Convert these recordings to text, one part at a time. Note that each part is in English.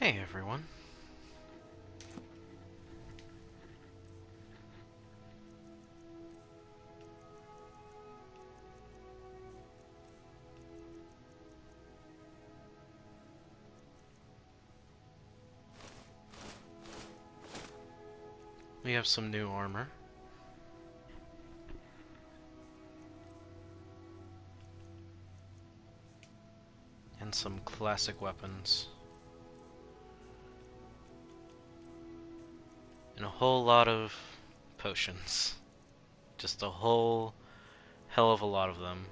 Hey everyone. We have some new armor. And some classic weapons. And a whole lot of potions. Just a whole hell of a lot of them.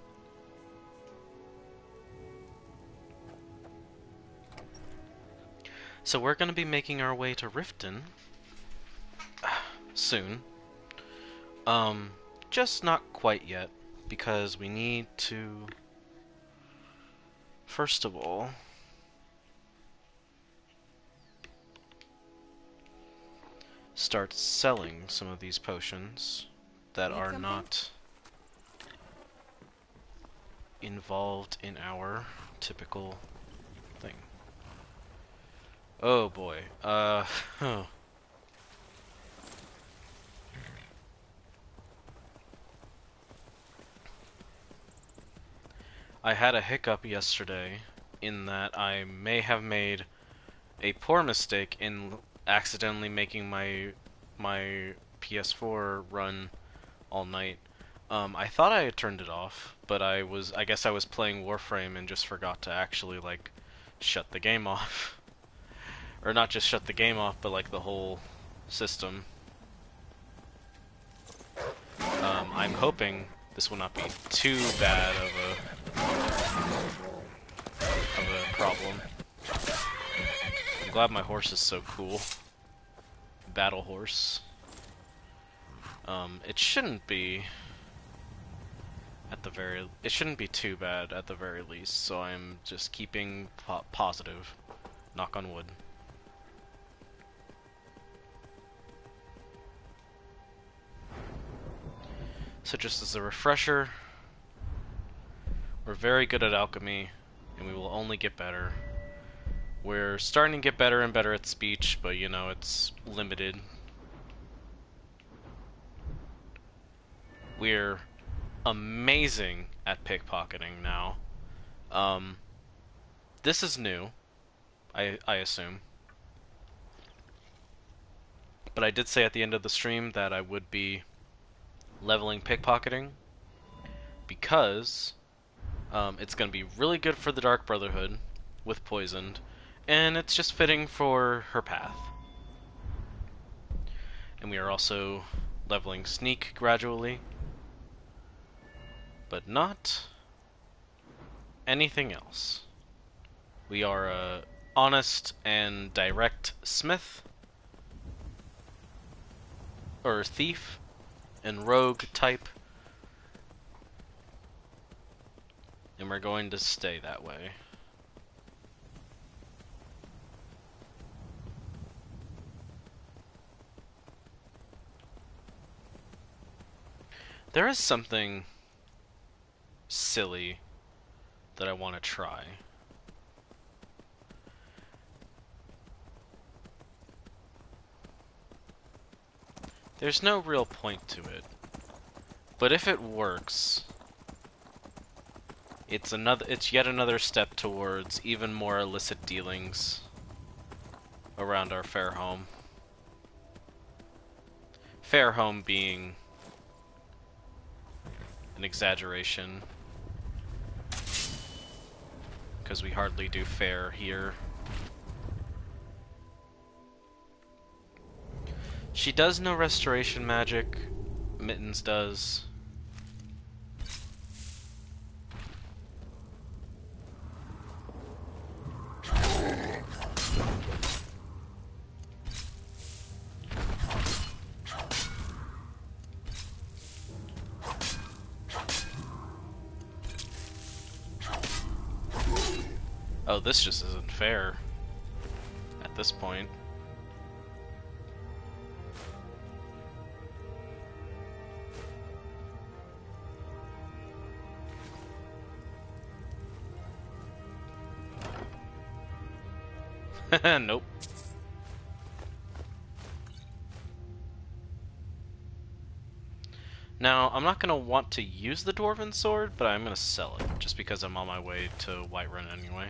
So we're going to be making our way to Riften soon. Just not quite yet, because we need to, first of all, start selling some of these potions that are not involved in our typical thing. Oh boy. Oh. I had a hiccup yesterday in that I may have made a poor mistake in accidentally making my PS4 run all night. I thought I had turned it off, but I guess I was playing Warframe and just forgot to actually like shut the game off. Or not just shut the game off, but like the whole system. I'm hoping this will not be too bad of a problem. I'm glad my horse is so cool. Battle horse. It shouldn't be it shouldn't be too bad at the very least, so I'm just keeping positive. Knock on wood. So just as a refresher, we're very good at alchemy, and we will only get better. We're starting to get better and better at speech, but you know, it's limited. We're amazing at pickpocketing now. This is new, I assume. But I did say at the end of the stream that I would be leveling pickpocketing because it's going to be really good for the Dark Brotherhood with Poisoned, and it's just fitting for her path. And we are also leveling Sneak gradually, but not anything else. We are a honest and direct smith, or thief, and rogue type, and we're going to stay that way. There is something silly that I want to try. There's no real point to it, but if it works, it's yet another step towards even more illicit dealings around our fair home. Fair home being an exaggeration, because we hardly do fair here. She does know restoration magic. Mittens does. Oh, this just isn't fair at this point. Nope. Now, I'm not going to want to use the Dwarven Sword, but I'm going to sell it, just because I'm on my way to Whiterun anyway.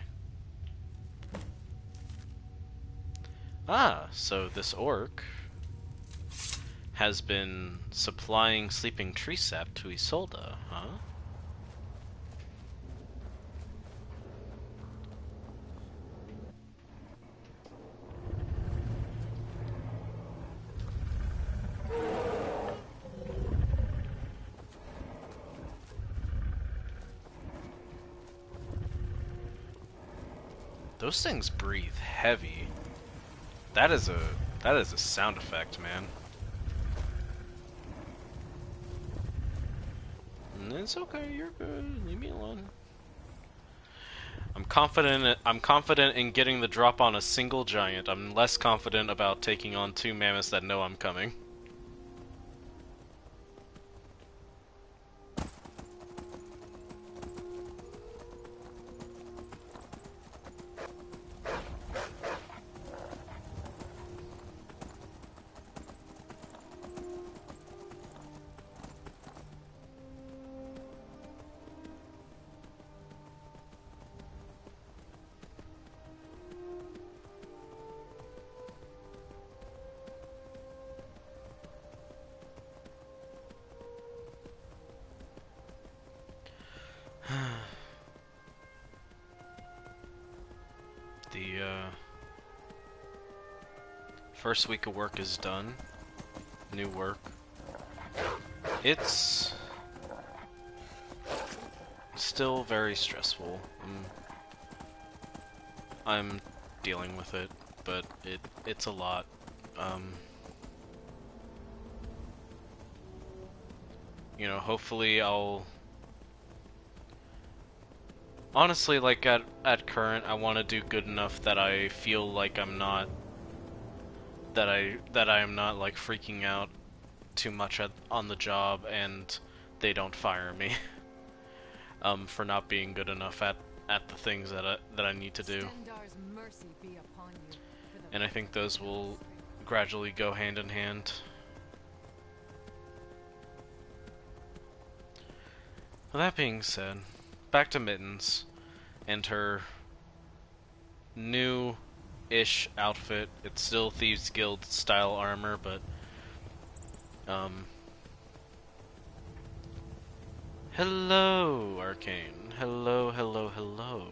Ah, so this orc has been supplying sleeping tree sap to Isolde, huh? Those things breathe heavy. That is a sound effect, man. It's okay, you're good. Leave me alone. I'm confident in getting the drop on a single giant. I'm less confident about taking on 2 mammoths that know I'm coming. The first week of work is done. New work. It's still very stressful. I'm dealing with it, but it's a lot. You know, hopefully I'll... Honestly, like, at current, I want to do good enough that I feel like I'm not... That I am not, like, freaking out too much on the job, and they don't fire me. For not being good enough at the things that I need to do. And I think those will gradually go hand in hand. Well, that being said, back to Mittens and her new-ish outfit. It's still Thieves Guild style armor, but hello, Arcane. Hello, hello, hello.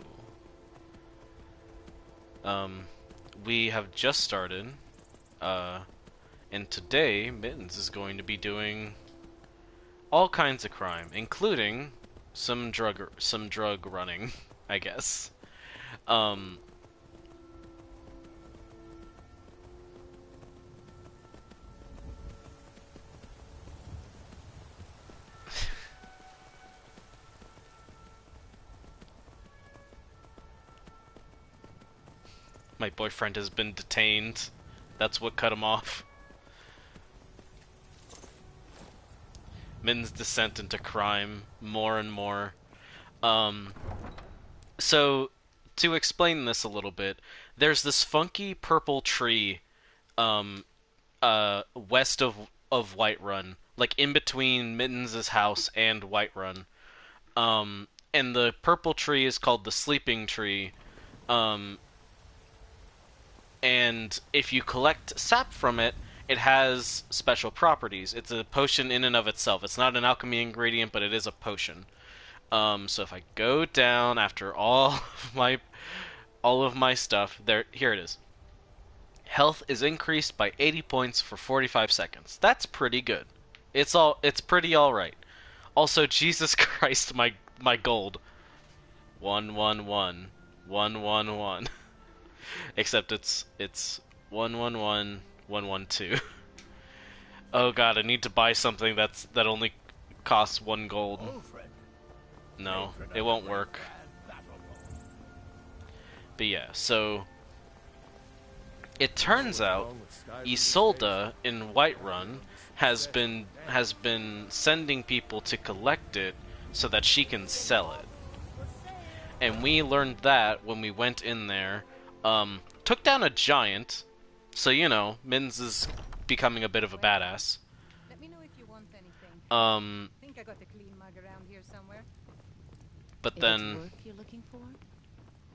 We have just started, and today Mittens is going to be doing all kinds of crime, including some drug running, I guess. My boyfriend has been detained. That's what cut him off. Mittens' descent into crime, more and more. So, to explain this a little bit, there's this funky purple tree, west of Whiterun, like in between Mittens' house and Whiterun. And the purple tree is called the Sleeping Tree. And if you collect sap from it, it has special properties. It's a potion in and of itself. It's not an alchemy ingredient, but it is a potion. So if I go down after all of my stuff, here it is. Health is increased by 80 points for 45 seconds. That's pretty good. It's pretty all right. Also, Jesus Christ, my gold. 111 111. Except it's 111 112. Oh god, I need to buy something that only costs 1 gold. No, it won't work. But yeah, so it turns out Isolde in Whiterun has been sending people to collect it so that she can sell it. And we learned that when we went in there. took down a giant, so you know, Mittens is becoming a bit of a badass. Let me know if you want anything. Think I got a clean mug around here somewhere. But If then, it's work you're looking for,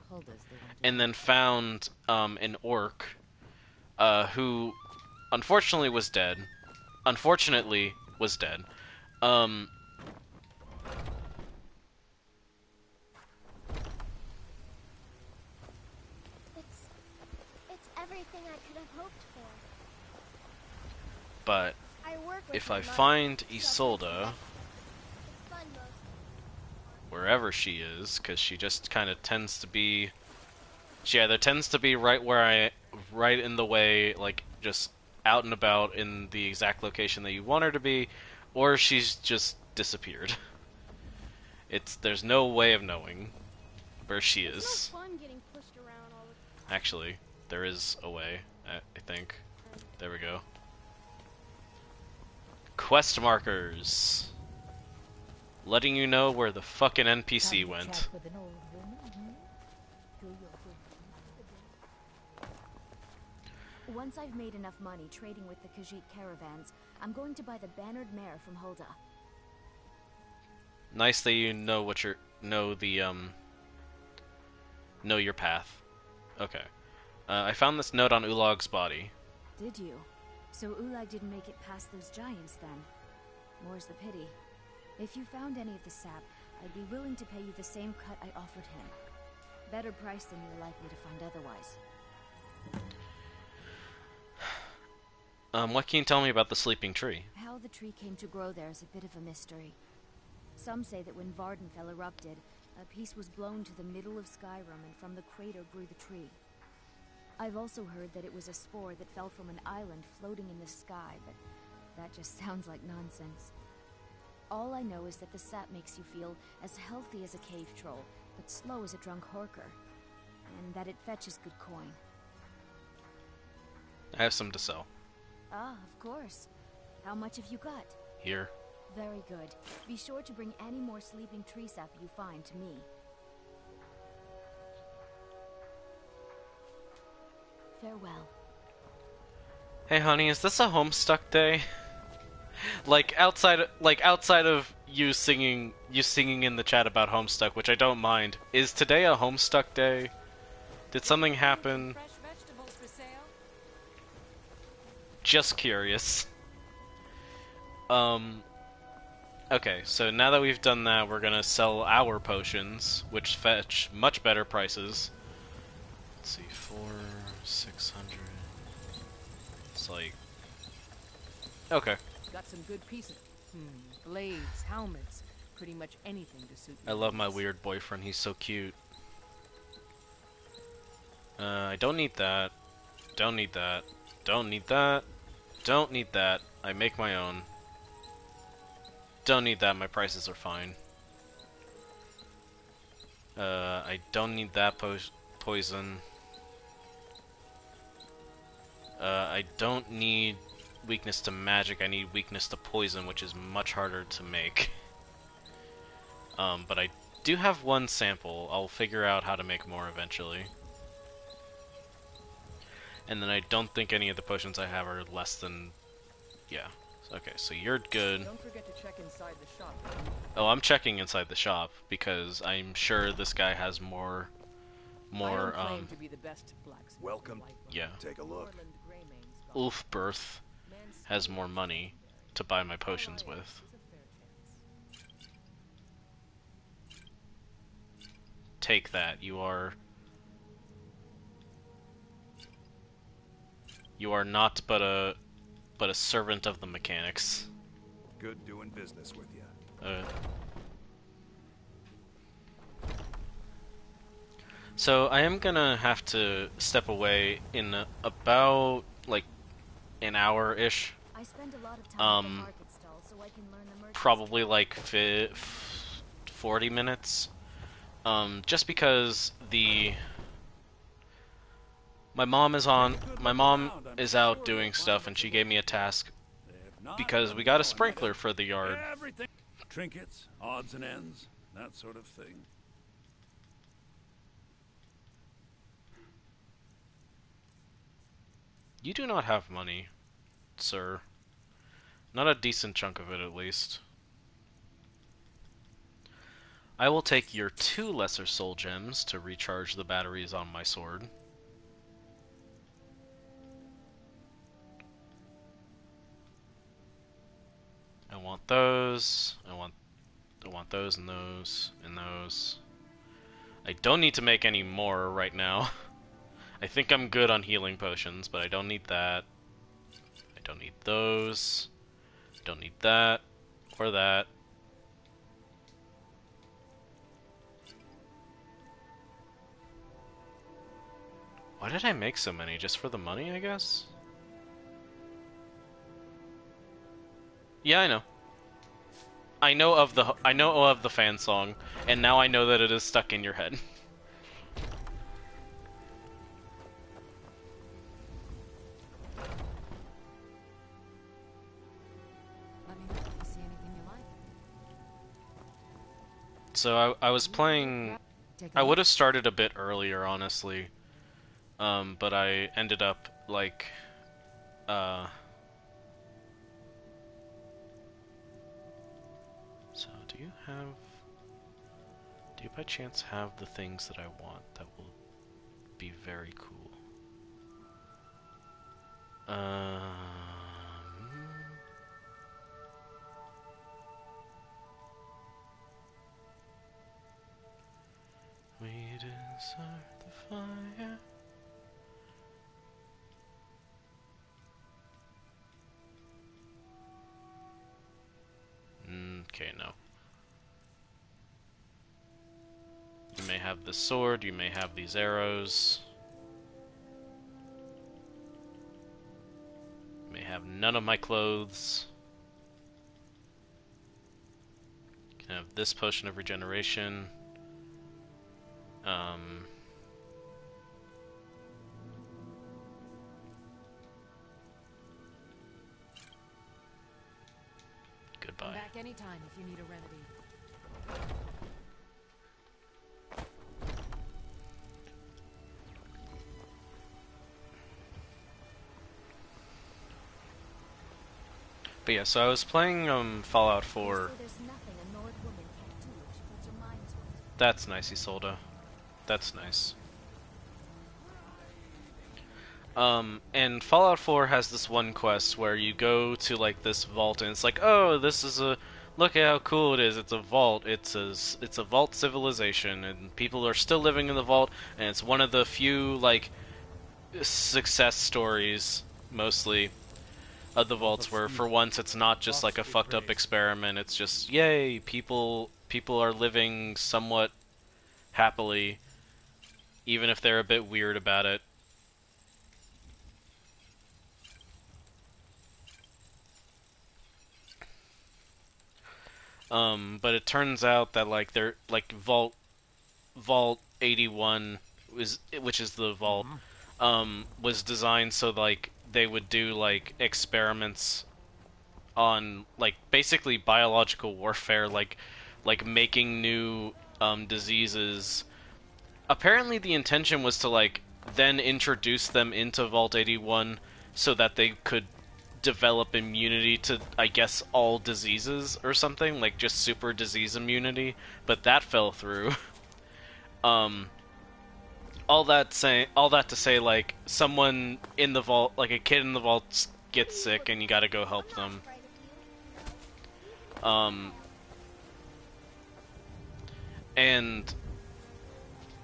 Hulda's the one to and then found an orc, who unfortunately was dead. Unfortunately, was dead. It's everything I could have hoped for. But I work with if my I mother, find so Isolde, it's fun most. wherever she is, because she just kind of tends to be, she either tends to be right in the way, like just out and about in the exact location that you want her to be, or she's just disappeared. There's no way of knowing where she is. It's no fun getting pushed around all the Actually, there is a way, I think. There we go. Quest markers. Letting you know where the fucking NPC went. Once I've made enough money trading with the Khajiit caravans, I'm going to buy the bannered mare from Hulda. Nice that you know what know your path. Okay. I found this note on Ulag's body. Did you? So Ulag didn't make it past those giants then. More's the pity. If you found any of the sap, I'd be willing to pay you the same cut I offered him. Better price than you're likely to find otherwise. What can you tell me about the sleeping tree? How the tree came to grow there is a bit of a mystery. Some say that when Vardenfell erupted, a piece was blown to the middle of Skyrim and from the crater grew the tree. I've also heard that it was a spore that fell from an island floating in the sky, but that just sounds like nonsense. All I know is that the sap makes you feel as healthy as a cave troll, but slow as a drunk horker, and that it fetches good coin. I have some to sell. Ah, of course. How much have you got? Here. Very good. Be sure to bring any more sleeping tree sap you find to me. Farewell. Hey honey, is this a Homestuck day? like outside of you singing in the chat about Homestuck, which I don't mind. Is today a Homestuck day? Did something happen? Fresh vegetables for sale? Just curious. Okay, so now that we've done that, we're gonna sell our potions, which fetch much better prices. Let's see, 600. It's like... Okay. Got some good pieces. Blades, helmets, pretty much anything to suit I your love my needs. weird boyfriend, he's so cute. I don't need that. Don't need that. Don't need that. Don't need that. I make my own. Don't need that, my prices are fine. I don't need that poison. I don't need weakness to magic, I need weakness to poison, which is much harder to make. But I do have one sample. I'll figure out how to make more eventually. And then I don't think any of the potions I have are less than... Yeah. Okay, so you're good. Don't forget to check inside the shop. Oh, I'm checking inside the shop, because I'm sure this guy has more... I don't claim to be the best blacksmith. Welcome. Yeah. Take a look. Ulfberth has more money to buy my potions with. Take that. You are not but a servant of the mechanics. Good doing business with you. So I am gonna have to step away in about like an hour-ish. I spend a lot of time at the market stall so I can learn the merchant's Probably like 40 minutes. Just because my mom is out doing stuff, and she gave me a task because we got a sprinkler for the yard. Everything. Trinkets, odds and ends, that sort of thing. You do not have money, sir. Not a decent chunk of it, at least. I will take your 2 lesser soul gems to recharge the batteries on my sword. I want those. I want those and those and those. I don't need to make any more right now. I think I'm good on healing potions, but I don't need that. I don't need those. Don't need that or that. Why did I make so many? Just for the money, I guess? Yeah, I know. I know of the fan song, and now I know that it is stuck in your head. Let me know if you see anything you like. So I was playing. Take a I look. would have started a bit earlier, honestly. But I ended up like. So do you have? Do you by chance have the things that I want that will be very cool? We deserve the fire. Okay, no. You may have the sword, you may have these arrows. You may have none of my clothes. You can have this potion of regeneration. Come Goodbye. back anytime if you need a remedy. But yeah, so I was playing Fallout 4. So there's nothing a Nord woman can't do if she puts her mind to it. That's nice, Isolde. That's nice. And Fallout 4 has this one quest where you go to like this vault and it's like, oh, this is a look at how cool it is. It's a vault. It's a vault civilization, and people are still living in the vault. And it's one of the few like success stories, mostly, of the vaults where for once it's not just like a fucked up experiment. It's just yay, people are living somewhat happily, even if they're a bit weird about it. But it turns out that like they're like Vault 81 which is the vault, was designed so like they would do like experiments on like basically biological warfare, like making new diseases. Apparently the intention was to like then introduce them into Vault 81 so that they could develop immunity to, I guess, all diseases or something, like just super disease immunity, but that fell through. All that to say, like, someone in the vault, like a kid in the vault gets sick and you gotta go help them. And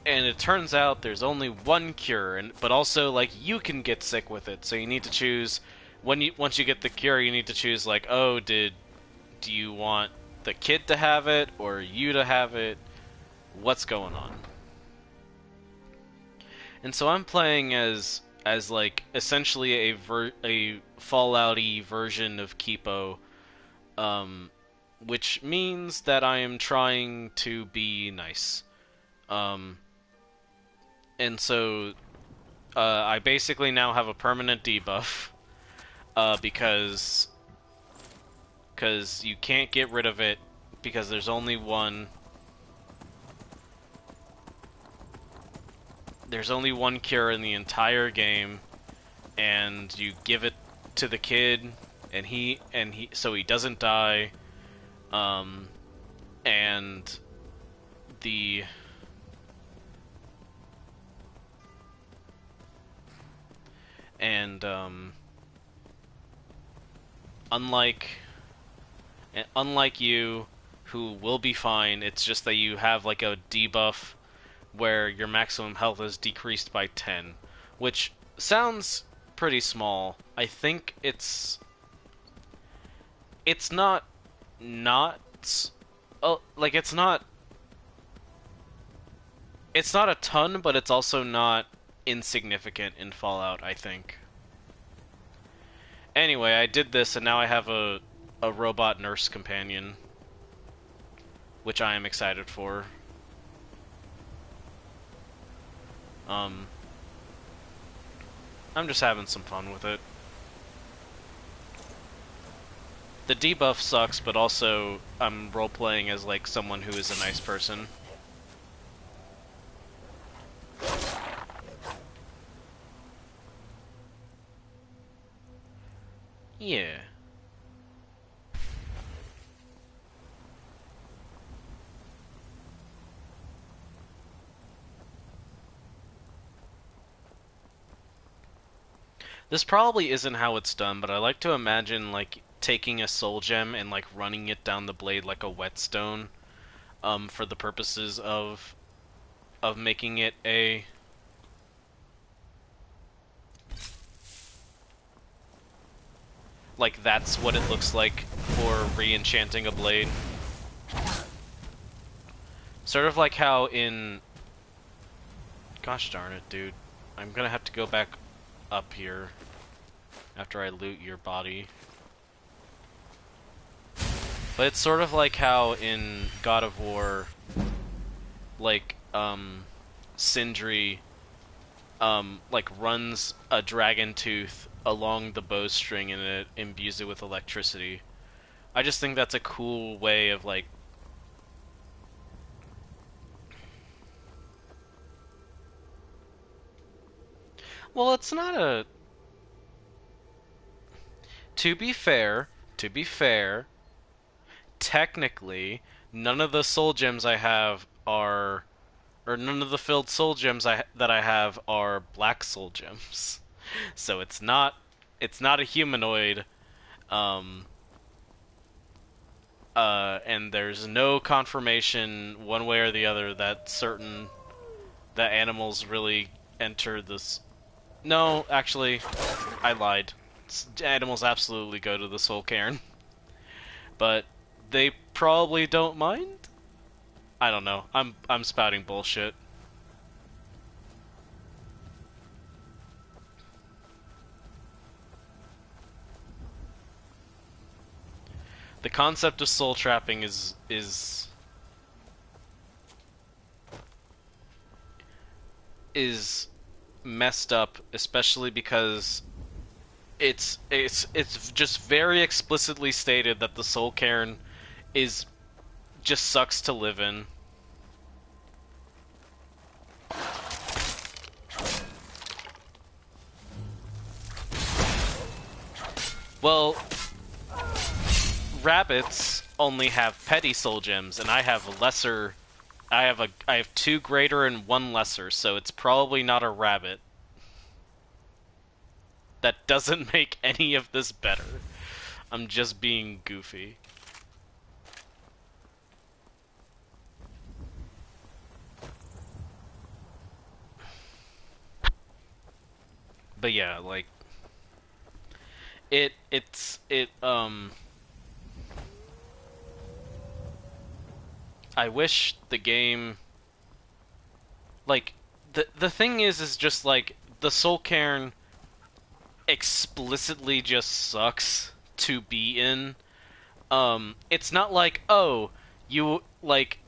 it turns out there's only one cure, but also like you can get sick with it, so you need to choose once you get the cure, you need to choose like, oh, do you want the kid to have it or you to have it? What's going on? And so I'm playing as like essentially a Fallout-y version of Kipo, which means that I am trying to be nice. And so I basically now have a permanent debuff, because you can't get rid of it because there's only one. There's only one cure in the entire game, and you give it to the kid, and so he doesn't die, and the and unlike you, who will be fine, it's just that you have like a debuff where your maximum health is decreased by 10, which sounds pretty small. I think it's not like it's not a ton, but it's also not insignificant in Fallout, I think. Anyway, I did this, and now I have a robot nurse companion, which I am excited for. I'm just having some fun with it. The debuff sucks, but also I'm role-playing as, like, someone who is a nice person. Yeah. This probably isn't how it's done, but I like to imagine, like, taking a soul gem and, like, running it down the blade like a whetstone, for the purposes of making it a... Like, that's what it looks like for re-enchanting a blade. Sort of like how in... Gosh darn it, dude. I'm gonna have to go back up here after I loot your body. But it's sort of like how in God of War, like, Sindri, like, runs a dragon tooth along the bowstring and it imbues it with electricity. I just think that's a cool way of, like... Well, it's not a... To be fair, technically, none of the soul gems I have are... Or none of the filled soul gems that I have are black soul gems. So it's not a humanoid, and there's no confirmation one way or the other that animals really enter this. No, actually, I lied. Animals absolutely go to the soul cairn, but they probably don't mind. I don't know. I'm spouting bullshit. The concept of soul trapping is messed up, especially because it's just very explicitly stated that the soul cairn just sucks to live in. Well, rabbits only have petty soul gems, and I have lesser. I have 2 greater and 1 lesser, so it's probably not a rabbit. That doesn't make any of this better. I'm just being goofy. But yeah, like I wish the game, like, the thing is just like the soul cairn explicitly just sucks to be in. It's not like, oh, you like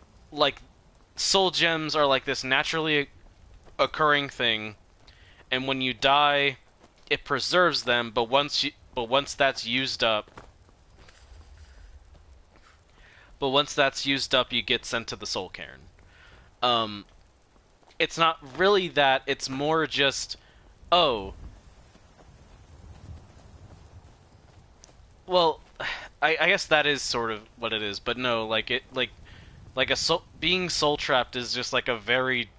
soul gems are like this naturally occurring thing, and when you die, it preserves them. But once that's used up, you get sent to the soul cairn. It's not really that. It's more just, oh, well, I guess that is sort of what it is, but no, like a being soul trapped is just like a very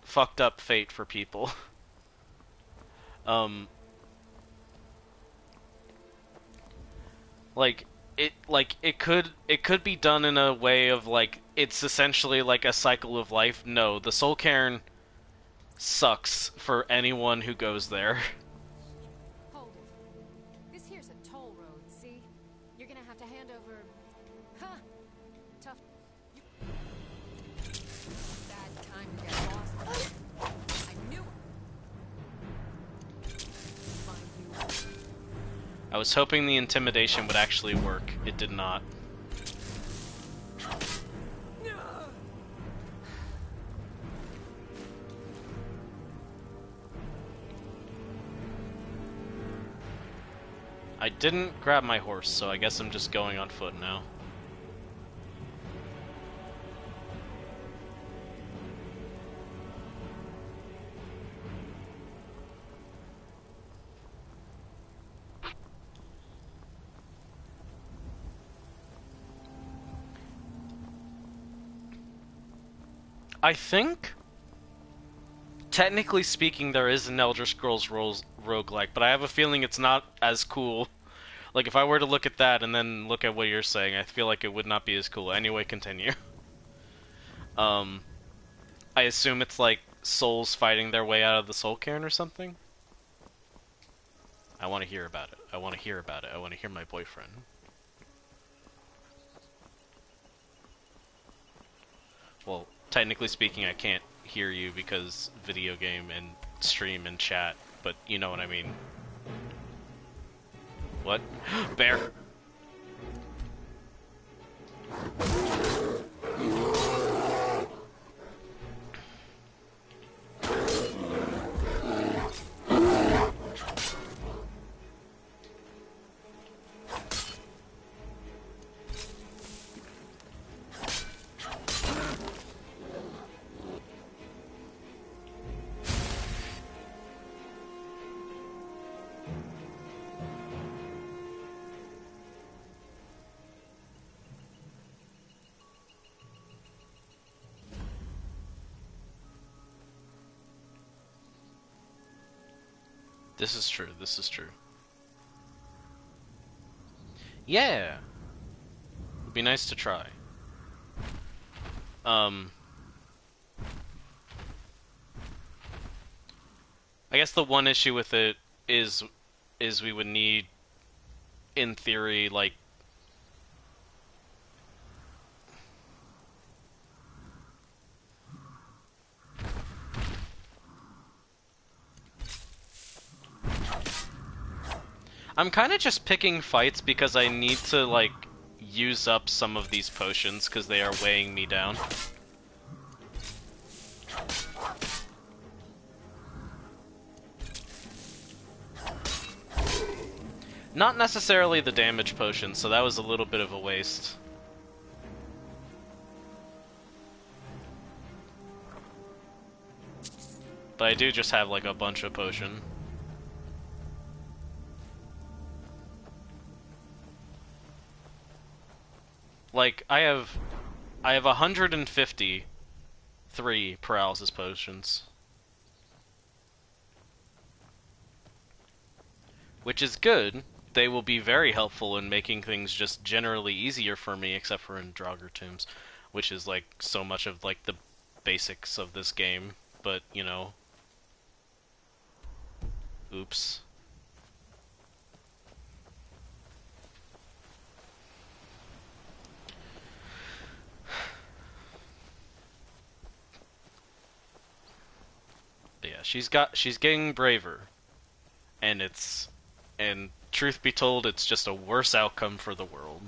fucked up fate for people. Um, it could be done in a way of like it's essentially like a cycle of life. No, the soul cairn sucks for anyone who goes there. Hold it. This here's a toll road, see? You're gonna have to hand over... Huh. Tough... Bad time to get lost. I knew it. Find you. I was hoping the intimidation would actually work. It did not. I didn't grab my horse, so I guess I'm just going on foot now. I think, technically speaking, there is an Elder Scrolls roguelike, but I have a feeling it's not as cool. Like, if I were to look at that and then look at what you're saying, I feel like it would not be as cool. Anyway, continue. Um, I assume it's like souls fighting their way out of the soul cairn or something? I want to hear about it. I want to hear about it. I want to hear my boyfriend. Well, technically speaking, I can't hear you because video game and stream and chat, but you know what I mean. What? Bear! This is true, this is true. Yeah! It'd be nice to try. I guess the one issue with it is we would need, in theory, like... I'm kind of just picking fights because I need to, like, use up some of these potions because they are weighing me down. Not necessarily the damage potion, so that was a little bit of a waste. But I do just have, like, a bunch of potion. Like, I have 153 paralysis potions. Which is good. They will be very helpful in making things just generally easier for me, except for in Draugr Tombs, which is, like, so much of, like, the basics of this game. But, you know... Oops. But yeah, she's getting braver. And truth be told, it's just a worse outcome for the world.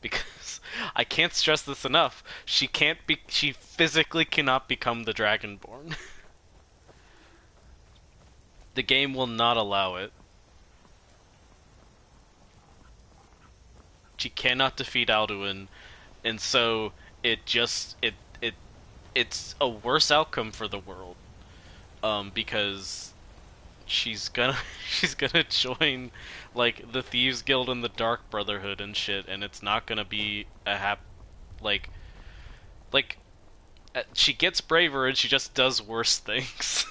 Because I can't stress this enough, she physically cannot become the Dragonborn. The game will not allow it. She cannot defeat Alduin, and so it's a worse outcome for the world. Because she's gonna she's gonna join like the Thieves Guild and the Dark Brotherhood and shit, and it's not gonna be a like like she gets braver and she just does worse things.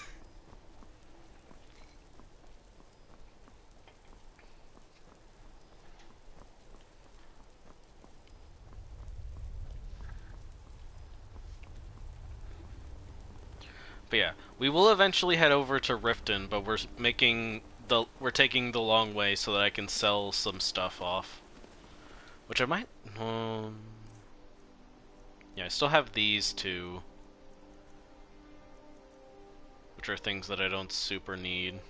But yeah, we will eventually head over to Riften, but we're taking the long way so that I can sell some stuff off. Which I might yeah, I still have these two, which are things that I don't super need.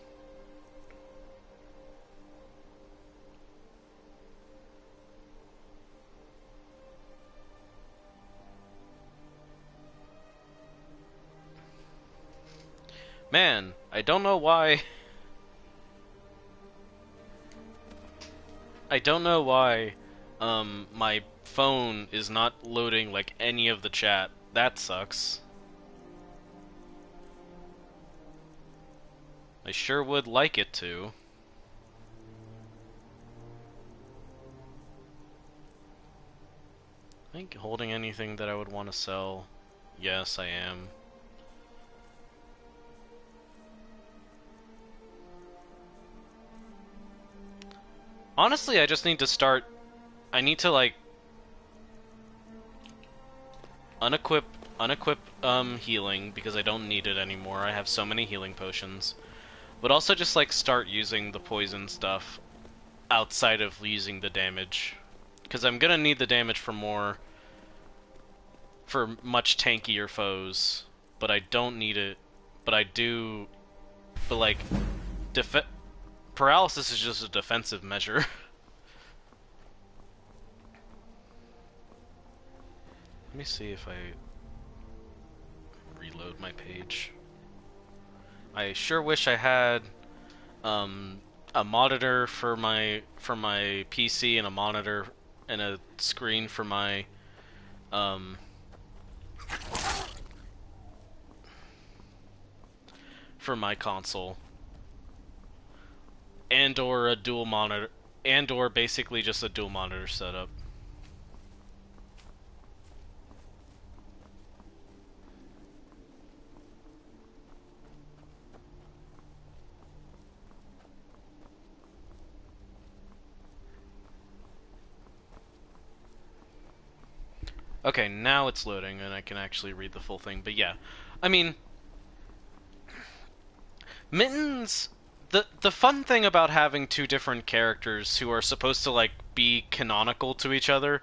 Man, I don't know why. I don't know why my phone is not loading like any of the chat. That sucks. I sure would like it to. I think holding anything that I would want to sell. Yes, I am. Honestly, I just need to start. I need to like unequip healing because I don't need it anymore. I have so many healing potions. But also just like start using the poison stuff outside of using the damage. Because I'm gonna need the damage for much tankier foes. But I don't need it. But I do. But like, paralysis is just a defensive measure. Let me see if I reload my page. I sure wish I had a monitor for my PC and a monitor and a screen for my console. And or a dual monitor, and or basically just a dual monitor setup. Okay, now it's loading and I can actually read the full thing, but yeah. I mean, Mittens, the fun thing about having two different characters who are supposed to like be canonical to each other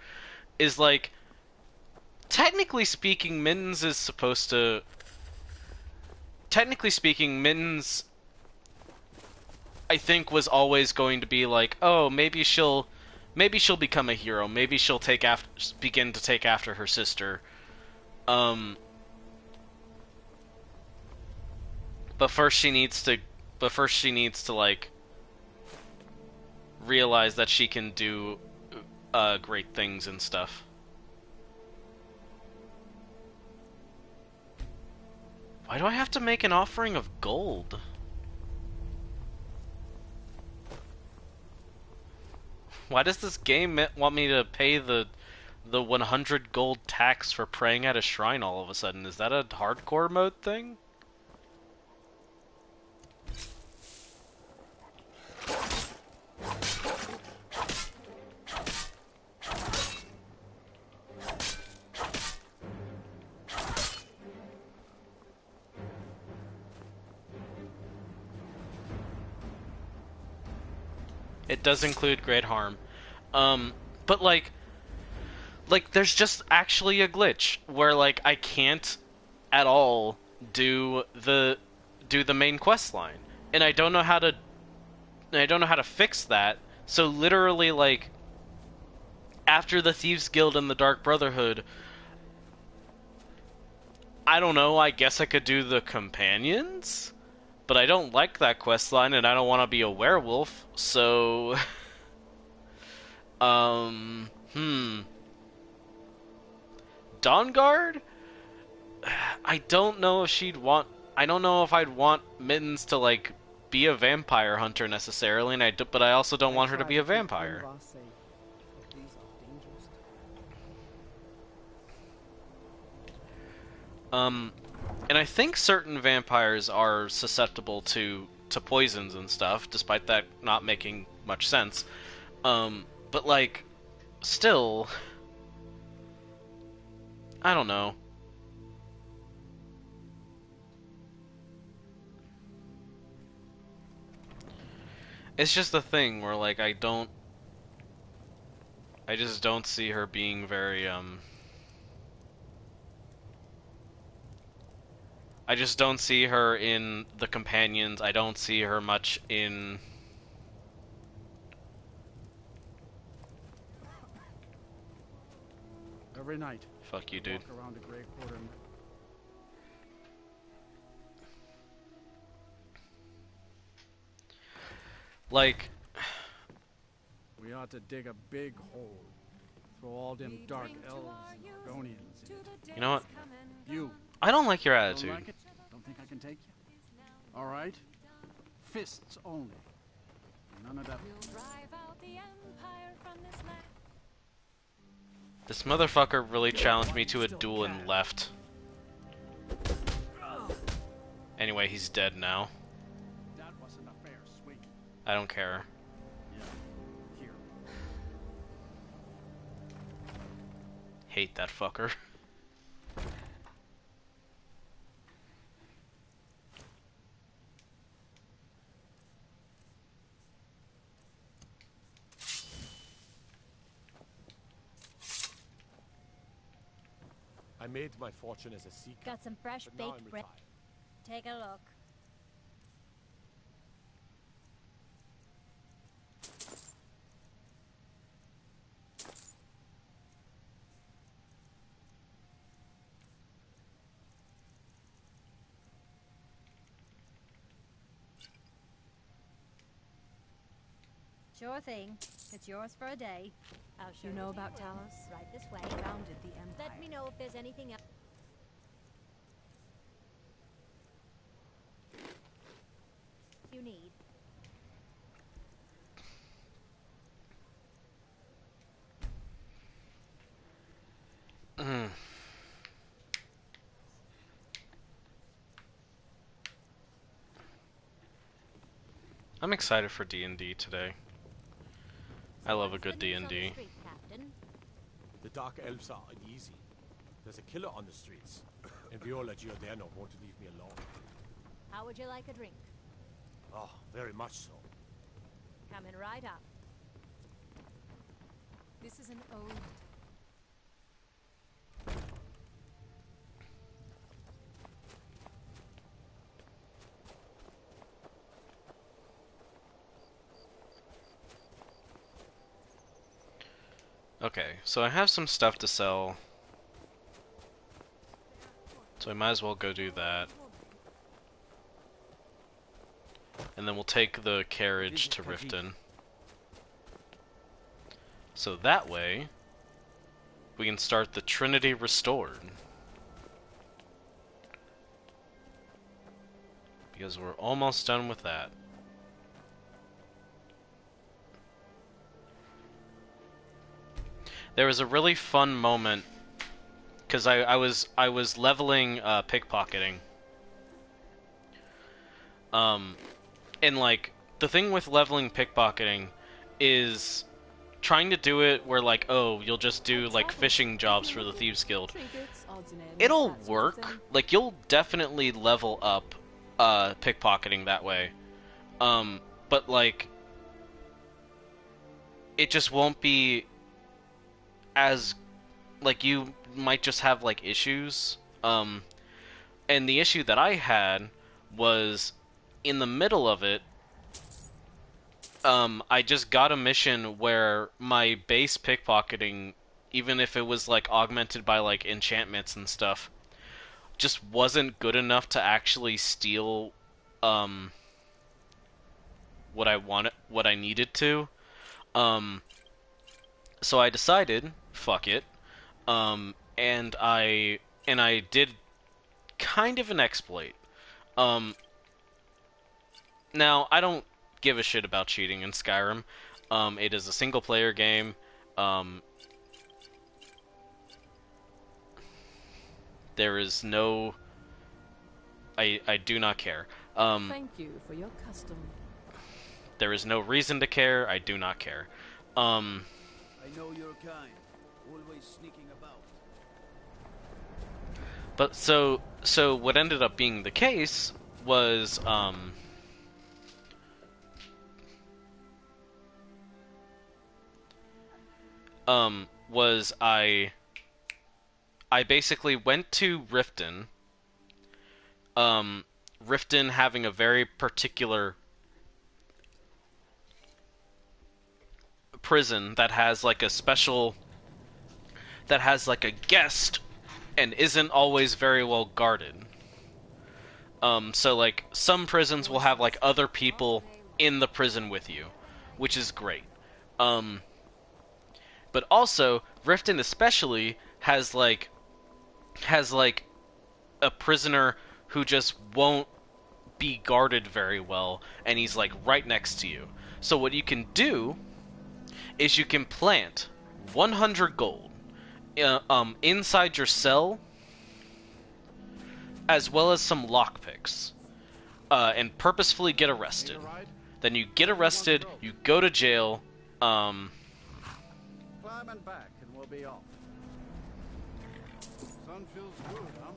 is like technically speaking Mittens I think was always going to be like, oh, maybe she'll become a hero, maybe she'll begin to take after her sister. But first she needs to like realize that she can do great things and stuff. Why do I have to make an offering of gold? Why does this game want me to pay the 100 gold tax for praying at a shrine all of a sudden? Is that a hardcore mode thing? It does include great harm. But like there's just actually a glitch where like I can't at all do the main quest line. And I don't know how to fix that. So literally like after the Thieves Guild and the Dark Brotherhood, I don't know, I guess I could do the companions? But I don't like that quest line and I don't want to be a werewolf, so Dawnguard? I don't know if I'd want Mittens to like be a vampire hunter necessarily, but I also don't want her to be a vampire. And I think certain vampires are susceptible to poisons and stuff, despite that not making much sense. But like, still, I don't know. It's just the thing where like I just don't see her being very I just don't see her in the companions. I don't see her much in Every night. Fuck you, dude. Walk around the gray quarter. Like, we ought to dig a big hole. Throw all them dark elves and Argonians in it. You know what? You. I don't like your Don't attitude. like it? Don't think I can take you? All right. Fists only. None of that. This motherfucker really challenged me to a duel and left. Anyway, he's dead now. That wasn't a fair swing. I don't care. Yeah. Here. Hate that fucker. I made my fortune as a seeker. Got some fresh but now baked I'm bread. retired. Take a look. Sure thing. It's yours for a day. I'll show You know about Talos? Right this way. Founded the Empire. Let me know if there's anything else you need. I'm excited for D&D today. I love a good D&D. The dark elves are uneasy. There's a killer on the streets. And Viola Giordano won't leave me alone. How would you like a drink? Oh, very much so. Coming right up. This is an ode. Okay, so I have some stuff to sell. So I might as well go do that. And then we'll take the carriage to Riften. So that way, we can start the Trinity Restored. Because we're almost done with that. There was a really fun moment because I was leveling pickpocketing. And like the thing with leveling pickpocketing is trying to do it where like, oh, you'll just do like fishing jobs for the Thieves Guild. It'll work. Like you'll definitely level up pickpocketing that way. But like it just won't be as like you might just have like issues. And the issue that I had was in the middle of it, I just got a mission where my base pickpocketing, even if it was like augmented by like enchantments and stuff, just wasn't good enough to actually steal what I needed to. So I decided, fuck it, and I did kind of an exploit. Now, I don't give a shit about cheating in Skyrim. It is a single-player game. There is no... I do not care. Thank you for your custom. There is no reason to care. I do not care. I know your kind. Always sneaking about. But so what ended up being the case was I basically went to Riften. Riften having a very particular prison that has like a special, that has like a guest and isn't always very well guarded. So like some prisons will have like other people in the prison with you, which is great. But also Riften especially has like a prisoner who just won't be guarded very well, and he's like right next to you. So what you can do is you can plant 100 gold inside your cell, as well as some lockpicks, and purposefully get arrested. Then you get arrested, you go to jail. Climb and back, and we'll be off. Sun feels good, huh?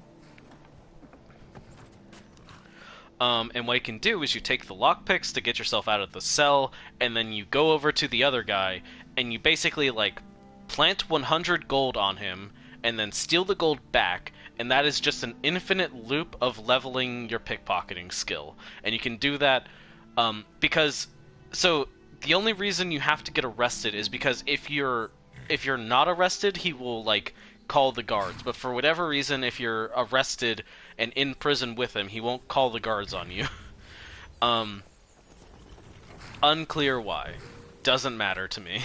And what you can do is you take the lockpicks to get yourself out of the cell, and then you go over to the other guy, and you basically, like, plant 100 gold on him, and then steal the gold back, and that is just an infinite loop of leveling your pickpocketing skill. And you can do that, because... So, the only reason you have to get arrested is because if you're not arrested, he will, like, call the guards. But for whatever reason, if you're arrested and in prison with him, he won't call the guards on you. Unclear why. Doesn't matter to me.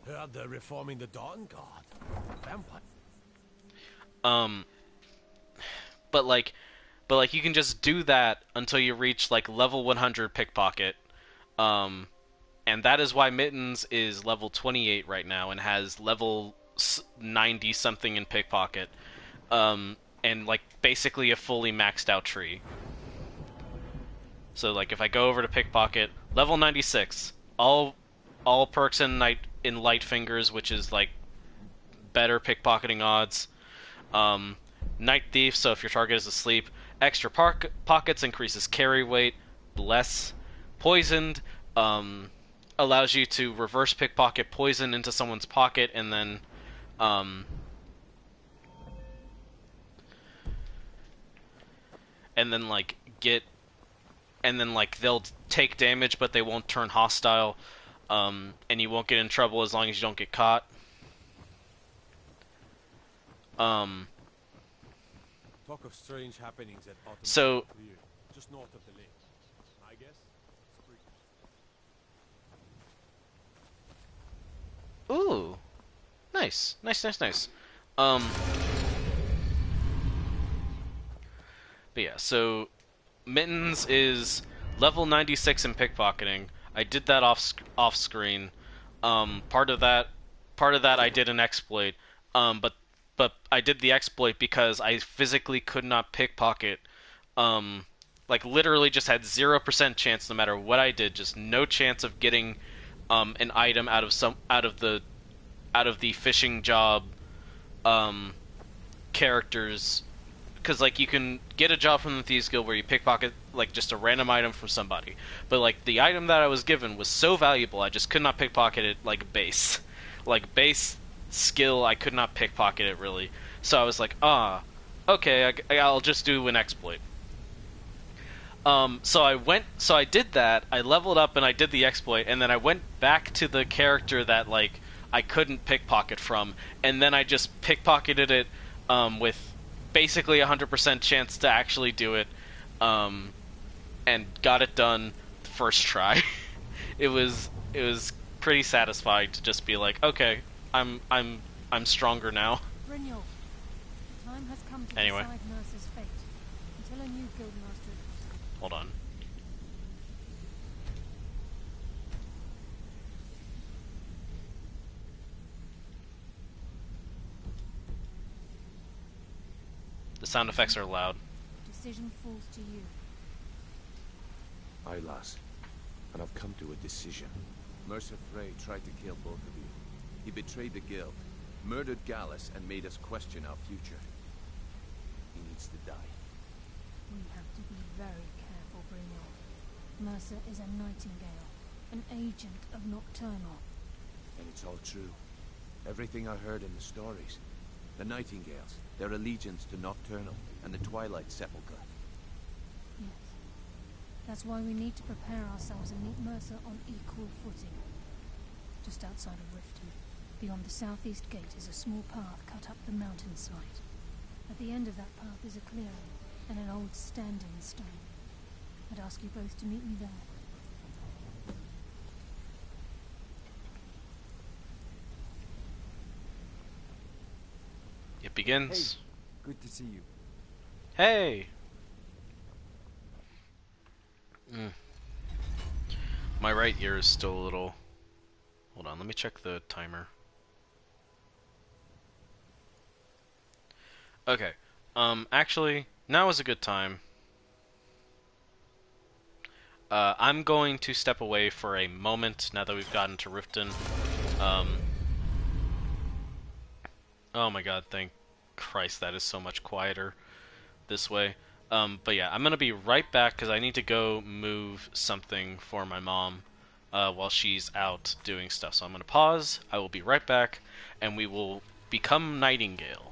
Heard they're reforming the Dawn Guard. Vampire. But like you can just do that until you reach like level 100 pickpocket. And that is why Mittens is level 28 right now and has level 90 something in pickpocket. And like basically a fully maxed out tree. So like if I go over to pickpocket, level 96, all perks in light fingers, which is like better pickpocketing odds. Night thief, so if your target is asleep, extra pockets increases carry weight. Bless, poisoned, allows you to reverse pickpocket poison into someone's pocket and then they'll take damage, but they won't turn hostile, and you won't get in trouble as long as you don't get caught. Talk of strange happenings at Autumn So, Clear, just north of the lake. I guess. ooh, nice. But yeah, so Mittens is level 96 in pickpocketing. I did that off screen. Part of that I did an exploit. But I did the exploit because I physically could not pickpocket. Like literally just had 0% chance no matter what I did, just no chance of getting an item out of the fishing job characters. Because, like, you can get a job from the Thieves Guild where you pickpocket, like, just a random item from somebody. But, like, the item that I was given was so valuable, I just could not pickpocket it, like, base. Like, base skill, I could not pickpocket it, really. So I was like, okay, I'll just do an exploit. So I did that, I leveled up and I did the exploit, and then I went back to the character that, like, I couldn't pickpocket from, and then I just pickpocketed it, with basically 100% chance to actually do it, and got it done first try. It was pretty satisfying to just be like, okay, I'm stronger now. Brynjolf, the time has come to Anyway. decide Mercer's fate. Until a new guildmaster. Hold on. The sound effects are loud. The decision falls to you. Aye, lass. And I've come to a decision. Mercer Frey tried to kill both of you. He betrayed the guild, murdered Gallus, and made us question our future. He needs to die. We have to be very careful, Brynjolf. Mercer is a Nightingale, an agent of Nocturnal. And it's all true. Everything I heard in the stories. The Nightingales, their allegiance to Nocturnal, and the Twilight Sepulchre. Yes. That's why we need to prepare ourselves and meet Mercer on equal footing. Just outside of Riften, beyond the southeast gate, is a small path cut up the mountainside. At the end of that path is a clearing and an old standing stone. I'd ask you both to meet me there. It begins. Hey, good to see you. Hey! My right ear is still a little... Hold on, let me check the timer. Okay. Actually, now is a good time. I'm going to step away for a moment now that we've gotten to Riften. Oh my god, thank Christ, that is so much quieter this way. But yeah, I'm gonna be right back because I need to go move something for my mom while she's out doing stuff. So I'm gonna pause, I will be right back, and we will become Nightingale.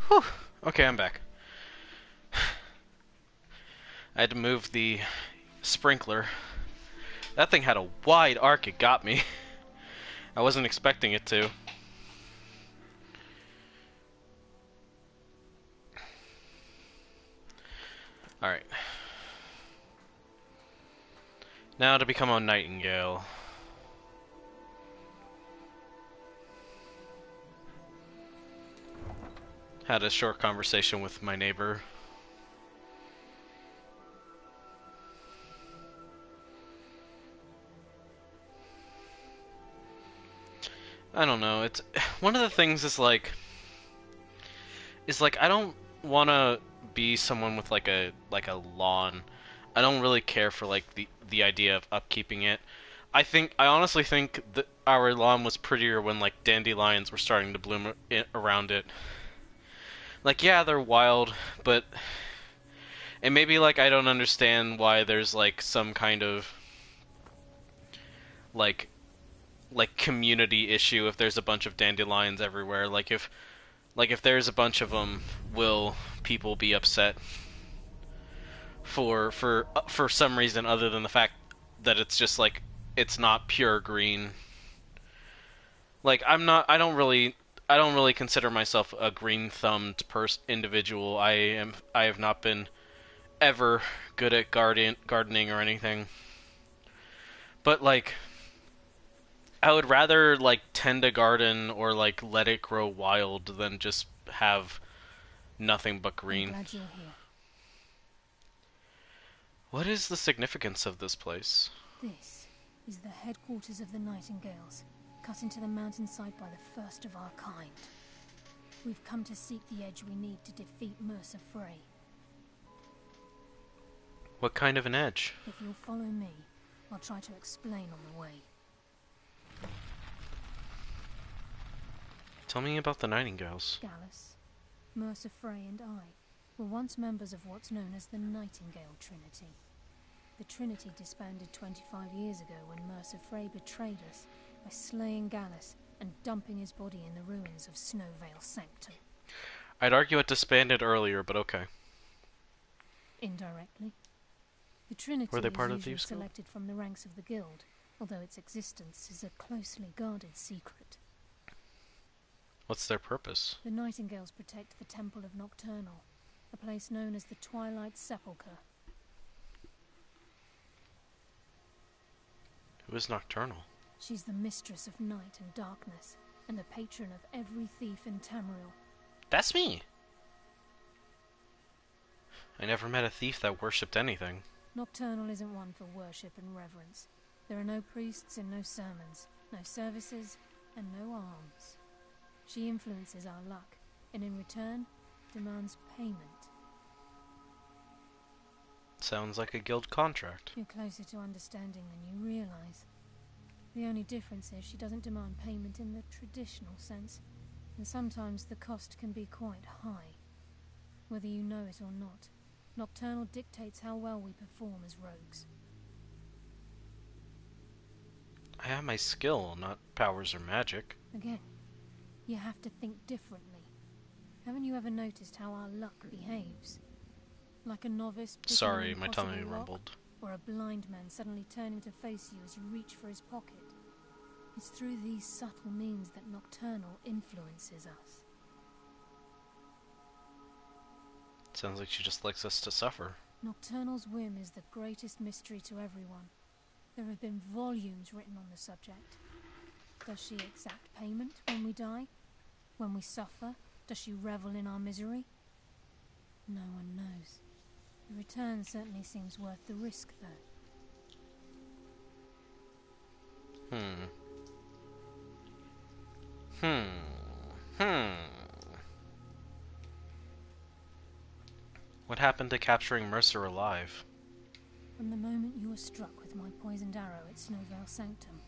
Whew. Okay, I'm back. I had to move the sprinkler. That thing had a wide arc, it got me. I wasn't expecting it to. Alright. Now to become a nightingale. Had a short conversation with my neighbor. I don't know, it's one of the things is like I don't want to be someone with like a lawn. I don't really care for like the idea of upkeeping it. I honestly think that our lawn was prettier when like dandelions were starting to bloom around it. Like, yeah, they're wild, but and maybe like I don't understand why there's like some kind of like community issue if there's a bunch of dandelions everywhere. Like if there's a bunch of them, will people be upset for some reason other than the fact that it's just like it's not pure green? Like I don't really consider myself a green-thumbed individual. I have not been ever good at gardening or anything. But like I would rather like tend a garden or like let it grow wild than just have nothing but green. I'm glad you're here. What is the significance of this place? This is the headquarters of the Nightingales, cut into the mountainside by the first of our kind. We've come to seek the edge we need to defeat Mercer Frey. What kind of an edge? If you'll follow me, I'll try to explain on the way. Tell me about the Nightingales. Gallus, Mercer Frey and I were once members of what's known as the Nightingale Trinity. The Trinity disbanded 25 years ago when Mercer Frey betrayed us by slaying Gallus and dumping his body in the ruins of Snowvale Sanctum. I'd argue it disbanded earlier, but okay. Indirectly. The Trinity Were they part is of usually Thieves Guild? selected from the ranks of the Guild, although its existence is a closely guarded secret. What's their purpose? The Nightingales protect the Temple of Nocturnal, a place known as the Twilight Sepulchre. Who is Nocturnal? She's the mistress of night and darkness, and the patron of every thief in Tamriel. That's me! I never met a thief that worshipped anything. Nocturnal isn't one for worship and reverence. There are no priests and no sermons, no services, and no alms. She influences our luck, and in return, demands payment. Sounds like a guild contract. You're closer to understanding than you realize. The only difference is she doesn't demand payment in the traditional sense, and sometimes the cost can be quite high. Whether you know it or not, Nocturnal dictates how well we perform as rogues. I have my skill, not powers or magic. Again, you have to think differently. Haven't you ever noticed how our luck behaves? Like a novice picking Sorry, an my impossible tummy lock, rumbled. or a blind man suddenly turning to face you as you reach for his pocket. It's through these subtle means that Nocturnal influences us. Sounds like she just likes us to suffer. Nocturnal's whim is the greatest mystery to everyone. There have been volumes written on the subject. Does she exact payment when we die? When we suffer? Does she revel in our misery? No one knows. The return certainly seems worth the risk, though. What happened to capturing Mercer alive? From the moment you were struck with my poisoned arrow at Snowvale Sanctum,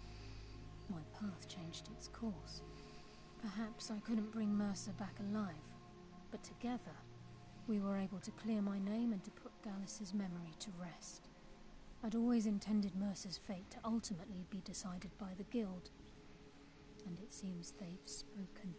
my path changed its course. Perhaps I couldn't bring Mercer back alive, but together we were able to clear my name and to put Gallus's memory to rest. I'd always intended Mercer's fate to ultimately be decided by the Guild, and it seems they've spoken.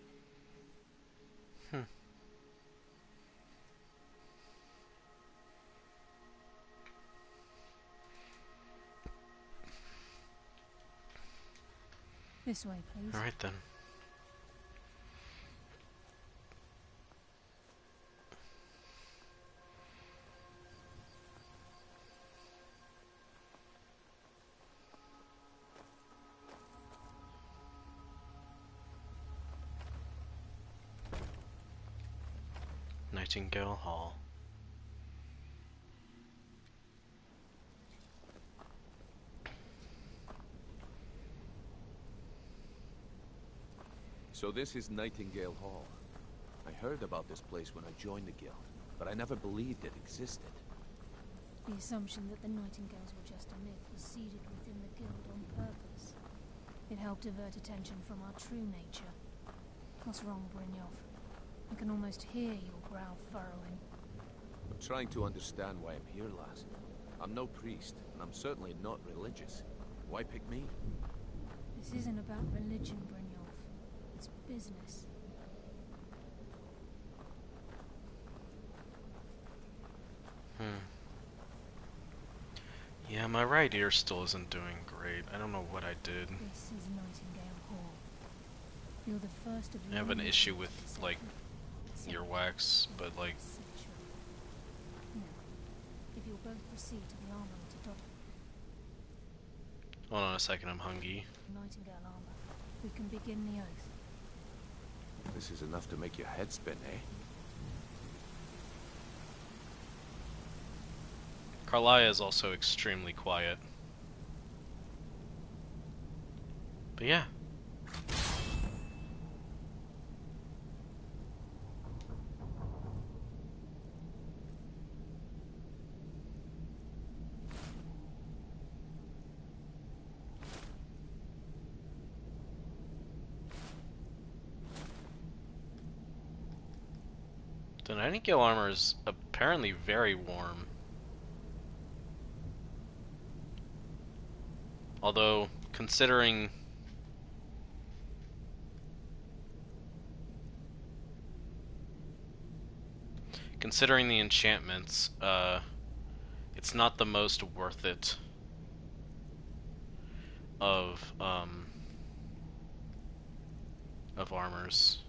This way, please. Alright then. Nightingale Hall. So this is Nightingale Hall. I heard about this place when I joined the guild, but I never believed it existed. The assumption that the Nightingales were just a myth was seeded within the guild on purpose. It helped divert attention from our true nature. What's wrong, Brynjolf? I can almost hear your brow furrowing. I'm trying to understand why I'm here, lass. I'm no priest, and I'm certainly not religious. Why pick me? This isn't about religion, Brynjolf. It's business. Yeah, my right ear still isn't doing great. I don't know what I did. This is Nightingale Hall. You're the first of I have an your issue kind with, to like, set earwax, but, like... Now, if you'll both proceed to the armory to dock Hold on a second, I'm hungry. Nightingale armor, we can begin the oath. This is enough to make your head spin, eh? Carlia is also extremely quiet. But yeah. The Nightingale armor is apparently very warm. Although, considering the enchantments, it's not the most worth it of armors.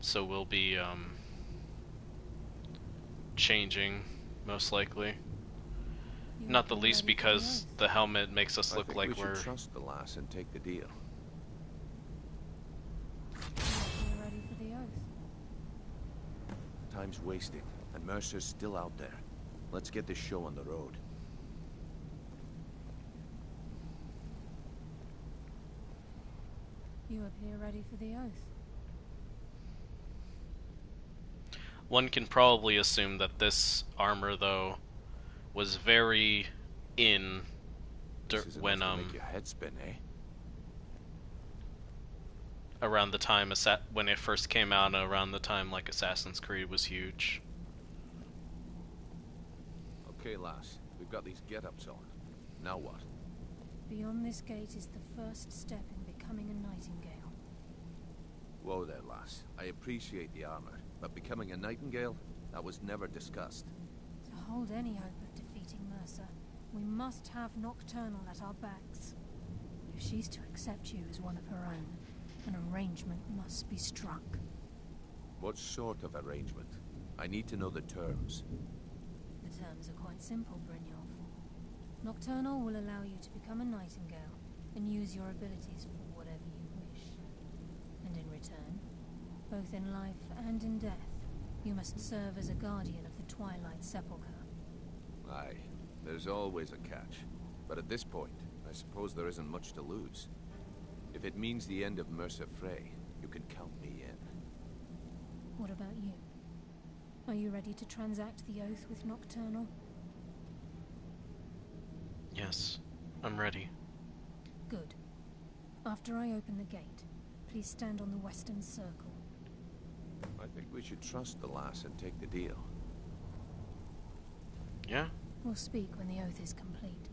So we'll be changing, most likely. Not the least because the helmet makes us look like we we're... should trust the lass and take the deal. You're ready for the oath. Time's wasting, and Mercer's still out there. Let's get this show on the road. You appear ready for the oath. One can probably assume that this armor, though, was very in when make your head spin, eh? around the time when it first came out, and around the time like Assassin's Creed was huge. Okay, lass, we've got these get-ups on. Now what? Beyond this gate is the first step in becoming a Nightingale. Whoa there, lass. I appreciate the armor, but becoming a Nightingale? That was never discussed. To hold any hope of defeating Mercer, we must have Nocturnal at our backs. If she's to accept you as one of her own, an arrangement must be struck. What sort of arrangement? I need to know the terms. The terms are quite simple, Brynjolf. Nocturnal will allow you to become a Nightingale and use your abilities for whatever you wish. And in return, both in life and in death, you must serve as a guardian of the Twilight Sepulchre. Aye, there's always a catch. But at this point, I suppose there isn't much to lose. If it means the end of Mercer Frey, you can count me in. What about you? Are you ready to transact the oath with Nocturnal? Yes, I'm ready. Good. After I open the gate, please stand on the western circle. I think we should trust the lass and take the deal. Yeah? We'll speak when the oath is complete.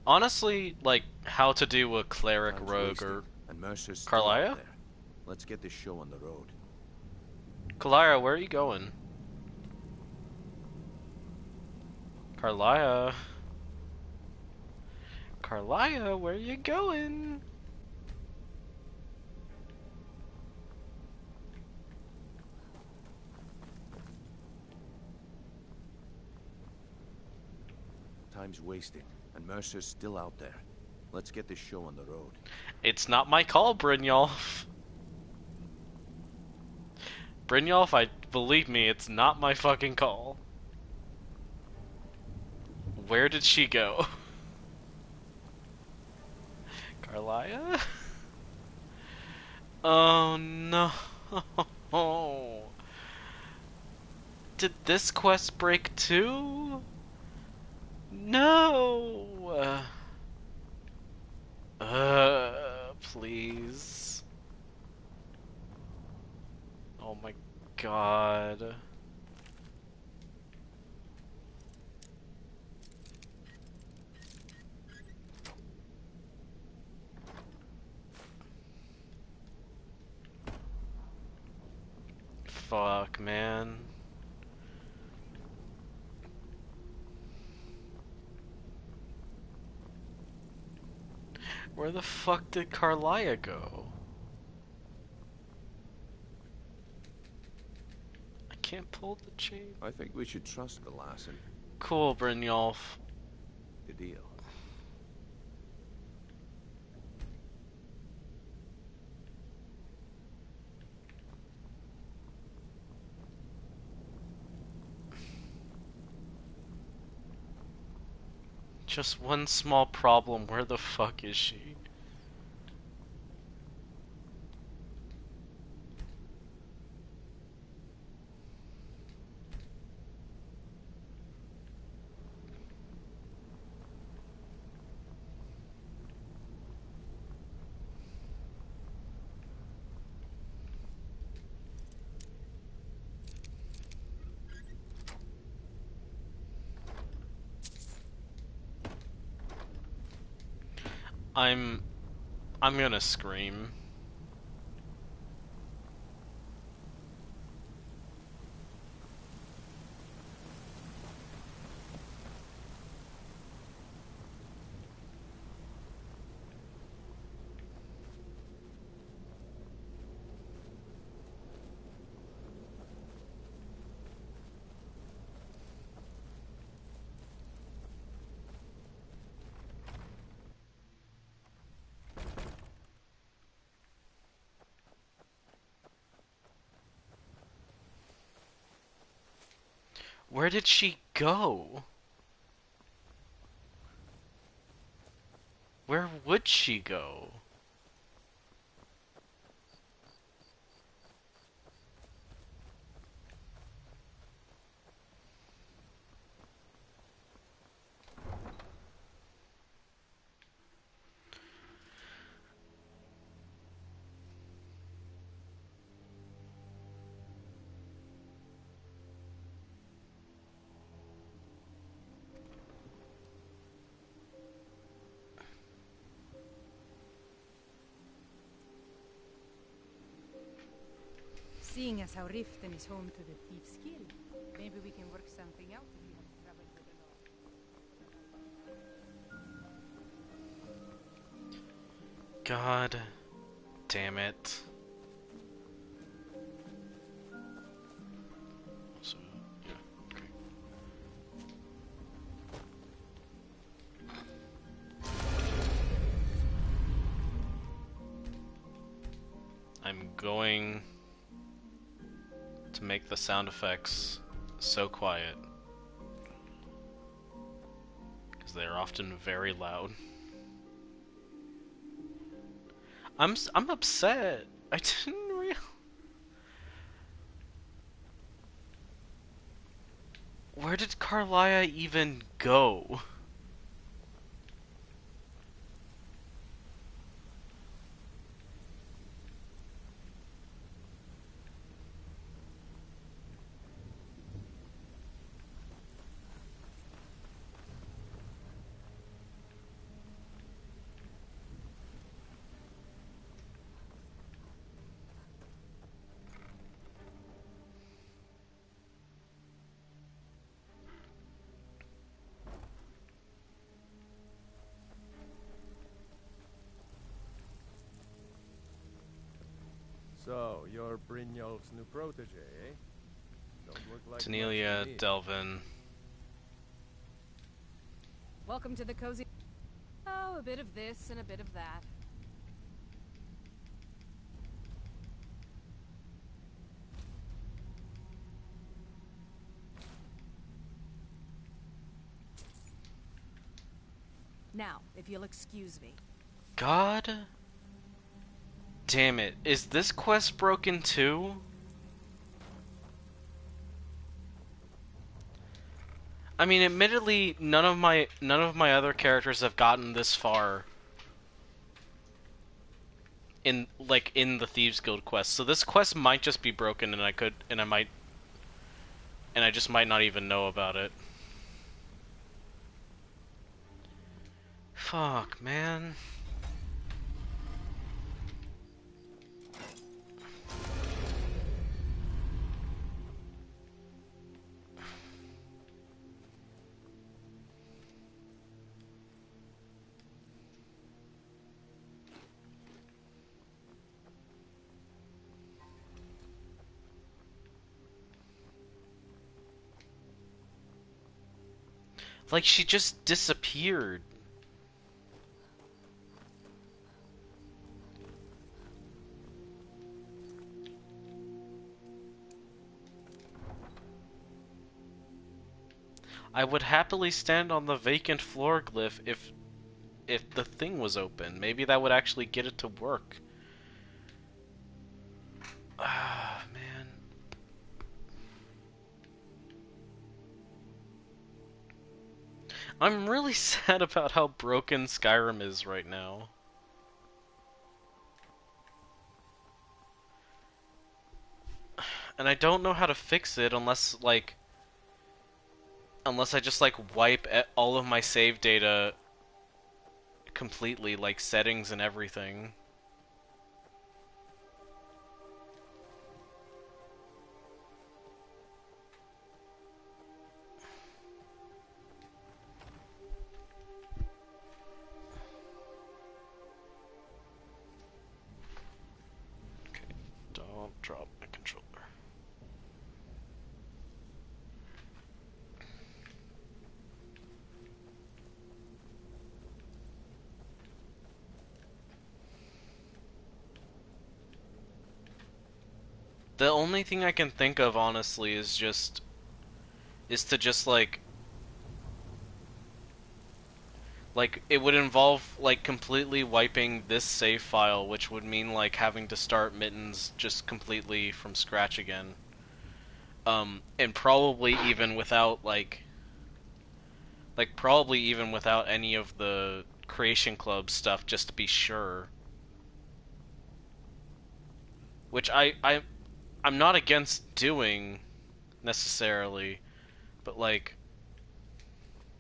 Honestly, like, how to do a cleric, Time's rogue, wasting, or and Mercer's still Carlia? out there. Let's get this show on the road. Kalara, where are you going? Carlia. Carlia, where are you going? Time's wasting, and Mercer's still out there. Let's get this show on the road. It's not my call, Brynjolf. Brynjolf, believe me, it's not my fucking call. Where did she go? Carlia? Oh no. Did this quest break too? No. Please. Oh my god. Fuck, man. Where the fuck did Carlia go? I can't pull the chain. I think we should trust the lass and Cool, Brynjolf. the deal. Just one small problem. Where the fuck is she? I'm gonna scream. Where did she go? Where would she go? Seeing as how Riften is home to the Thieves Guild, maybe we can work something out if you have trouble with the law. God damn it. So, yeah, okay. I'm going to make the sound effects so quiet because they are often very loud. I'm upset. I didn't real. Where did Carlia even go? So, you're Brynjolf's new protege, eh? Don't look like much to Tanelia, me. Delvin. Welcome to the cozy. Oh, a bit of this and a bit of that. Now, if you'll excuse me. God damn it. Is this quest broken too? I mean, admittedly, none of my other characters have gotten this far in the Thieves Guild quest. So this quest might just be broken and I just might not even know about it. Fuck, man. Like, she just disappeared. I would happily stand on the vacant floor glyph if the thing was open. Maybe that would actually get it to work. Ah, man. I'm really sad about how broken Skyrim is right now. And I don't know how to fix it unless I just wipe all of my save data completely, like settings and everything. Okay, don't drop my controller. The only thing I can think of, honestly, is to just it would involve completely wiping this save file, which would mean having to start Mittens just completely from scratch again. And probably even without probably even without any of the Creation Club stuff, just to be sure. Which I'm not against doing necessarily, but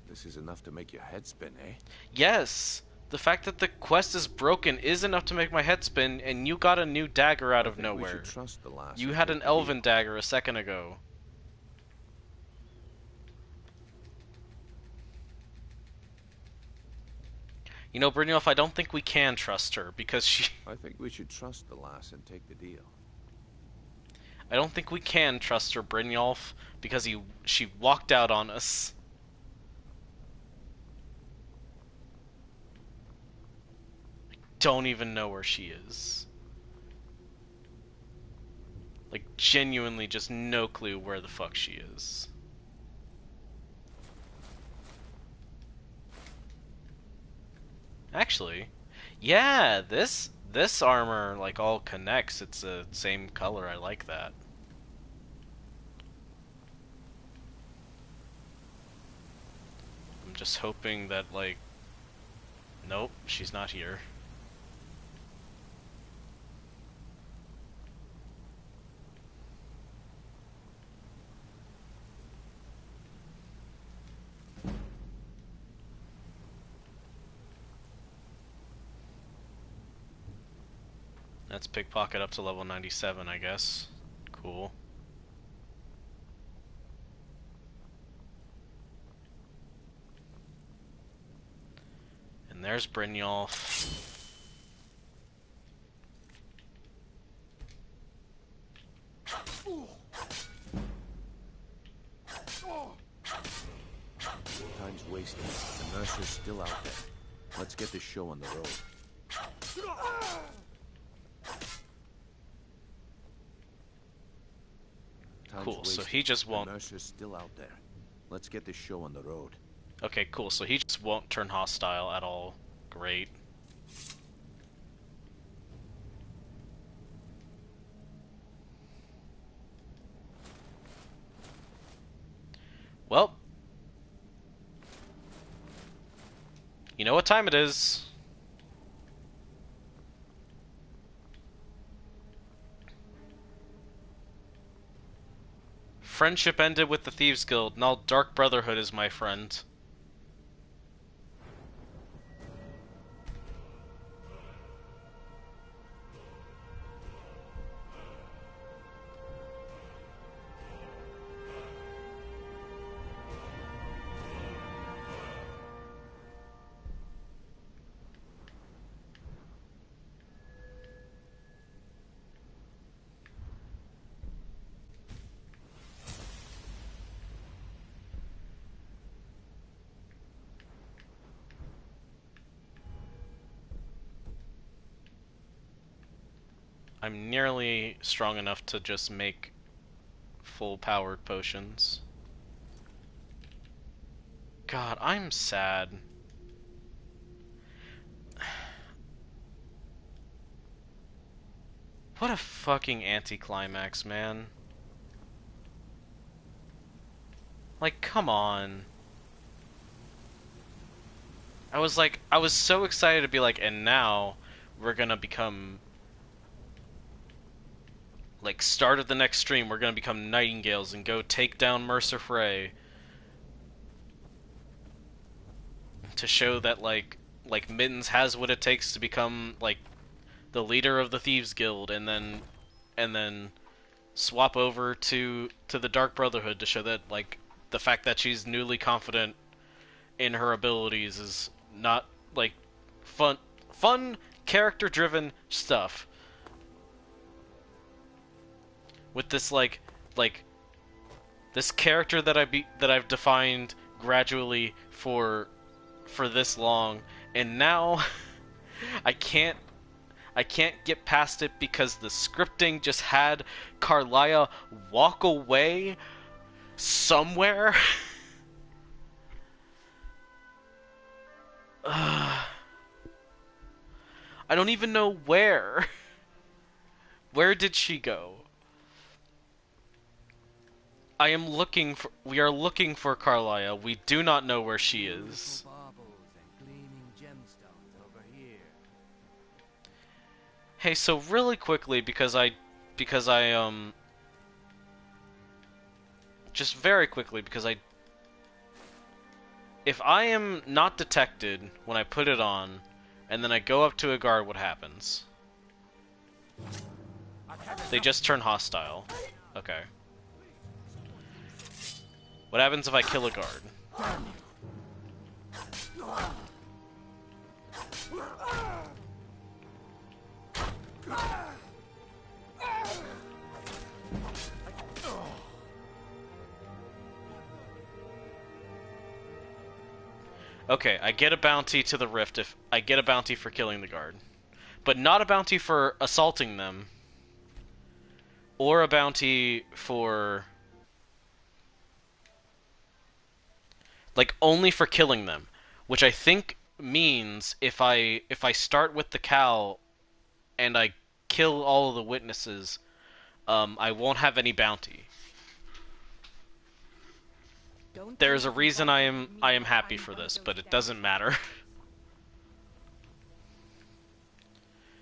This is enough to make your head spin, eh? yes, the fact that the quest is broken is enough to make my head spin, and you got a new dagger out of nowhere. We should trust the lass. You had an elven dagger a second ago. You know, Brynjolf, I don't think we can trust her because she. I think we should trust the lass and take the deal. I don't think we can trust her, Brynjolf, because she walked out on us. Don't even know where she is. Genuinely just no clue where the fuck she is. Actually, yeah, this armor all connects. It's the same color. I like that. I'm just hoping that nope, she's not here. That's pickpocket up to level 97, I guess. Cool. And there's Brynjolf. wasted. The Mercer's still out there. Let's get this show on the road. Time's Cool, so wasted. he just won't... The Mercer's still out there. Let's get this show on the road. Okay, cool, so he just won't turn hostile at all. Great. Well, you know what time it is. Friendship ended with the Thieves Guild. Now Dark Brotherhood is my friend. I'm nearly strong enough to just make full-powered potions. God, I'm sad. What a fucking anticlimax, man. Like, come on. I was so excited to be like, and now we're gonna become... Like, start of the next stream, we're gonna become Nightingales and go take down Mercer Frey. To show that, like Mittens has what it takes to become, like, the leader of the Thieves Guild, and then swap over to the Dark Brotherhood to show that, like, the fact that she's newly confident in her abilities is not, like, fun character-driven stuff. With this, like this character that I've defined gradually for this long, and now I can't get past it because the scripting just had Carlia walk away somewhere. I don't even know where. Where did she go? We are looking for Carlia. We do not know where she is. Hey, so really quickly, because I just very quickly, because if I am not detected when I put it on, and then I go up to a guard, what happens? They just turn hostile. Okay. What happens if I kill a guard? Okay, I get a bounty to the rift if I get a bounty for killing the guard. But not a bounty for assaulting them. Or a bounty for... like, only for killing them. Which I think means if I start with the cow and I kill all of the witnesses, I won't have any bounty. There's a reason I am happy for this, but it doesn't matter.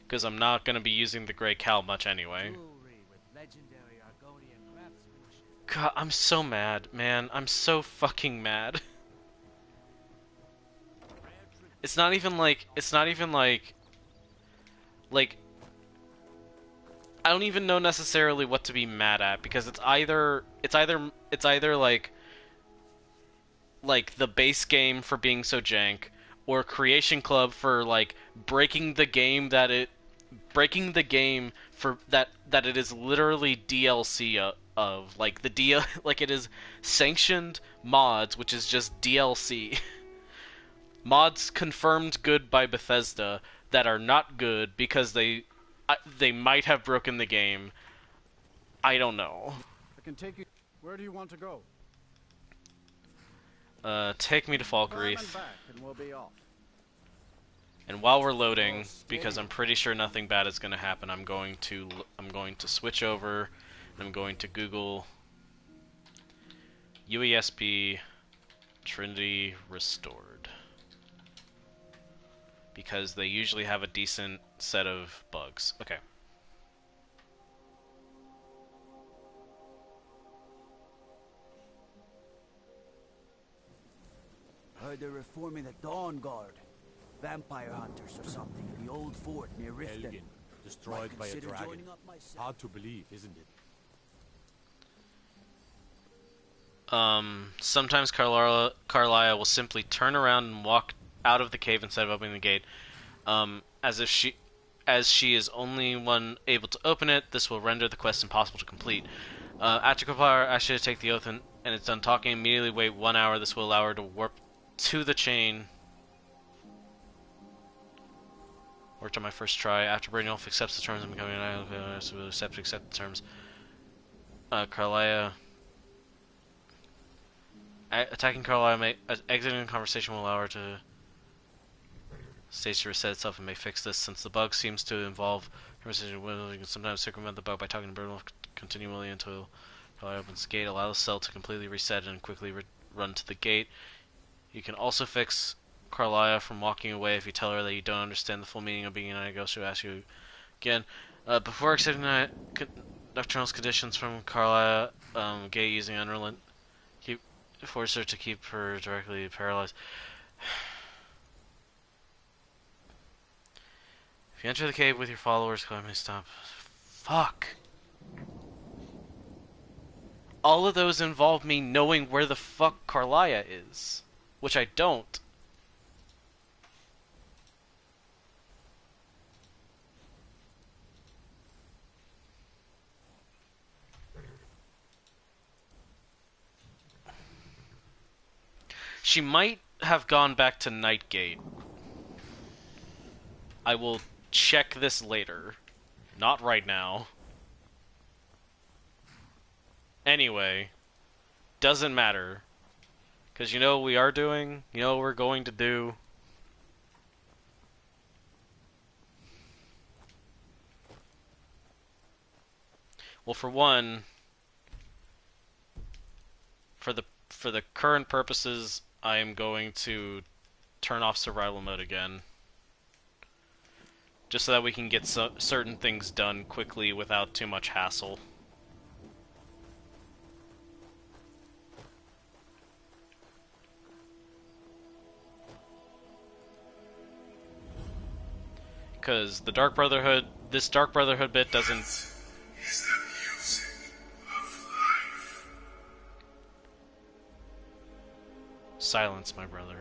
Because I'm not going to be using the Grey Cow much anyway. God, I'm so mad, man. I'm so fucking mad. It's not even like I don't even know necessarily what to be mad at, because it's either like the base game for being so jank, or Creation Club for like breaking the game for that it is literally DLC of like the like it is sanctioned mods, which is just DLC. mods confirmed good by Bethesda that are not good because they might have broken the game. I don't know. I can take you. Where do you want to go? Take me to Climb and Falkreath. back, and we'll be off. And while we're loading, because I'm pretty sure nothing bad is going to happen, I'm going to switch over, and I'm going to Google UESP Trinity Restored, because they usually have a decent set of bugs. Okay. Heard they're reforming the Dawn Guard. Vampire hunters or something in the old fort near Riften. Helgen, destroyed by a Consider dragon. joining up myself. Hard to believe, isn't it? Sometimes Carlisle will simply turn around and walk out of the cave instead of opening the gate. As she is only one able to open it, this will render the quest impossible to complete. After Carlisle asks you to take the oath and it's done talking, immediately wait 1 hour. This will allow her to warp to the chain. Worked on my first try. After Brynjolf accepts the terms and becoming an island, will accept the terms. Carlisle. Attacking Carlisle, exiting the conversation will allow her to stage to reset itself and may fix this. Since the bug seems to involve conversation, you can sometimes circumvent the bug by talking to Brynjolf continually until Carlisle opens the gate. Allow the cell to completely reset and quickly run to the gate. You can also fix Carlisle from walking away if you tell her that you don't understand the full meaning of being a ghost. She'll ask you again. Before accepting nocturnal conditions from Carlisle, gate using unrelent, force her to keep her directly paralyzed. If you enter the cave with your followers, Carlisle may stop. Fuck. All of those involve me knowing where the fuck Carlisle is, which I don't. She might have gone back to Nightgate. I will check this later. Not right now. Anyway, doesn't matter. Because you know what we are doing? You know what we're going to do? Well, for one, for the current purposes, I am going to turn off survival mode again. Just so that we can get certain things done quickly without too much hassle. Because the Dark Brotherhood, this Dark Brotherhood bit doesn't... Silence, my brother.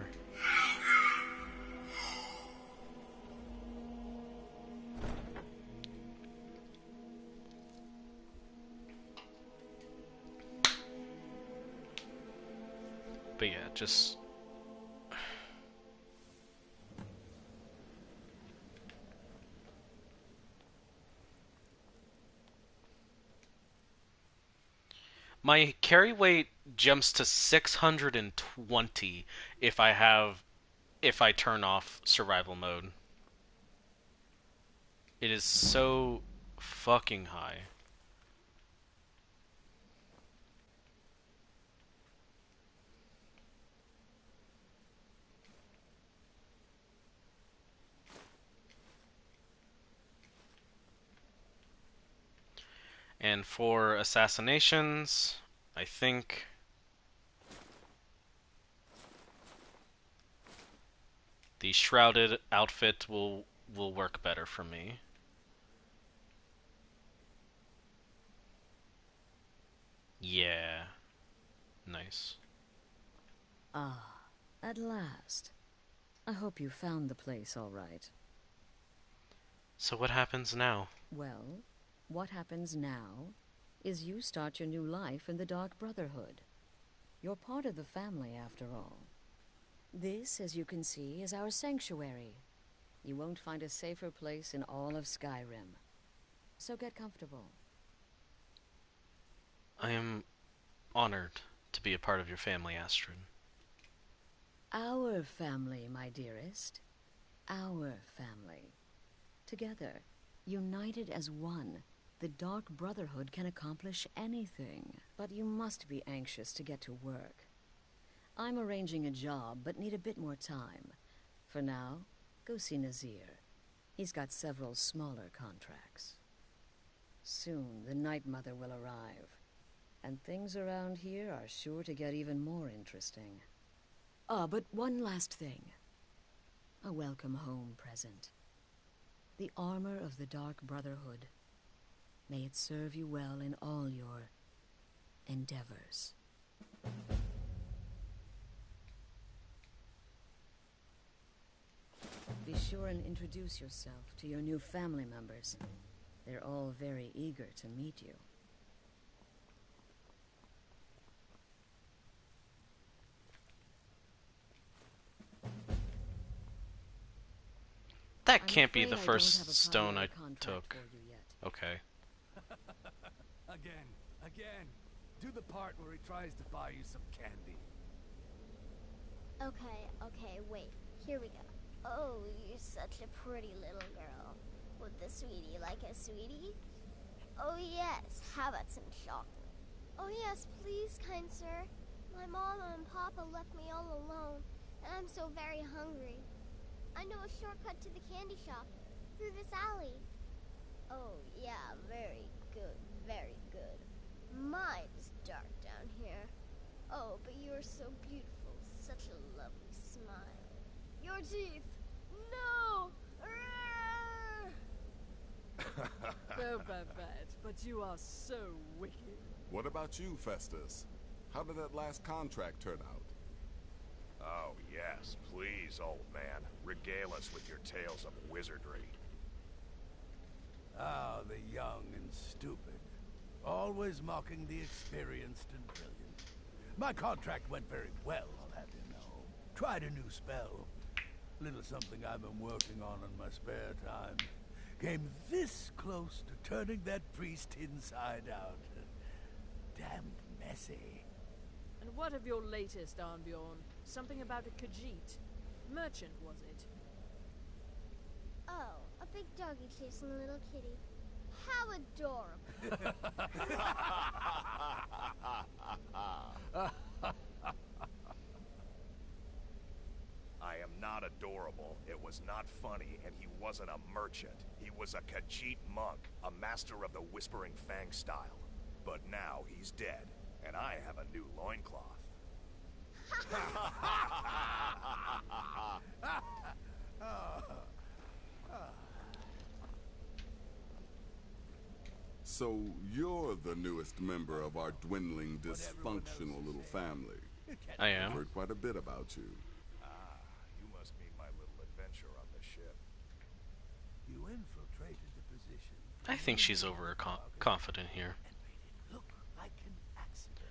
But yeah, just... My carry weight jumps to 620 if I turn off survival mode. It is so fucking high. And for assassinations, I think the shrouded outfit will work better for me. Yeah. Nice. Ah, at last. I hope you found the place all right. So what happens now? Well, what happens now is you start your new life in the Dark Brotherhood. You're part of the family, after all. This, as you can see, is our sanctuary. You won't find a safer place in all of Skyrim. So get comfortable. I am honored to be a part of your family, Astrid. Our family, my dearest. Our family. Together, united as one, the Dark Brotherhood can accomplish anything. But you must be anxious to get to work. I'm arranging a job, but need a bit more time. For now, go see Nazir. He's got several smaller contracts. Soon, the Night Mother will arrive, and things around here are sure to get even more interesting. Ah, but one last thing. A welcome home present. The armor of the Dark Brotherhood. May it serve you well in all your endeavors. Be sure and introduce yourself to your new family members. They're all very eager to meet you. That I'm can't be afraid the I don't first have a stone I primary contract took. for you yet. Okay. Again. Do the part where he tries to buy you some candy. Okay, wait. Here we go. Oh, you're such a pretty little girl. Would the sweetie like a sweetie? Oh yes, how about some chocolate? Oh yes, please, kind sir. My mama and papa left me all alone, and I'm so very hungry. I know a shortcut to the candy shop, through this alley. Oh yeah, very good, very good. My, it's dark down here. Oh, but you're so beautiful, such a lovely smile. Your teeth! No! Oh, Babette, but you are so wicked. What about you, Festus? How did that last contract turn out? Oh, yes. Please, old man. Regale us with your tales of wizardry. Ah, the young and stupid. Always mocking the experienced and brilliant. My contract went very well, I'll have you know. Tried a new spell. Little something I've been working on in my spare time. Came this close to turning that priest inside out. Damned messy. And what of your latest, Arnbjorn? Something about a Khajiit. Merchant, was it? Oh, a big doggy chasing a little kitty. How adorable. I am not adorable. It was not funny, and he wasn't a merchant. He was a Khajiit monk, a master of the Whispering Fang style. But now he's dead, and I have a new loincloth. So you're the newest member of our dwindling, dysfunctional little family. I am. I've heard quite a bit about you. You must mean my little adventure on the ship. You infiltrated the position. I think she's overconfident here. Look like an accident.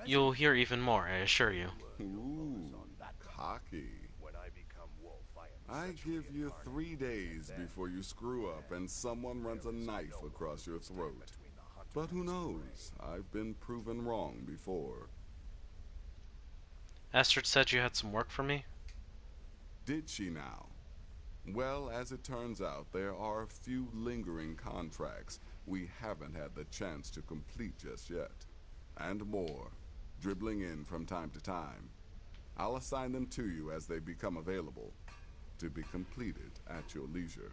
You'll hear even more, I assure you. Ooh, cocky. When I become wolf, I give you 3 days before you screw up and someone runs a knife across your throat. But who knows? I've been proven wrong before. Astrid said you had some work for me? Did she now? Well, as it turns out, there are a few lingering contracts we haven't had the chance to complete just yet. And more, dribbling in from time to time. I'll assign them to you as they become available, to be completed at your leisure.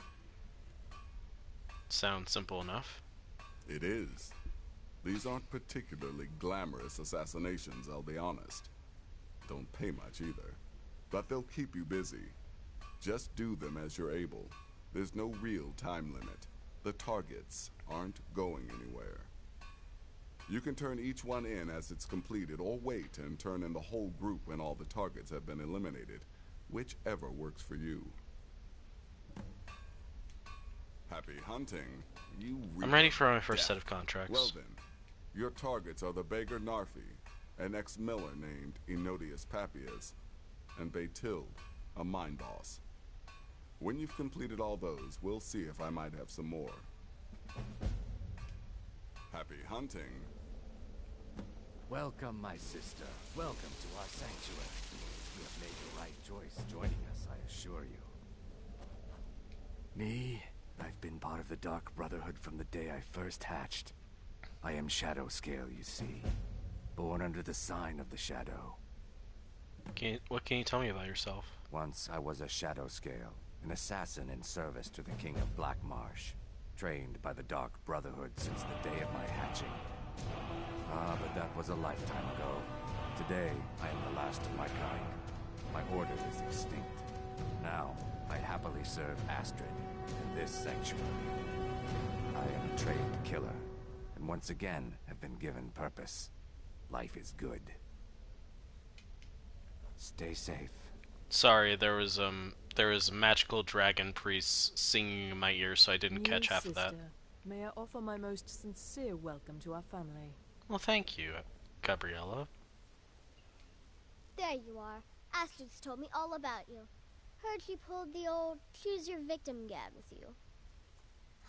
Sounds simple enough. It is. These aren't particularly glamorous assassinations, I'll be honest. Don't pay much either. But they'll keep you busy. Just do them as you're able. There's no real time limit. The targets aren't going anywhere. You can turn each one in as it's completed, or wait and turn in the whole group when all the targets have been eliminated. Whichever works for you. Happy hunting. I'm ready for my first set of contracts. Well then, your targets are the beggar Narfi, an ex-miller named Enodius Papias, and Baytild, a mine boss. When you've completed all those, we'll see if I might have some more. Happy hunting. Welcome, my sister. Welcome to our sanctuary. You have made the right choice joining us, I assure you. Me? I've been part of the Dark Brotherhood from the day I first hatched. I am Shadow Scale, you see. Born under the sign of the Shadow. What can you tell me about yourself? Once I was a Shadow Scale, an assassin in service to the King of Black Marsh, trained by the Dark Brotherhood since the day of my hatching. Ah, but that was a lifetime ago. Today, I am the last of my kind. My order is extinct. Now, I happily serve Astrid in this sanctuary. I am a trained killer, and once again have been given purpose. Life is good. Stay safe. Sorry, there was magical dragon priests singing in my ear, so I didn't catch half of that. May I offer my most sincere welcome to our family. Well, thank you, Gabriella. There you are. Astrid's told me all about you. Heard she pulled the old choose your victim gag with you.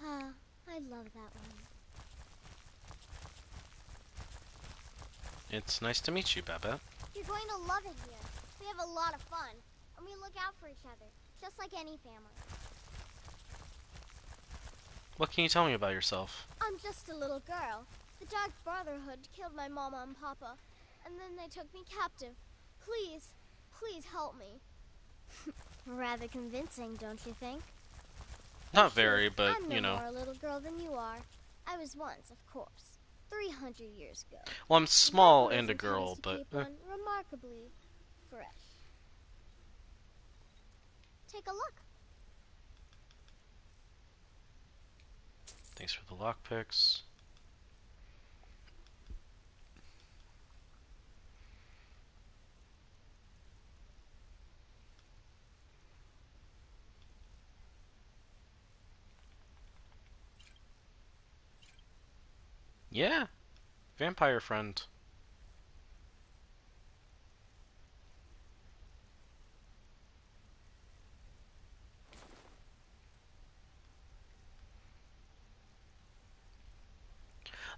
Ah, I love that one. It's nice to meet you, Babette. You're going to love it here. We have a lot of fun, and we look out for each other, just like any family. What can you tell me about yourself? I'm just a little girl. The Dark Brotherhood killed my mama and papa, and then they took me captive. Please, please help me. Rather convincing, don't you think? Not very, but, I'm you know. I'm no more a little girl than you are. I was once, of course. 300 years ago. Well, I'm small and a girl, but... Keep one remarkably fresh. Take a look. Thanks for the lockpicks. Yeah, vampire friend.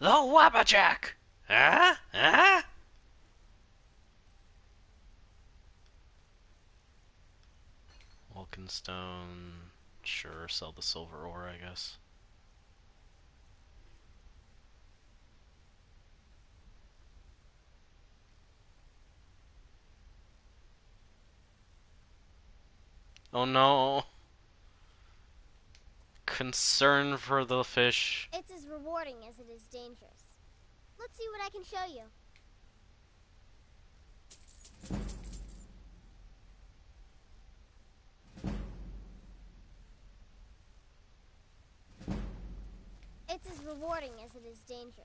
The Wabbajack! Huh? Huh? Wolkenstone. Sure, sell the silver ore, I guess. Oh no. Concern for the fish. It's as rewarding as it is dangerous. Let's see what I can show you. It's as rewarding as it is dangerous.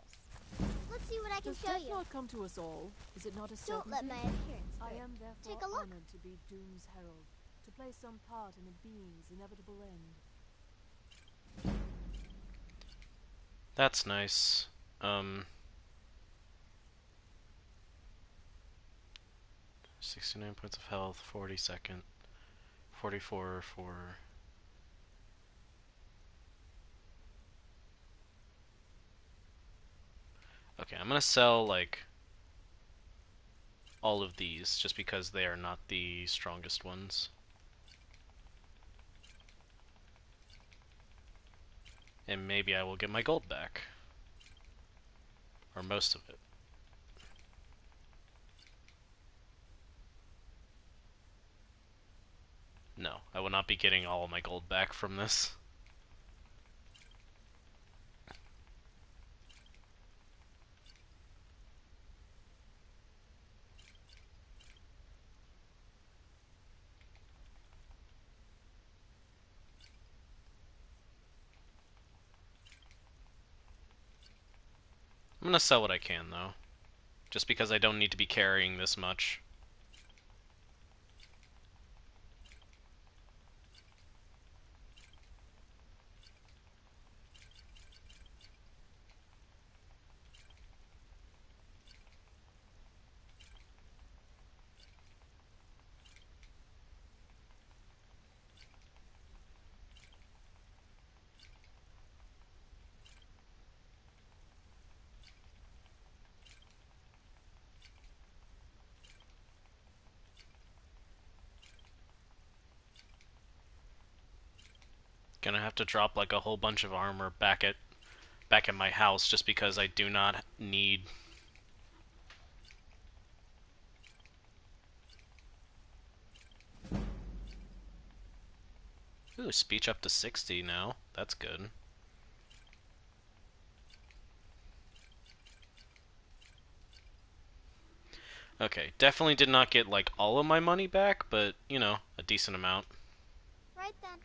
Let's see what I can Does show death you. not come to us all? Is it not a certainty? Don't let my appearance I hurt. am therefore Take a look. honored to be Doom's herald, to play some part in a being's inevitable end. That's nice. 69 points of health, 42nd, 44 for... Okay, I'm gonna sell, like, all of these, just because they are not the strongest ones. And maybe I will get my gold back. Or most of it. No, I will not be getting all of my gold back from this. I'm gonna sell what I can, though. Just because I don't need to be carrying this much. gonna have to drop like a whole bunch of armor back at my house just because I do not need. Ooh, speech up to 60 now. That's good. Okay, definitely did not get like all of my money back, but you know, a decent amount. Right then.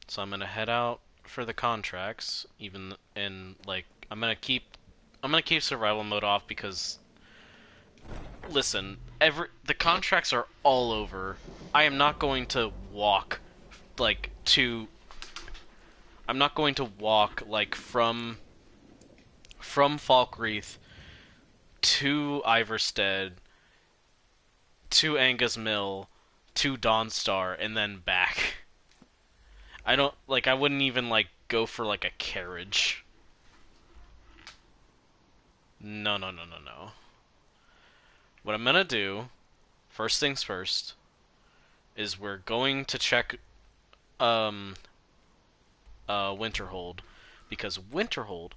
So I'm gonna head out for the contracts, and like I'm gonna keep survival mode off because listen, the contracts are all over. I am not going to walk like to I'm not going to walk like from Falkreath to Iverstead to Angus Mill to Dawnstar and then back. I wouldn't even like go for like a carriage. No, no, no, no, no. What I'm gonna do, first things first, is we're going to check Winterhold, because Winterhold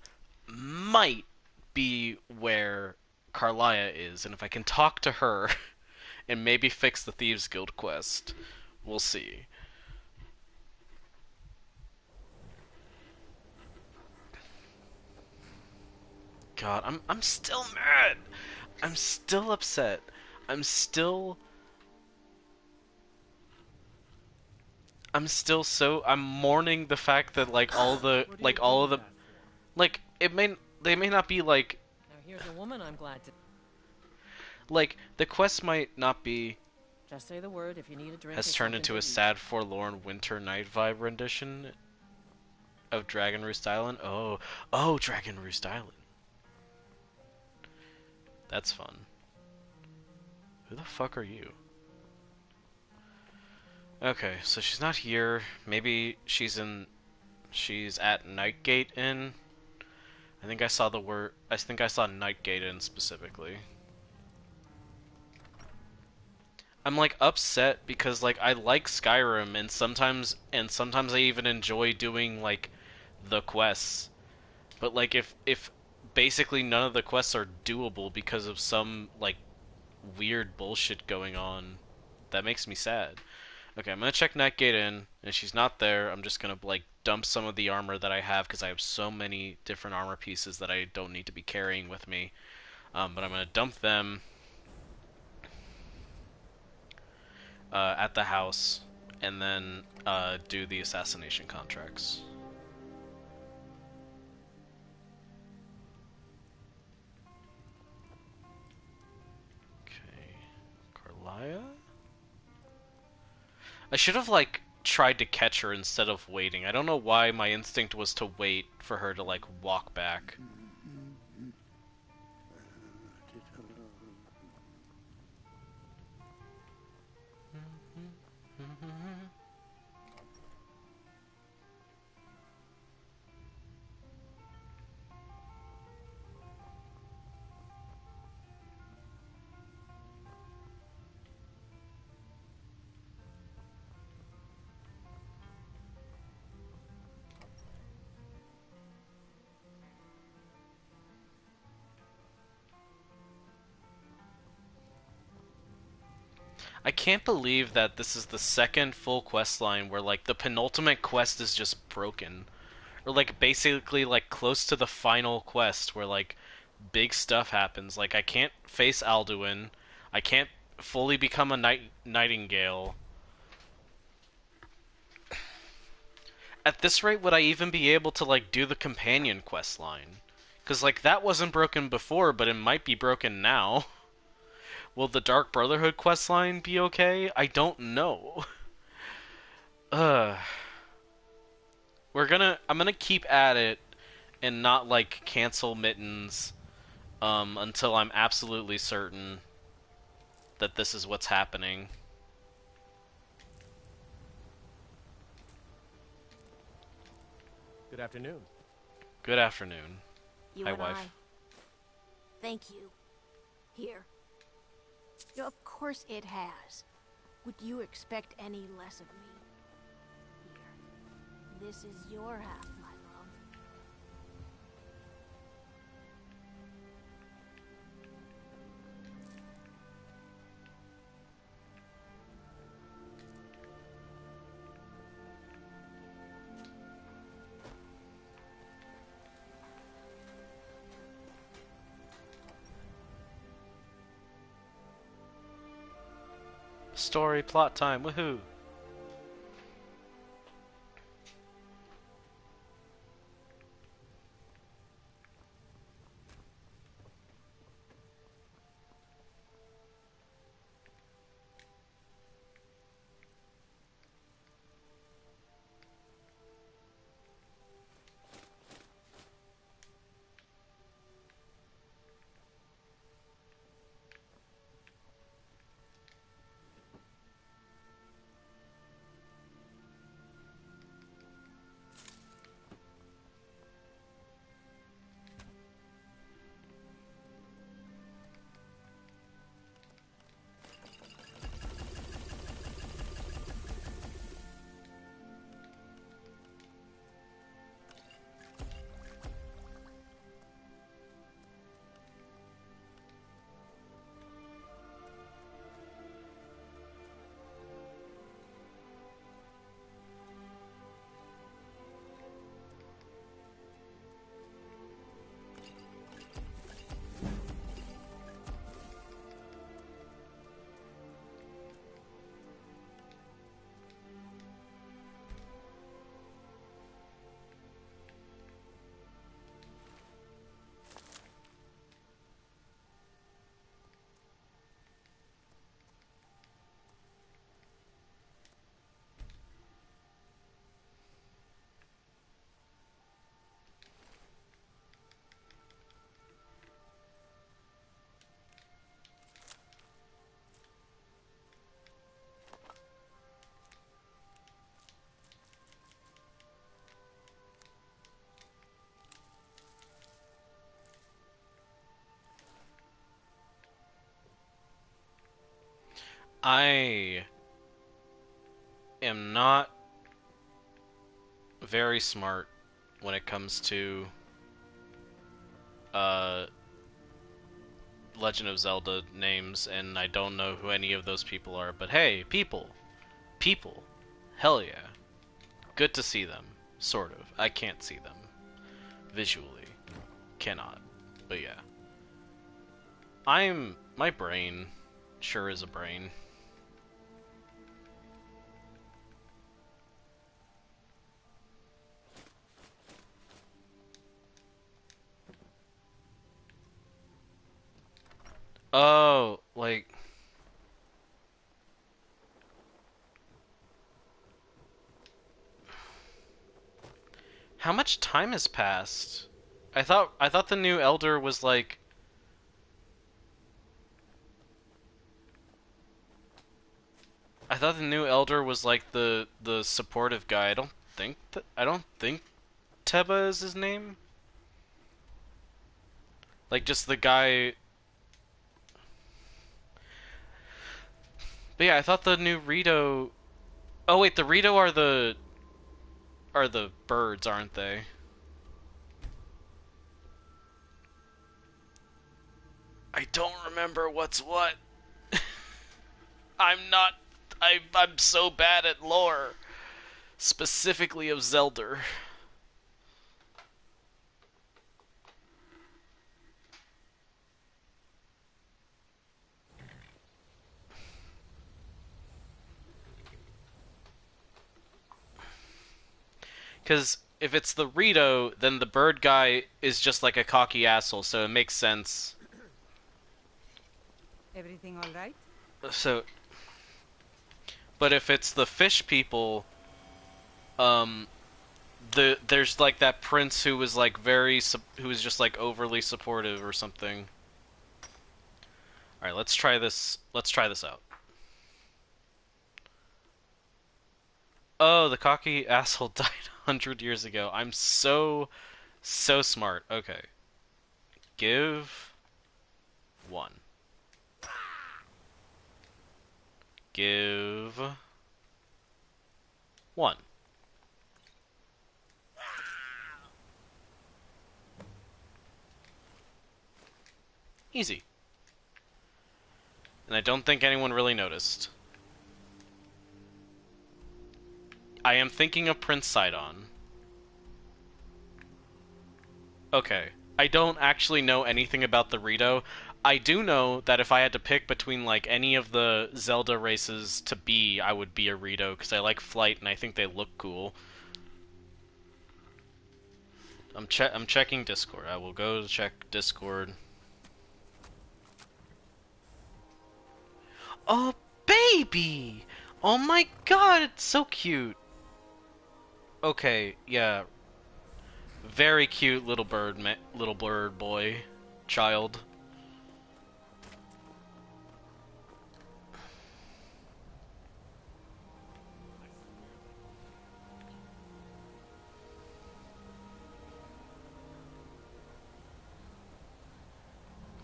might be where Carlia is, and if I can talk to her and maybe fix the Thieves Guild quest, we'll see. God, I'm still mad. I'm still upset. I'm still I'm mourning the fact that like all of the like they may not be like Now here's a woman I'm glad to. like the quest might not be Just say the word if you need a drink. has or turned something into to a eat. sad forlorn winter night vibe rendition of Dragon Roost Island. Oh, Dragon Roost Island. That's fun. Who the fuck are you? Okay, so she's not here. Maybe she's at Nightgate Inn. I think I saw Nightgate Inn specifically. I'm like upset because like I like Skyrim and sometimes I even enjoy doing like the quests. But like if basically none of the quests are doable because of some like weird bullshit going on, that makes me sad. Okay, I'm gonna check Nightgate Inn, and she's not there. I'm just gonna like dump some of the armor that I have because I have so many different armor pieces that I don't need to be carrying with me. But I'm gonna dump them at the house, and then do the assassination contracts. Okay, Carlia? I should have, like, tried to catch her instead of waiting. I don't know why my instinct was to wait for her to, like, walk back. I can't believe that this is the second full quest line where, like, the penultimate quest is just broken. Or, like, basically, like, close to the final quest where, like, big stuff happens. Like, I can't face Alduin. I can't fully become a nightingale. At this rate, would I even be able to, like, do the companion quest line? Because, like, that wasn't broken before, but it might be broken now. Will the Dark Brotherhood questline be okay? I don't know. I'm gonna keep at it and not like cancel Mittens until I'm absolutely certain that this is what's happening. Good afternoon. Good afternoon. You Hi, and wife. I. Thank you. Here. Of course it has. Would you expect any less of me? Here. This is your half, my love. Story plot time, woohoo! I am not very smart when it comes to Legend of Zelda names, and I don't know who any of those people are, but hey, people! People! Hell yeah. Good to see them. Sort of. I can't see them. Visually. Cannot. But yeah. My brain sure is a brain. Oh, like... How much time has passed? I thought the new Elder was like... I thought the new Elder was like the supportive guy. I don't think Teba is his name. Like just the guy. But yeah, I thought the new Rito. Oh wait, the Rito are the birds, aren't they? I don't remember what's what. I'm so bad at lore, specifically of Zelda. Because if it's the Rito, then the bird guy is just like a cocky asshole, so it makes sense. Everything all right? So, but if it's the fish people, there's like that prince who was like who was just like overly supportive or something. All right, let's try this. Let's try this out. Oh, the cocky asshole died 100 years ago. I'm so smart. Okay. Give 1. give 1. Easy. And I don't think anyone really noticed. I am thinking of Prince Sidon. Okay. I don't actually know anything about the Rito. I do know that if I had to pick between like any of the Zelda races to be, I would be a Rito because I like flight and I think they look cool. I'm checking Discord. I will go check Discord. Oh, baby! Oh my god, it's so cute. Okay, yeah. Very cute little bird boy, child.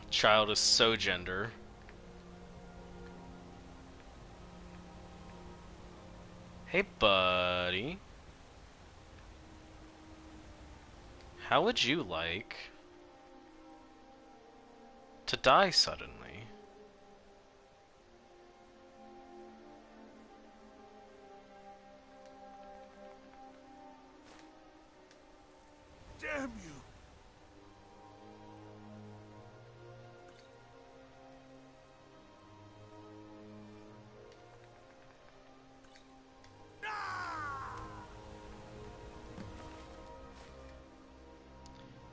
Child is so gender. Hey, buddy. How would you like to die suddenly? Damn you!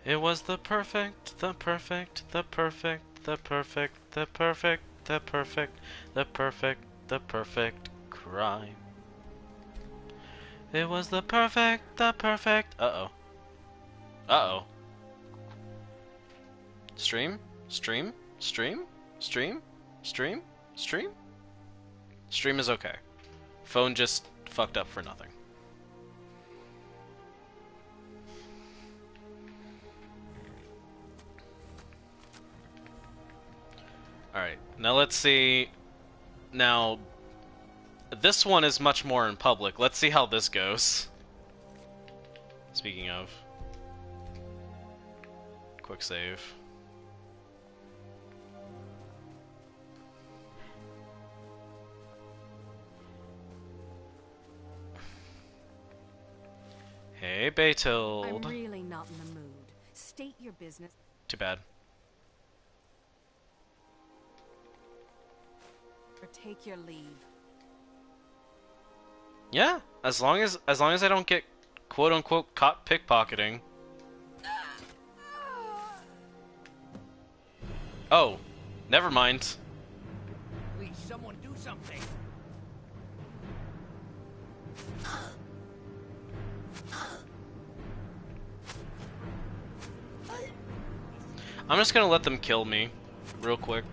It was the perfect, the perfect, the perfect, the perfect, the perfect, the perfect, the perfect, the perfect crime. It was the perfect, the perfect. Uh-oh. Uh-oh. Stream? Stream? Stream? Stream? Stream? Stream? Stream is okay. Phone just fucked up for nothing. Alright, now let's see. Now, this one is much more in public. Let's see how this goes. Speaking of. Quick save. Hey, Baytild. I'm really not in the mood. State your business. Too bad. Or take your leave. Yeah, as long as I don't get quote unquote caught pickpocketing. Oh, never mind. Please, someone do something. I'm just gonna let them kill me, real quick.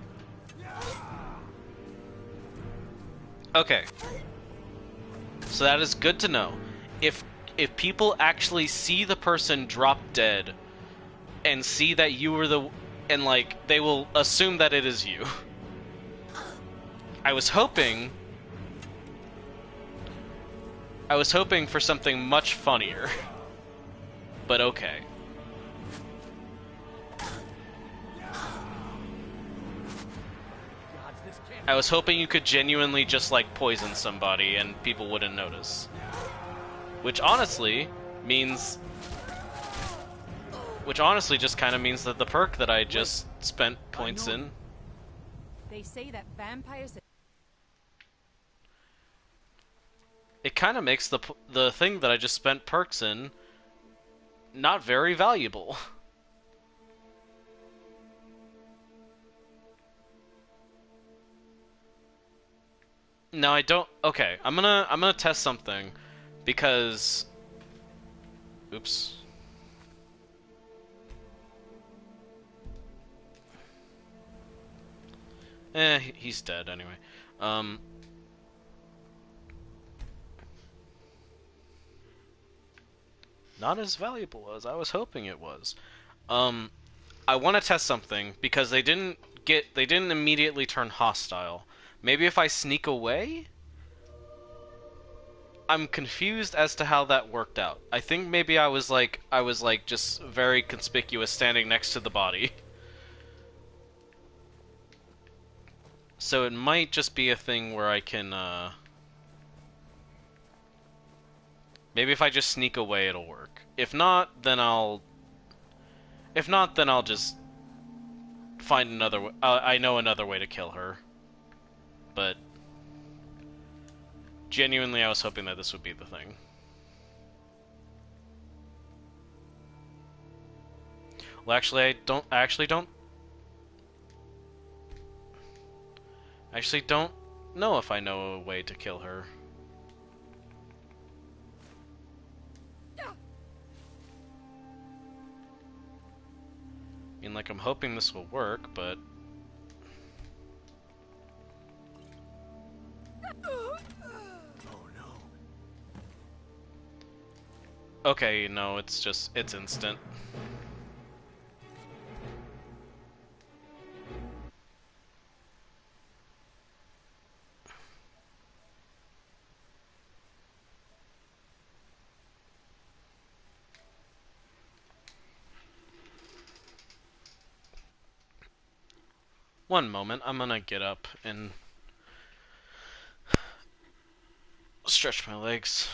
Okay. So that is good to know. If people actually see the person drop dead and see that you were the and like they will assume that it is you. I was hoping for something much funnier. But okay. I was hoping you could genuinely just like poison somebody and people wouldn't notice. Which honestly just kind of means that the perk that I just spent points in. They say that vampires. It kind of makes the thing that I just spent perks in not very valuable. No, I don't. Okay, I'm gonna test something because. Oops. He's dead anyway. Not as valuable as I was hoping it was. I want to test something because they didn't immediately turn hostile, Maybe if I sneak away? I'm confused as to how that worked out. I think maybe I was like just very conspicuous standing next to the body. So it might just be a thing where I can maybe if I just sneak away it'll work. If not, then I'll just find another way. I know another way to kill her. But genuinely I was hoping that this would be the thing. Well, actually I actually don't know if I know a way to kill her. I mean, like, I'm hoping this will work, but... Oh no. Okay, no, it's instant. One moment, I'm gonna get up and stretch my legs.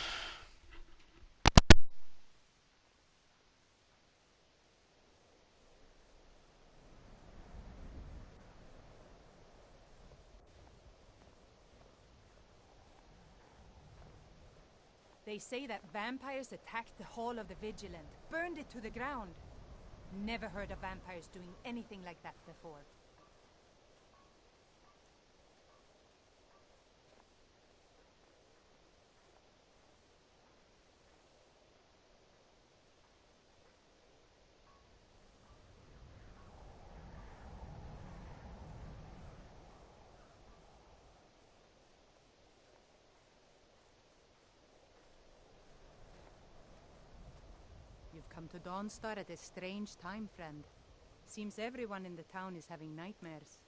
They say that vampires attacked the Hall of the Vigilant, burned it to the ground. Never heard of vampires doing anything like that before. You've come to Dawnstar at a strange time, friend. Seems everyone in the town is having nightmares.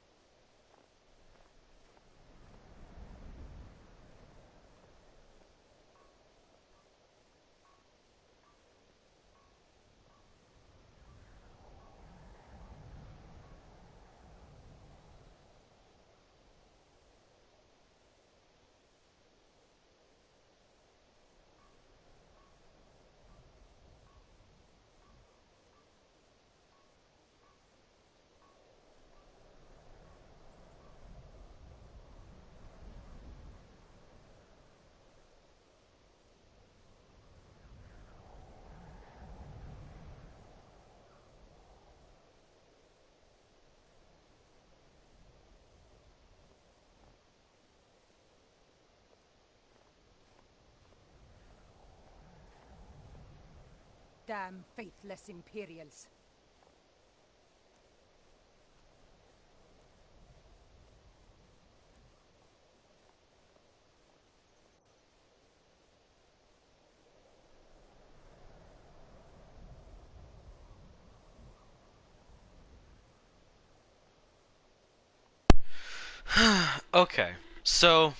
Damn faithless Imperials. Okay, so...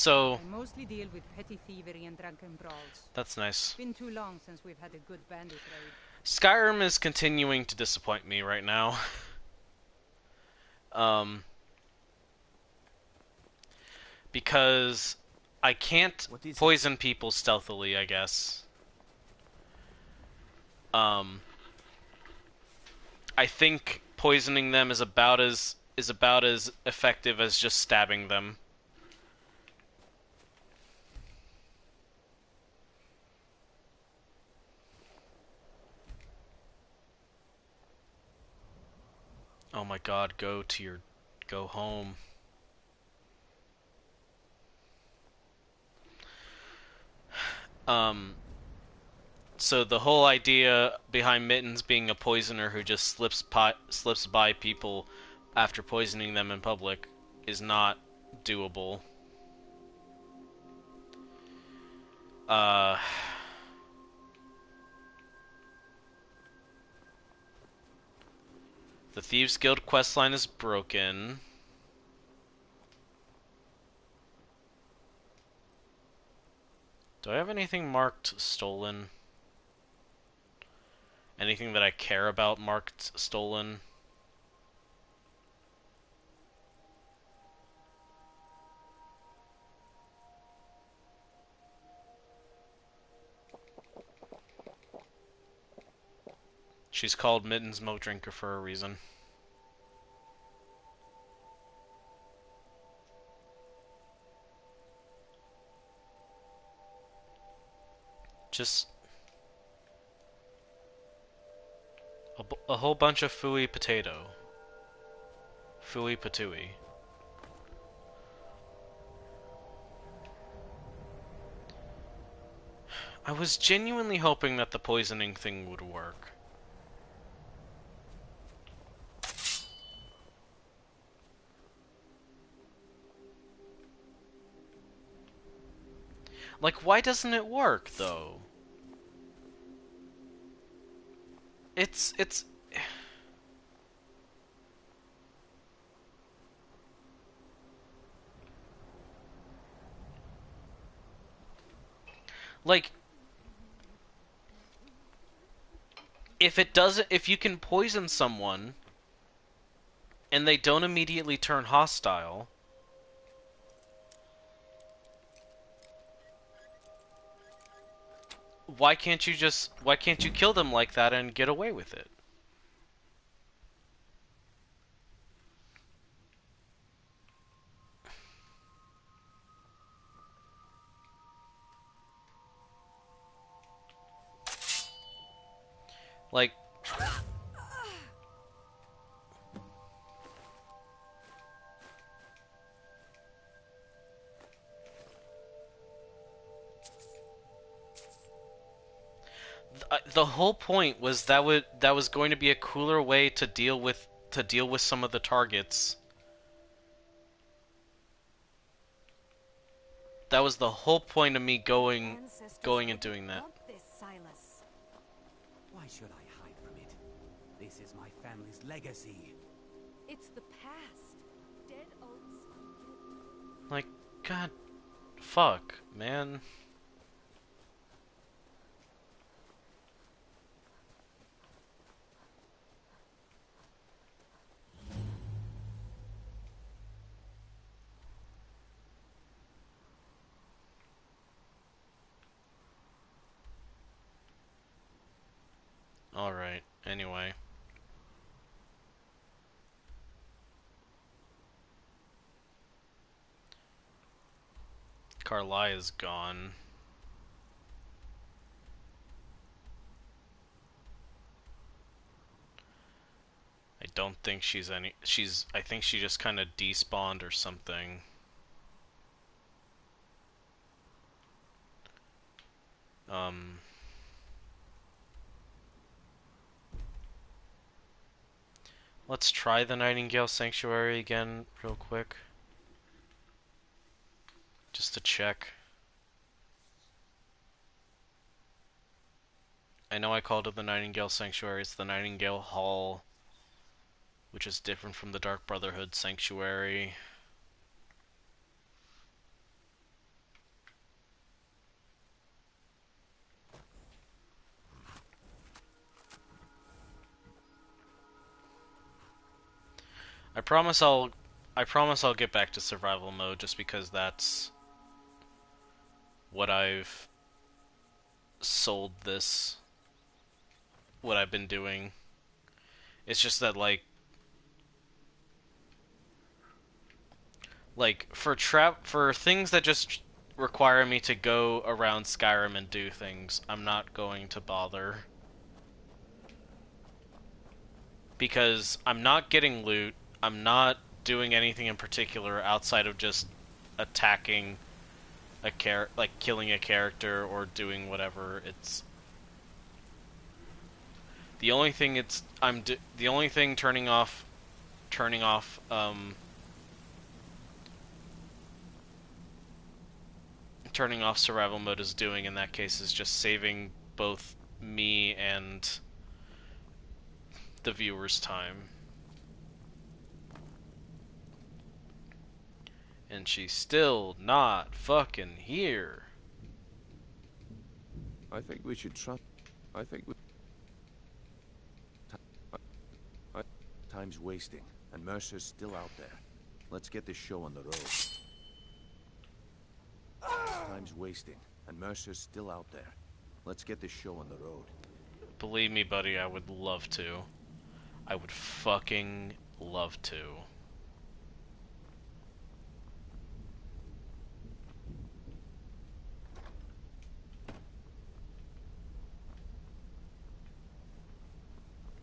I mostly deal with petty thievery and drunken brawls. That's nice. Been too long since we've had a good bandit raid. Skyrim is continuing to disappoint me right now. Because I can't poison people stealthily, I guess. I think poisoning them is about as effective as just stabbing them. Oh my god, go home. So the whole idea behind Mittens being a poisoner who just slips by people after poisoning them in public is not doable. The Thieves Guild questline is broken. Do I have anything marked stolen? Anything that I care about marked stolen? She's called Mittens Milk Drinker for a reason. Just a whole bunch of fooey potato. Fooey patooey. I was genuinely hoping that the poisoning thing would work. Like, why doesn't it work, though? It's... Like... If you can poison someone, and they don't immediately turn hostile... why can't you kill them like that and get away with it? Like... the whole point was that was going to be a cooler way to deal with some of the targets. That was the whole point of me going and doing that. Why should I hide from it? This is my family's legacy. It's the past. Dead oats. Like, god, fuck, man. Alright, anyway. Carly is gone. I don't think I think she just kind of despawned or something. Let's try the Nightingale Sanctuary again real quick. Just to check. I know I called it the Nightingale Sanctuary. It's the Nightingale Hall, which is different from the Dark Brotherhood Sanctuary. I promise I'll get back to survival mode just because that's what I've sold this, what I've been doing. It's just that like for things that just require me to go around Skyrim and do things, I'm not going to bother. Because I'm not getting loot, I'm not doing anything in particular outside of just attacking a killing a character or doing whatever. It's the only thing the only thing turning off survival mode is doing in that case is just saving both me and the viewer's time. And she's still not fucking here. I think we should trust. I think we. Time's wasting, and Mercer's still out there. Let's get this show on the road. Time's wasting, and Mercer's still out there. Let's get this show on the road. Believe me, buddy, I would love to. I would fucking love to.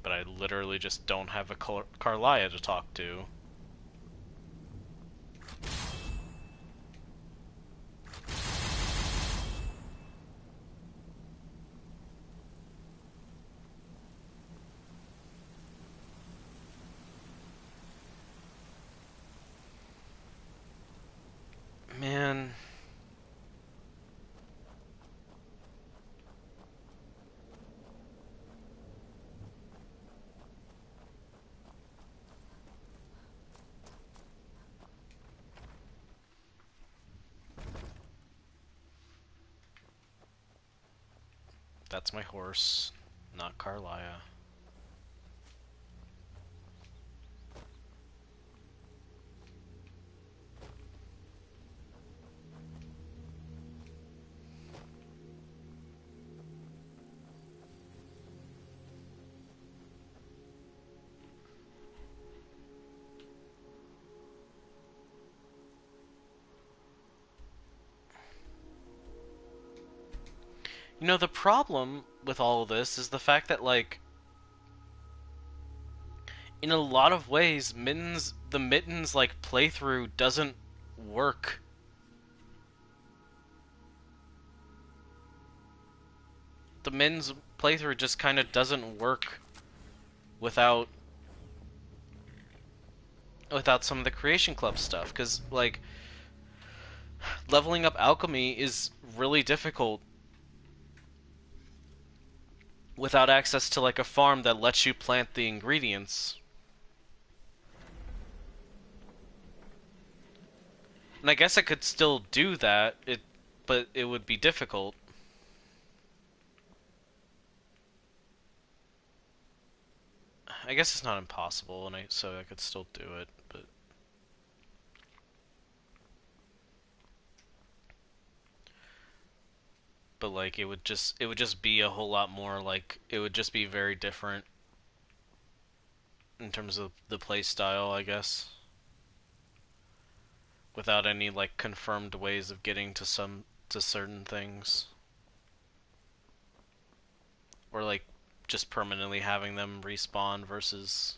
But I literally just don't have a Carlia to talk to. Man. That's my horse, not Carlia. You know, the problem with all of this is the fact that, like, in a lot of ways, the Mittens, like, playthrough doesn't work. The Mittens playthrough just kind of doesn't work without some of the Creation Club stuff, because, like, leveling up alchemy is really difficult without access to, like, a farm that lets you plant the ingredients. And I guess I could still do that, but it would be difficult. I guess it's not impossible, and so I could still do it, but... But, like, it would just be a whole lot more, like, it would just be very different in terms of the play style, I guess. Without any, like, confirmed ways of getting to certain things. Or, like, just permanently having them respawn versus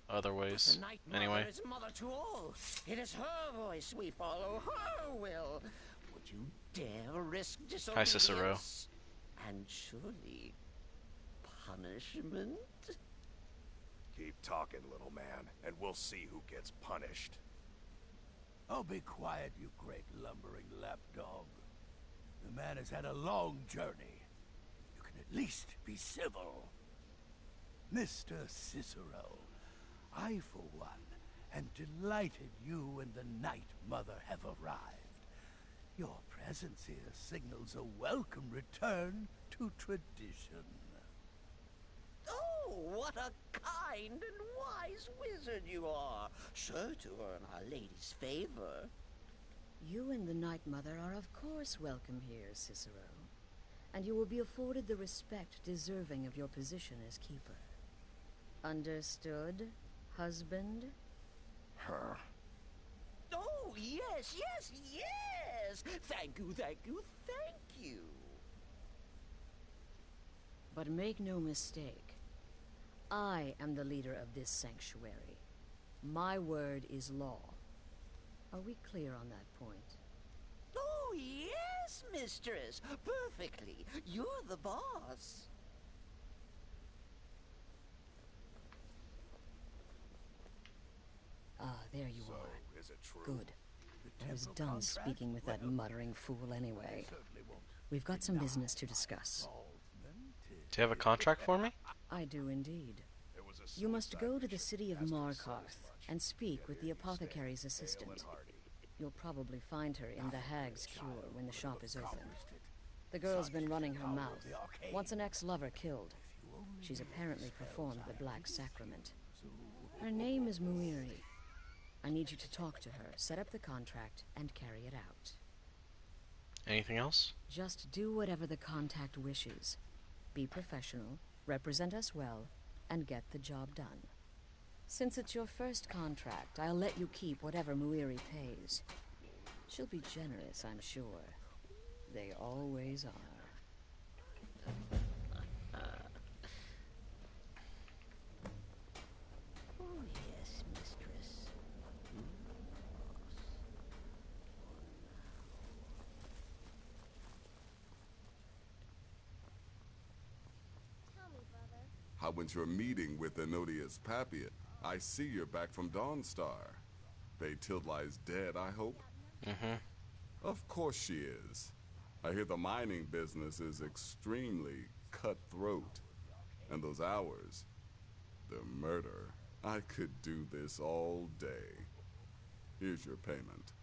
other ways. The Night Anyway. Mother is mother to all. It is her voice we follow, her will. Would you dare risk disobedience? Hi, Cicero. And surely punishment? Keep talking, little man, and we'll see who gets punished. Oh, be quiet, you great lumbering lapdog. The man has had a long journey. You can at least be civil. Mr. Cicero, I, for one, am delighted you and the Night Mother have arrived. Your presence here signals a welcome return to tradition. Oh, what a kind and wise wizard you are, sure to earn Our Lady's favor. You and the Night Mother are of course welcome here, Cicero. And you will be afforded the respect deserving of your position as keeper. Understood, husband? Her. Oh, yes, yes, yes! Thank you, thank you, thank you! But make no mistake, I am the leader of this sanctuary. My word is law. Are we clear on that point? Oh, yes, mistress! Perfectly. You're the boss. Ah, there you So, are. is it true? Good. I was temple done contract? speaking with that Well, muttering fool anyway. certainly won't We've got some deny business to my discuss. involvement. Do you have a contract for me? I do indeed. It was a You must suicide go to the mission. city of Asked him to sell as Markarth much. and speak Yet with here the you stay, apothecary's hale assistant. and hearty. You'll probably find her in the Hag's Cure when the shop is open. The girl's been running her mouth. Wants an ex-lover killed. She's apparently performed the Black Sacrament. Her name is Muiri. I need you to talk to her, set up the contract, and carry it out. Anything else? Just do whatever the contact wishes. Be professional, represent us well, and get the job done. Since it's your first contract, I'll let you keep whatever Muiri pays. She'll be generous, I'm sure. They always are. Oh, yes, mistress. Tell me, brother. How went your meeting with Enodius Papiot? I see you're back from Dawnstar. Batilli's dead, I hope? Mm-hmm. Of course she is. I hear the mining business is extremely cutthroat. And those hours, the murder. I could do this all day. Here's your payment.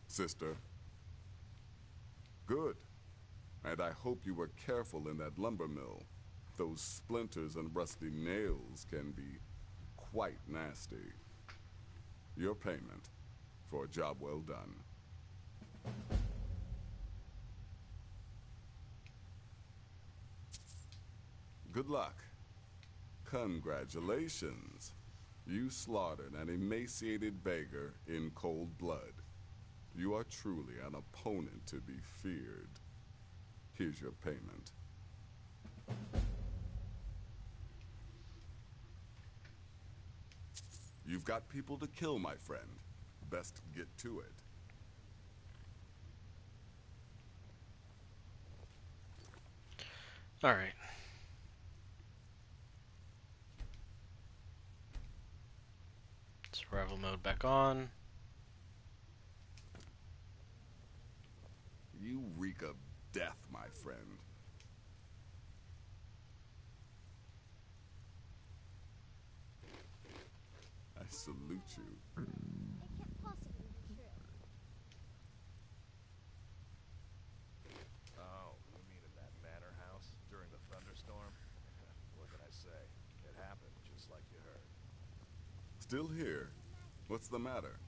Sister. Good. And I hope you were careful in that lumber mill. Those splinters and rusty nails can be quite nasty. Your payment for a job well done. Good luck. Congratulations. You slaughtered an emaciated beggar in cold blood. You are truly an opponent to be feared. Here's your payment. You've got people to kill, my friend. Best get to it. All right. Survival mode back on. You reek of death, my friend. I salute you. It can't possibly be true. Oh, you mean in that manor house during the thunderstorm? What can I say? It happened just like you heard. Still here? What's the matter?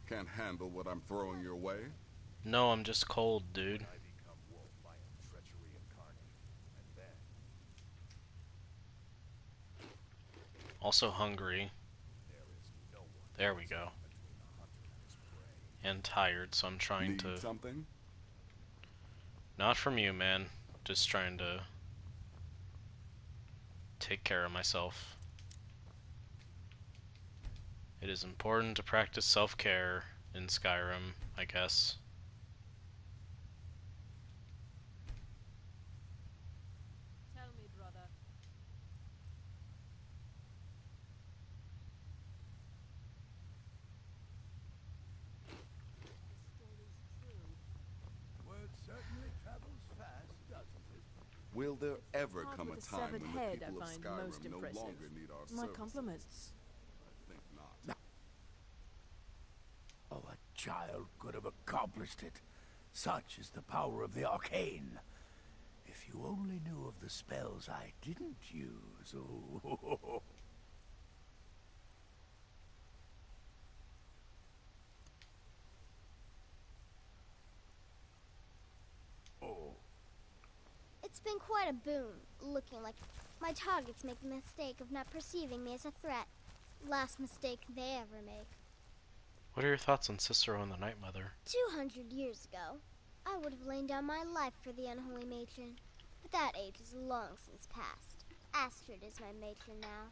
Can't handle what I'm throwing your way? No, I'm just cold, dude. I become wolf, I am treachery incarnate. And then Also hungry. there is no one There we go. between the hunter and his prey. And tired, so I'm trying Need to... something? Not from you, man. Just trying to take care of myself. It is important to practice self-care in Skyrim, I guess. Tell me, brother. Word certainly travels fast, doesn't it? Will there ever Part come a with a time severed when the head people I of find Skyrim most no impressive. longer need our My services? compliments. I think not. Oh, a child could have accomplished it. Such is the power of the arcane. If you only knew of the spells I didn't use. Oh. Oh. It's been quite a boon, looking like my targets make the mistake of not perceiving me as a threat. Last mistake they ever make. What are your thoughts on Cicero and the Night Mother? 200 years ago, I would have lain down my life for the unholy matron. But that age is long since past. Astrid is my matron now.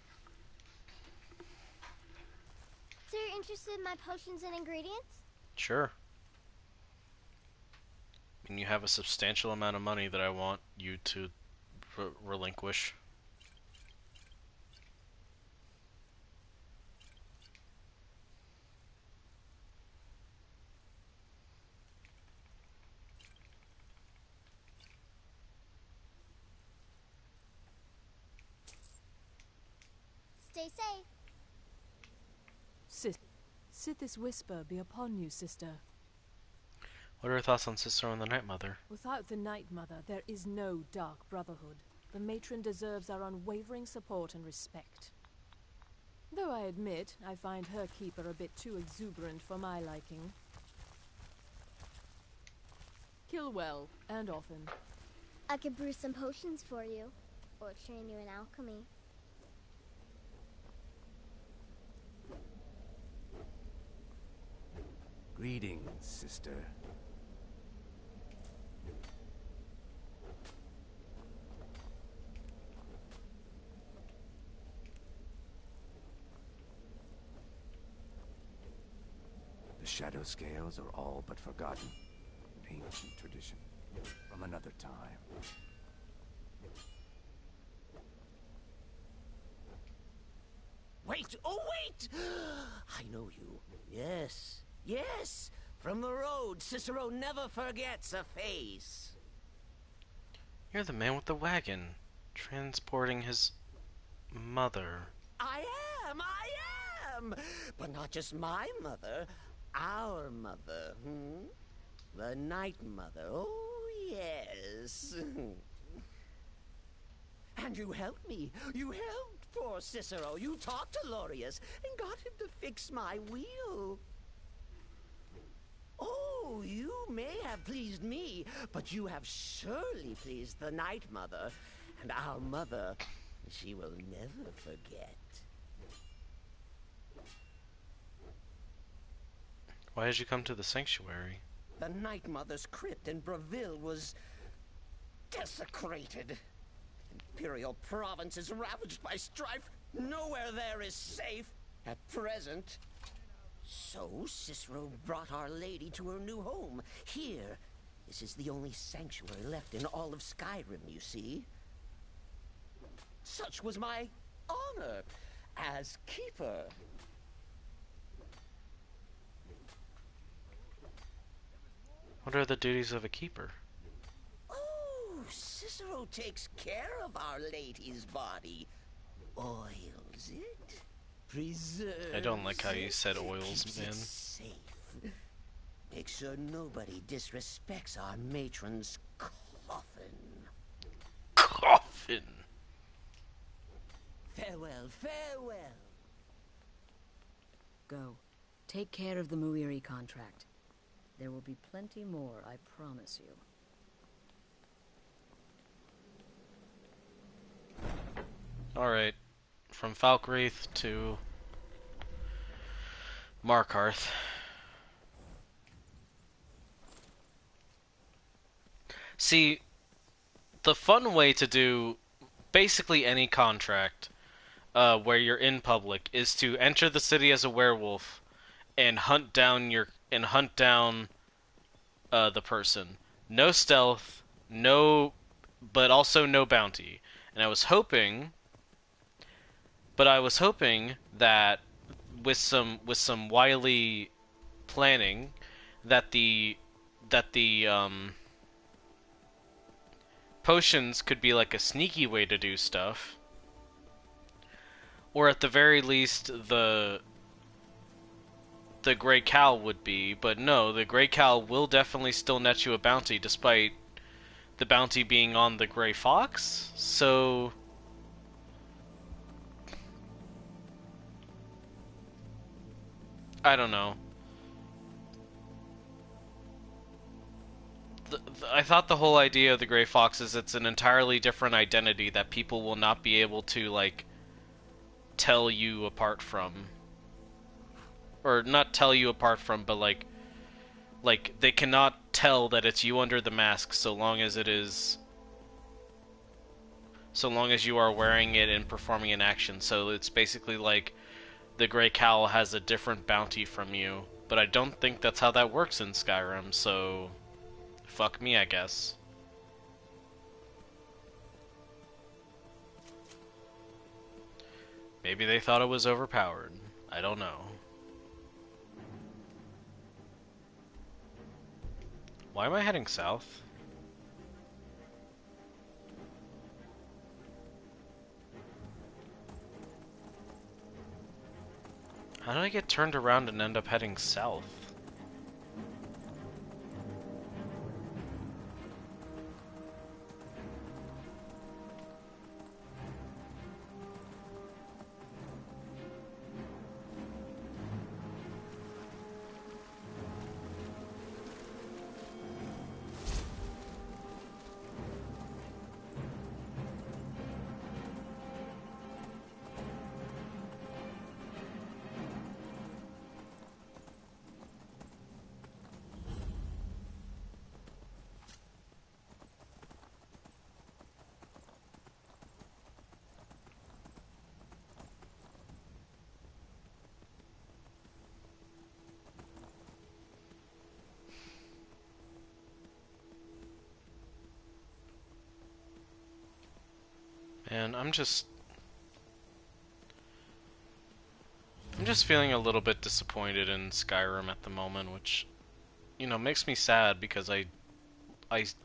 So you're interested in my potions and ingredients? Sure. And you have a substantial amount of money that I want you to relinquish. Stay safe. Sit this whisper be upon you, sister. What are your thoughts on Cicero and the Night Mother? Without the Night Mother, there is no Dark Brotherhood. The matron deserves our unwavering support and respect. Though I admit, I find her keeper a bit too exuberant for my liking. Kill well, and often. I could brew some potions for you, or train you in alchemy. Greetings, sister. The shadow scales are all but forgotten. An ancient tradition from another time. Wait! Oh, wait! I know you. Yes. Yes! From the road, Cicero never forgets a face. You're the man with the wagon, transporting his mother. I am! But not just my mother, our mother, The Night Mother, oh yes. And you helped me. You helped poor Cicero. You talked to Lorius and got him to fix my wheel. Oh, you may have pleased me, but you have surely pleased the Night Mother. And our mother, she will never forget. Why did you come to the sanctuary? The Night Mother's crypt in Breville was desecrated. The Imperial province is ravaged by strife. Nowhere there is safe at present. So Cicero brought Our Lady to her new home. Here, this is the only sanctuary left in all of Skyrim, you see. Such was my honor as keeper. What are the duties of a keeper? Oh, Cicero takes care of Our Lady's body. Oils it, preserves I don't like how you said it, oils, keeps man. it safe. Make sure nobody disrespects our matron's coffin. Coffin! Farewell, farewell. Go. Take care of the Muiri contract. There will be plenty more, I promise you. Alright. From Falkreath to Markarth. See, the fun way to do basically any contract where you're in public is to enter the city as a werewolf and hunt down the person. No stealth, but also no bounty. And I was hoping that with some wily planning that the potions could be like a sneaky way to do stuff, or at the very least the Grey Cowl would be, but no, the Grey Cowl will definitely still net you a bounty despite the bounty being on the Grey Fox, so I don't know. I thought the whole idea of the Grey Fox is it's an entirely different identity that people will not be able to, like, tell you apart from. Or not tell you apart from, but like they cannot tell that it's you under the mask so long as you are wearing it and performing an action. So it's basically like the Grey Cowl has a different bounty from you, but I don't think that's how that works in Skyrim, so fuck me, I guess. Maybe they thought it was overpowered. I don't know. Why am I heading south? How did I get turned around and end up heading south? And I'm just feeling a little bit disappointed in Skyrim at the moment, which, you know, makes me sad because I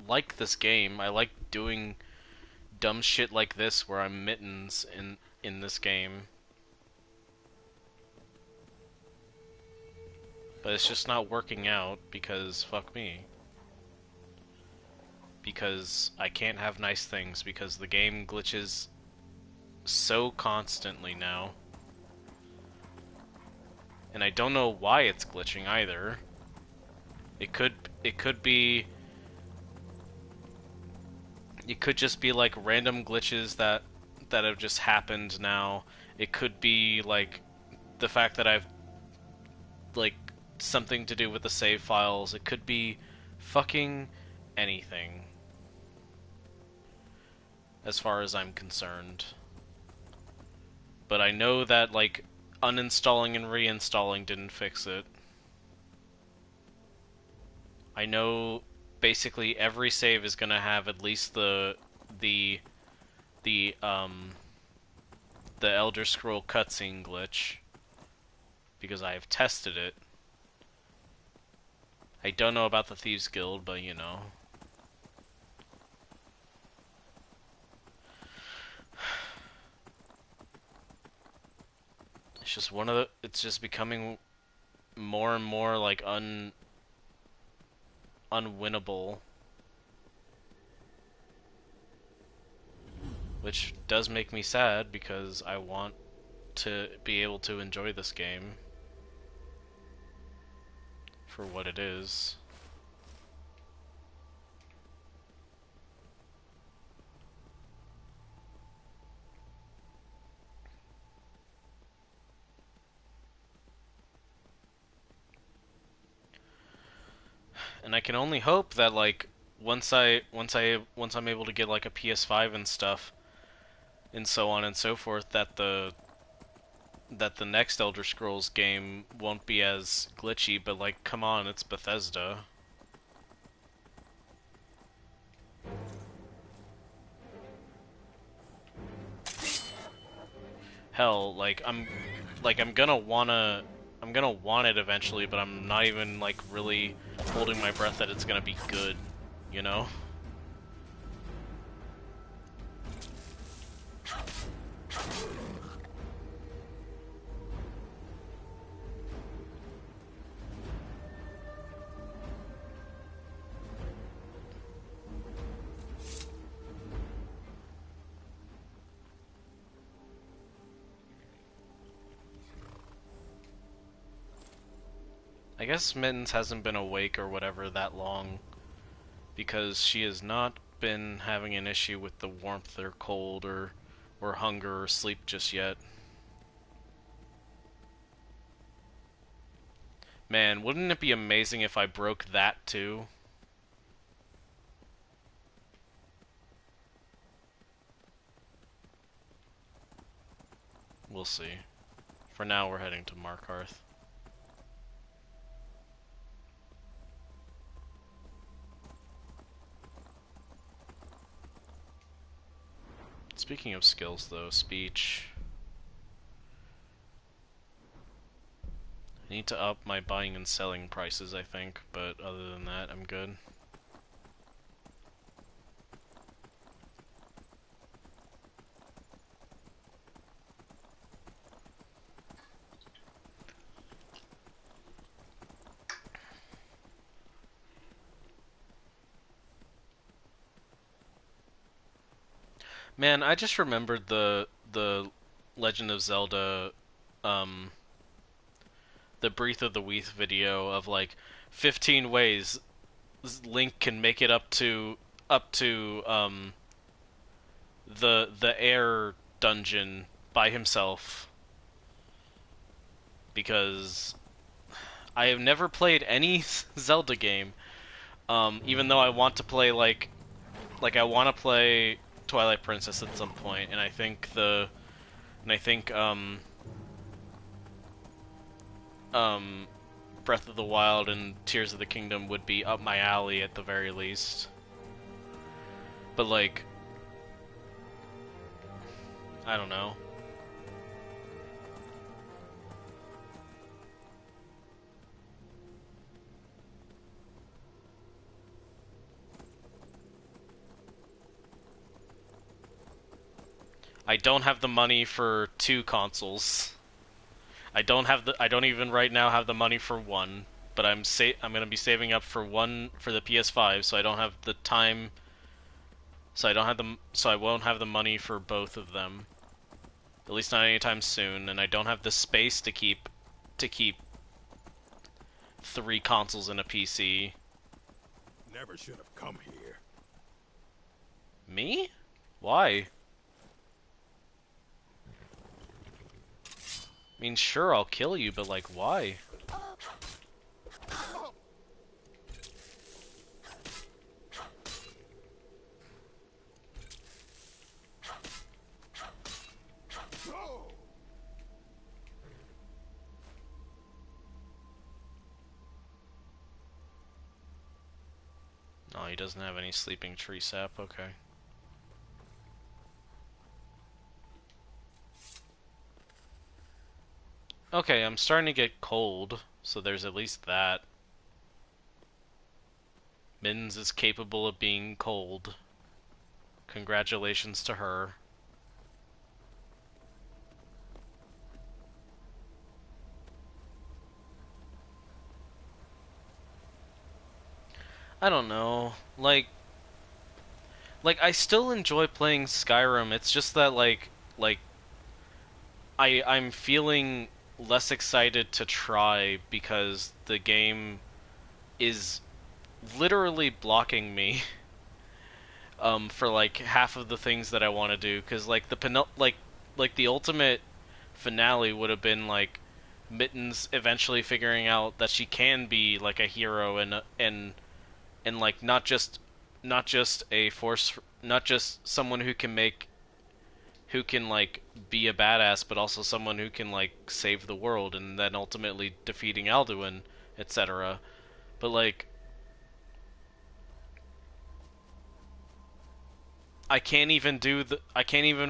like this game. I like doing dumb shit like this where I'm Mittens in this game. But it's just not working out because fuck me. Because I can't have nice things because the game glitches so constantly now. And I don't know why it's glitching either. It could be, it could just be like random glitches that have just happened now. It could be like the fact that I've like something to do with the save files. It could be fucking anything as far as I'm concerned. But I know that like uninstalling and reinstalling didn't fix it. I know basically every save is gonna have at least the Elder Scroll cutscene glitch because I have tested it. I don't know about the Thieves Guild, but you know. It's just one of the. It's just becoming more and more like unwinnable, which does make me sad because I want to be able to enjoy this game for what it is. And I can only hope that like once I'm able to get like a PS5 and stuff and so on and so forth, that the next Elder Scrolls game won't be as glitchy. But like, come on, it's Bethesda. Hell, like I'm gonna want it eventually, but I'm not even like really holding my breath that it's gonna be good, you know? I guess Mittens hasn't been awake or whatever that long because she has not been having an issue with the warmth or cold or hunger or sleep just yet. Man, wouldn't it be amazing if I broke that too? We'll see. For now, we're heading to Markarth. Speaking of skills, though, speech. I need to up my buying and selling prices, I think, but other than that, I'm good. Man, I just remembered the Legend of Zelda, um, the Breath of the Weath video of like 15 ways Link can make it up to the air dungeon by himself, because I have never played any Zelda game. Even though I want to play like I want to play Twilight Princess at some point, and I think um Breath of the Wild and Tears of the Kingdom would be up my alley at the very least. But like, I don't know. I don't have the money for 2 consoles. I don't even right now have the money for one, but I'm going to be saving up for one for the PS5, so I don't have the time, so I won't have the money for both of them. At least not anytime soon, and I don't have the space to keep 3 consoles in a PC. Never should have come here. Me? Why? I mean, sure, I'll kill you, but like, why? Oh, he doesn't have any sleeping tree sap, okay. Okay, I'm starting to get cold, so there's at least that. Mittens is capable of being cold. Congratulations to her. I don't know. Like I still enjoy playing Skyrim. It's just that like I'm feeling less excited to try because the game is literally blocking me for like half of the things that I want to do, cuz like like the ultimate finale would have been like Mittens eventually figuring out that she can be like a hero and like not just a force, not just someone who can like be a badass, but also someone who can like save the world, and then ultimately defeating Alduin, etc. But like I can't even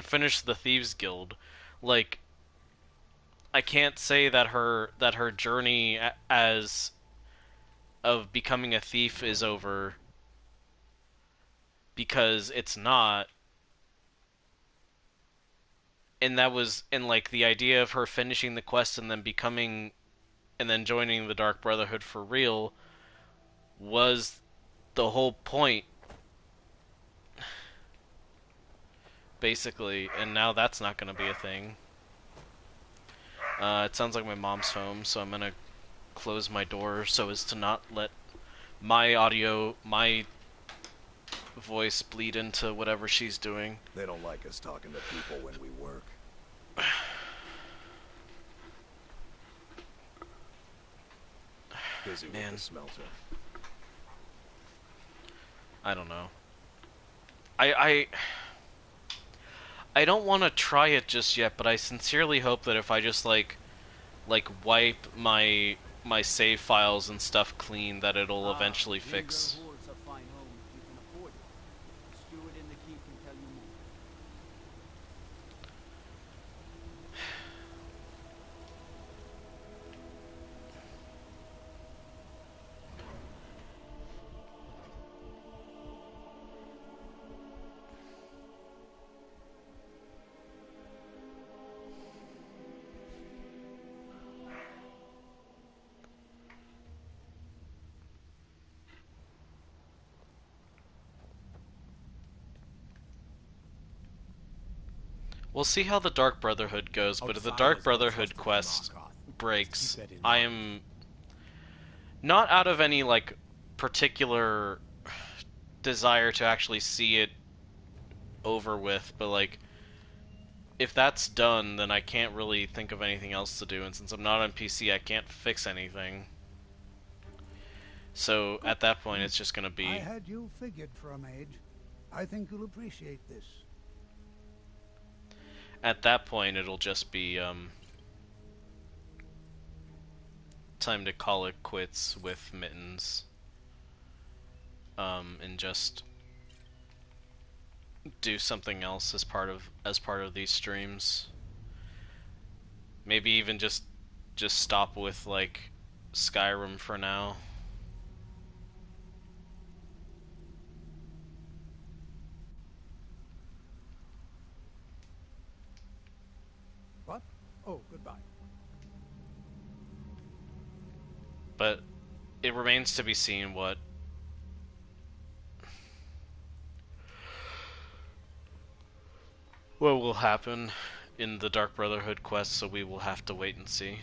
finish the Thieves Guild. Like I can't say that her journey as of becoming a thief is over, because it's not. And that was, and like the idea of her finishing the quest and then joining the Dark Brotherhood for real was the whole point, basically, and now that's not going to be a thing. It sounds like my mom's home, so I'm going to close my door so as to not let my voice bleed into whatever she's doing. They don't like us talking to people when we work. Busy with the smelter. I don't know. I don't want to try it just yet, but I sincerely hope that if I just like wipe my save files and stuff clean, that it'll eventually fix. We'll see how the Dark Brotherhood goes, but if the Dark Brotherhood quest breaks, I am not out of any, like, particular desire to actually see it over with, but, like, if that's done, then I can't really think of anything else to do, and since I'm not on PC, I can't fix anything. So, at that point, it's just gonna be... I had you figured for a mage. I think you'll appreciate this. At that point, it'll just be, time to call it quits with Mittens. And just do something else as part of these streams. Maybe even just stop with, like, Skyrim for now. What? Oh, goodbye. But it remains to be seen what will happen in the Dark Brotherhood quest, so we will have to wait and see.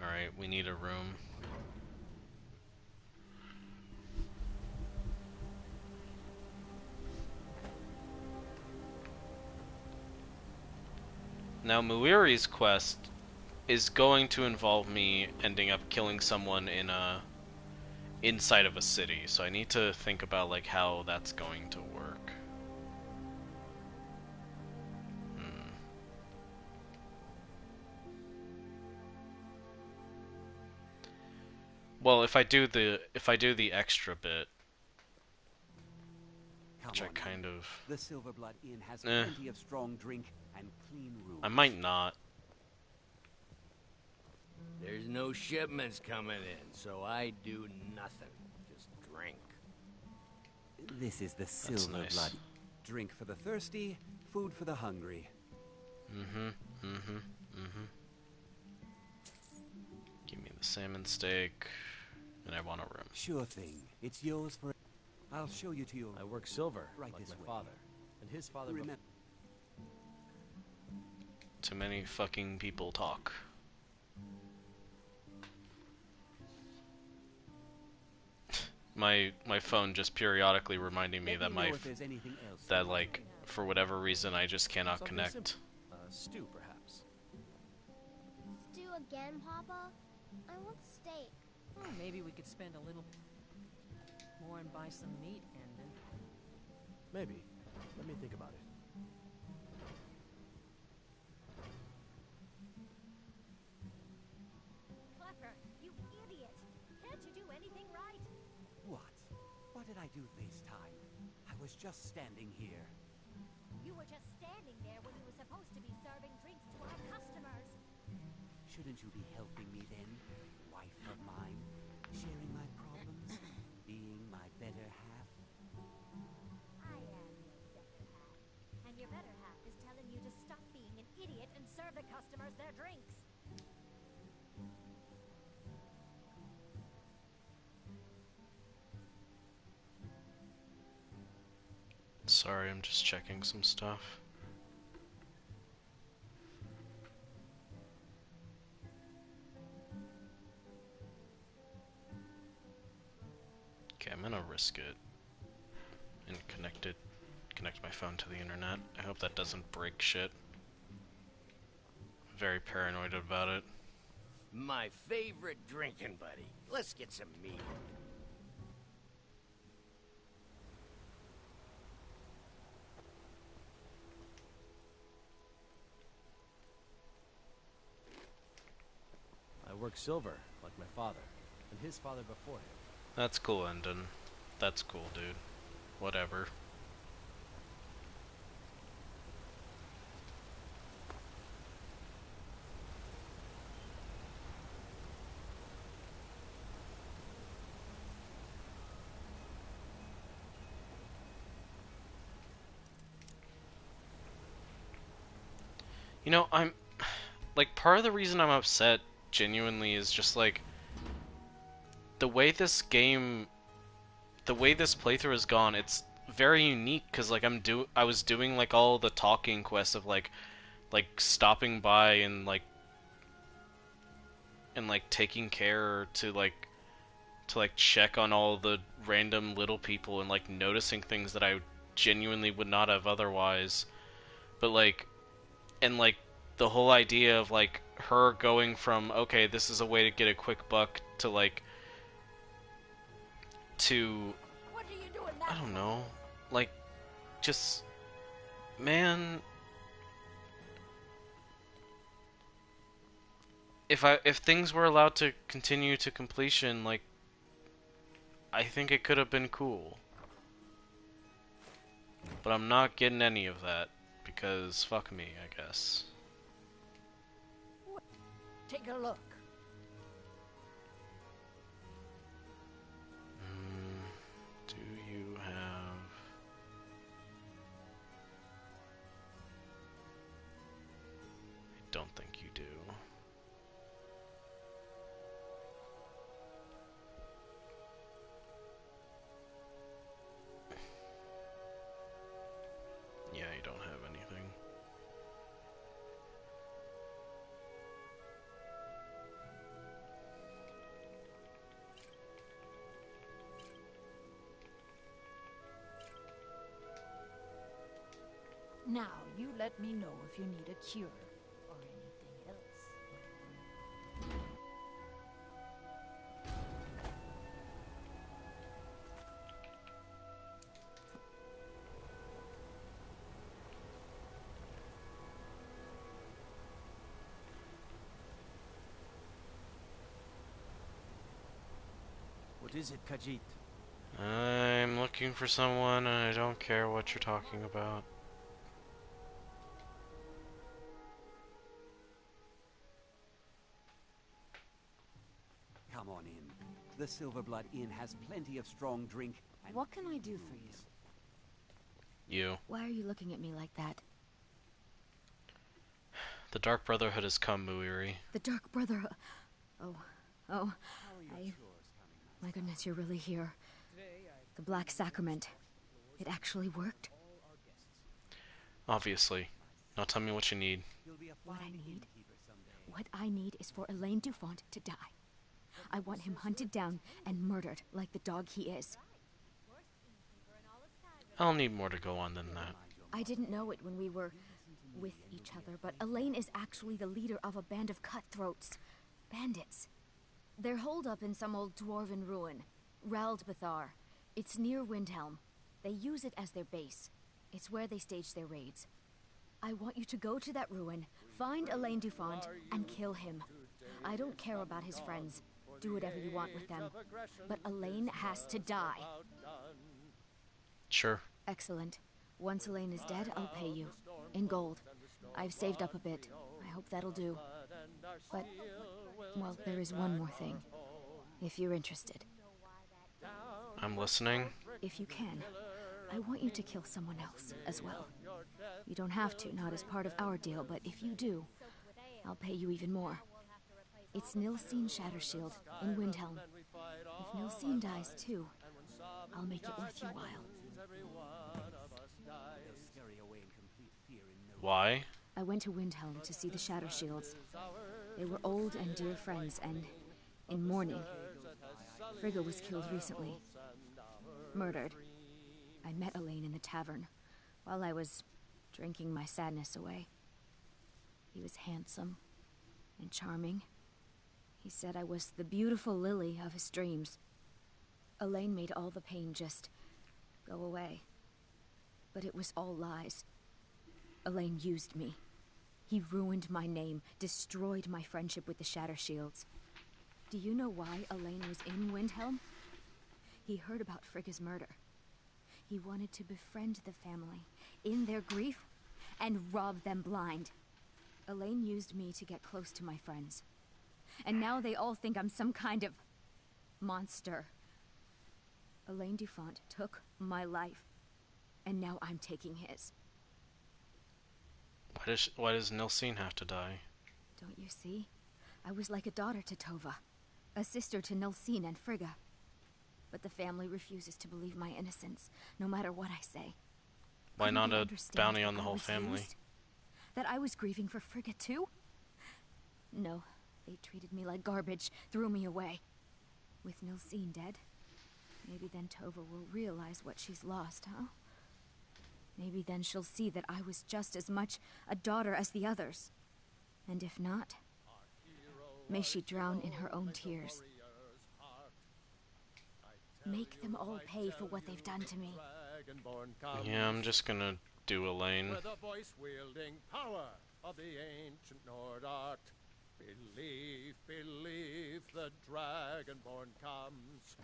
Alright, we need a room. Now, Muiri's quest is going to involve me ending up killing someone in inside of a city, so I need to think about, like, how that's going to work. Well, if I do the extra bit, which I kind of... The Silverblood Inn has plenty of strong drink and clean rooms. I might not. There's no shipments coming in, so I do nothing. Just drink. This is the Silverblood. Nice. Drink for the thirsty, food for the hungry. Give me the salmon steak, and I want a room. Sure thing. It's yours for... I'll show you to your... I work silver, right like this my way. father. And his father... Remember... Too many fucking people talk. My phone just periodically reminding me that like, for whatever reason, I just cannot Something connect. simple. Stew, perhaps. Stew again, Papa? I want steak. Oh, maybe we could spend a little more and buy some meat, Hendon. Maybe. Let me think about it. Clever, you idiot! Can't you do anything right? What? What did I do this time? I was just standing here. You were just standing there when you were supposed to be serving drinks to our customers. Shouldn't you be helping me then, wife of mine? Sharing my problems? Being my better half? I am your better half. And your better half is telling you to stop being an idiot and serve the customers their drinks. Sorry, I'm just checking some stuff. Okay, I'm gonna risk it and connect my phone to the internet. I hope that doesn't break shit. Very paranoid about it. My favorite drinking buddy. Let's get some meat. I work silver, like my father. And his father before him. That's cool, Endon. That's cool, dude. Whatever. You know, I'm... like, part of the reason I'm upset, genuinely, is just, like... the way this game the way this playthrough has gone, it's very unique because like I was doing like all the talking quests of like stopping by and taking care to like check on all the random little people and like noticing things that I genuinely would not have otherwise. But like and like the whole idea of like her going from okay, this is a way to get a quick buck to like to I don't know, like just man, if things were allowed to continue to completion, like I think it could have been cool. But I'm not getting any of that because fuck me, I guess. Take a look. Do you have... I don't think you do. Yeah, you don't have anything. Now, you let me know if you need a cure or anything else. What is it, Khajiit? I'm looking for someone and I don't care what you're talking about. Come on in. The Silverblood Inn has plenty of strong drink and... What can I do for you? You. Why are you looking at me like that? The Dark Brotherhood has come, Muiri. The Dark Brotherhood. Oh, my goodness, you're really here. The Black Sacrament. It actually worked? Obviously. Now tell me what you need. What I need? What I need is for Elaine Dufont to die. I want him hunted down and murdered like the dog he is. I'll need more to go on than that. I didn't know it when we were with each other, but Elaine is actually the leader of a band of cutthroats. Bandits. They're holed up in some old dwarven ruin. Raldbathar. It's near Windhelm. They use it as their base. It's where they stage their raids. I want you to go to that ruin, find Elaine Dufont, and kill him. I don't care about his friends. Do whatever you want with them. But Elaine has to die. Sure. Excellent. Once Elaine is dead, I'll pay you. In gold. I've saved up a bit. I hope that'll do. But, well, there is one more thing. If you're interested. I'm listening. If you can, I want you to kill someone else as well. You don't have to, not as part of our deal, but if you do, I'll pay you even more. It's Nilsine Shattershield in Windhelm. If Nilsine dies too, I'll make it worth your while. Why? I went to Windhelm to see the Shattershields. They were old and dear friends, and in mourning. Frigga was killed recently. Murdered. I met Elaine in the tavern, while I was drinking my sadness away. He was handsome and charming. He said I was the beautiful lily of his dreams. Elaine made all the pain just go away. But it was all lies. Elaine used me. He ruined my name, destroyed my friendship with the Shattershields. Do you know why Elaine was in Windhelm? He heard about Frigga's murder. He wanted to befriend the family in their grief and rob them blind. Elaine used me to get close to my friends. And now they all think I'm some kind of monster. Elaine Dufont took my life, and now I'm taking his. Why does Nilsine have to die? Don't you see? I was like a daughter to Tova, a sister to Nilsine and Frigga. But the family refuses to believe my innocence, no matter what I say. Why Couldn't not they a understand bounty that on the I whole was family? used? That I was grieving for Frigga too? No, they treated me like garbage, threw me away. With Nilsine dead, maybe then Tova will realize what she's lost, huh? Maybe then she'll see that I was just as much a daughter as the others. And if not, may she drown in her own tears. Make them all pay for what they've done to me. Yeah, I'm just gonna do Elaine. With the voice-wielding power of the ancient Nord art. Believe, believe, the Dragonborn comes.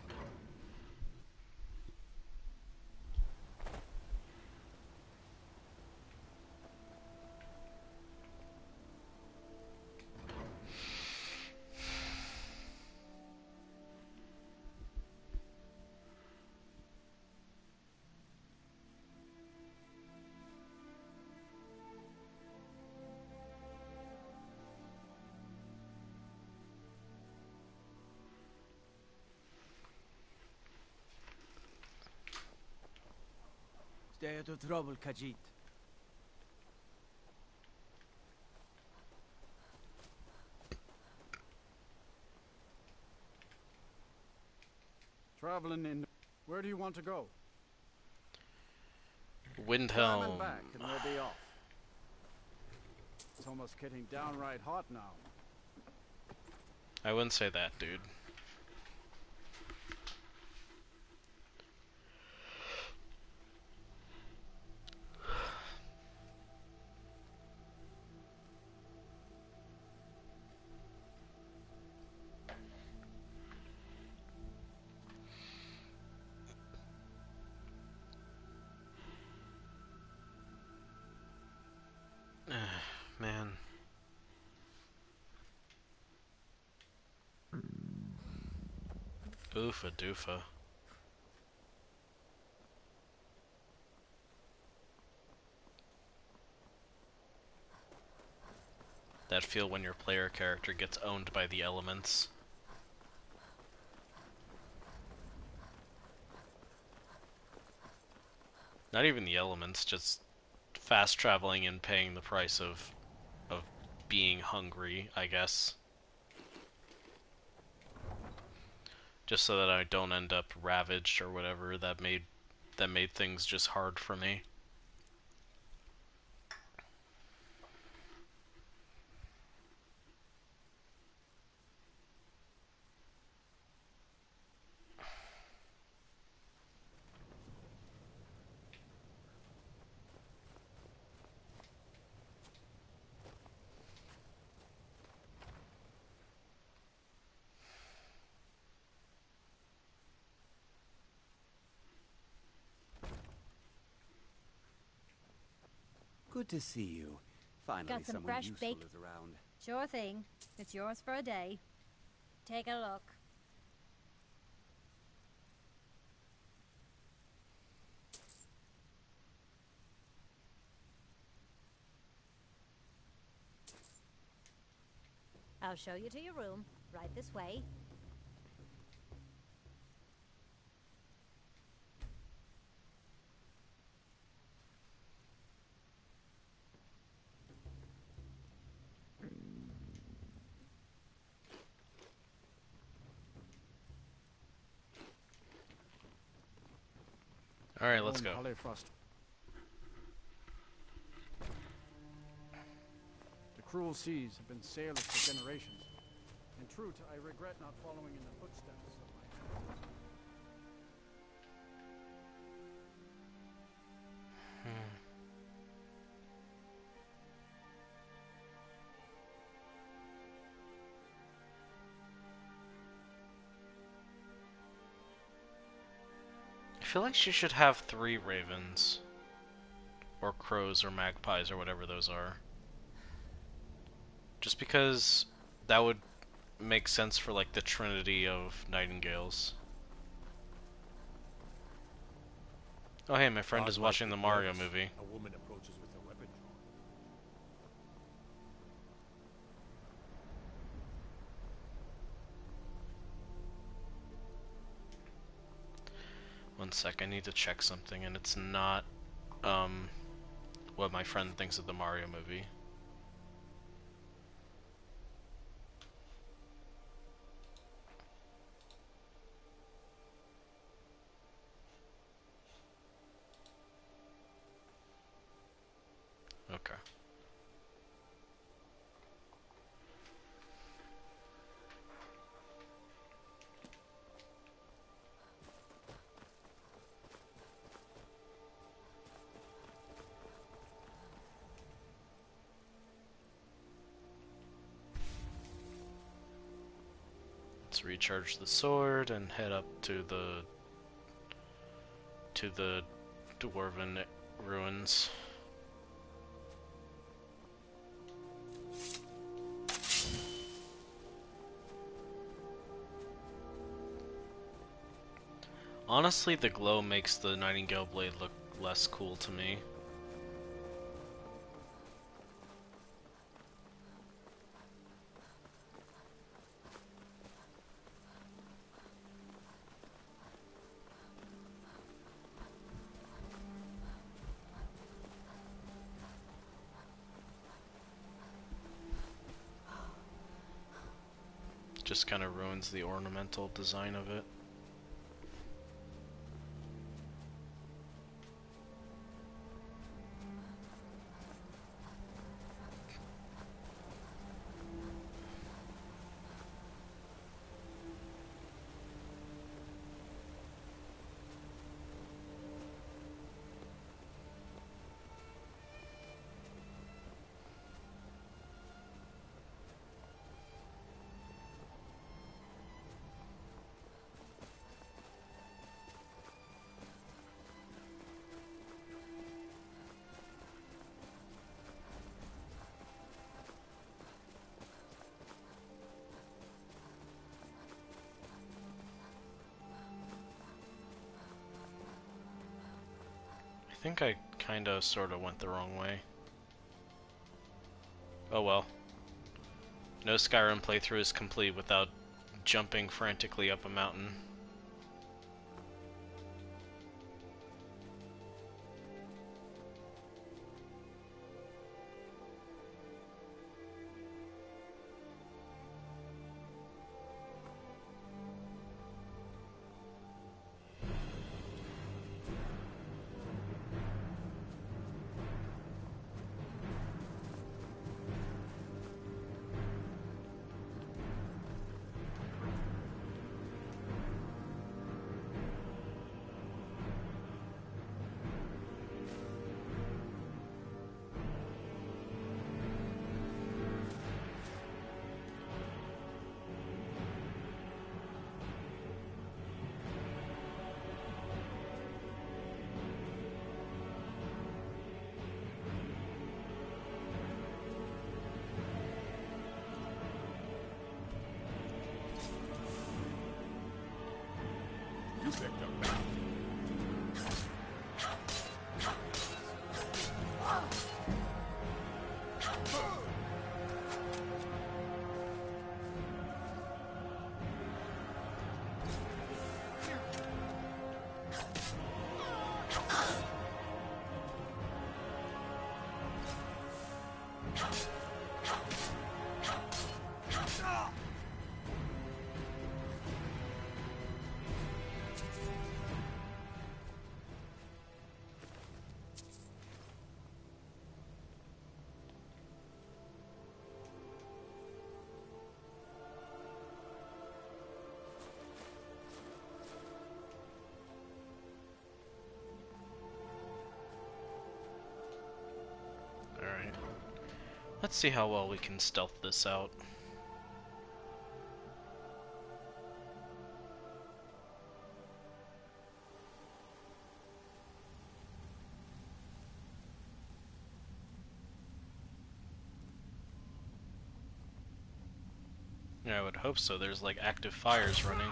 Stay out of trouble, Khajiit. Traveling in... Where do you want to go? Windhelm. Time and back, and we'll be off. It's almost getting downright hot now. I wouldn't say that, dude. Man. Oofa doofa. That feel when your player character gets owned by the elements. Not even the elements, just fast traveling and paying the price of being hungry, I guess. Just so that I don't end up ravaged or whatever. That made things just hard for me. Good to see you. Finally, Got some someone fresh useful bake. is around. Sure thing. It's yours for a day. Take a look. I'll show you to your room. Right this way. Alright, let's go. The cruel seas have been sailors for generations. In truth, I regret not following in the footsteps of my... I feel like she should have 3 ravens. Or crows or magpies or whatever those are. Just because that would make sense for like the trinity of nightingales. Oh hey, my friend is watching the Mario movie. A woman approaches with a weapon drawn. one sec. I need to check something, and it's not what my friend thinks of the Mario movie. Okay. Let's recharge the sword and head up to the dwarven ruins. Honestly, the glow makes the Nightingale blade look less cool to me. Just kind of ruins the ornamental design of it. I think I kinda sorta went the wrong way. Oh well. No Skyrim playthrough is complete without jumping frantically up a mountain. You picked up that. Alright. Let's see how well we can stealth this out. Yeah, I would hope so. There's like active fires running.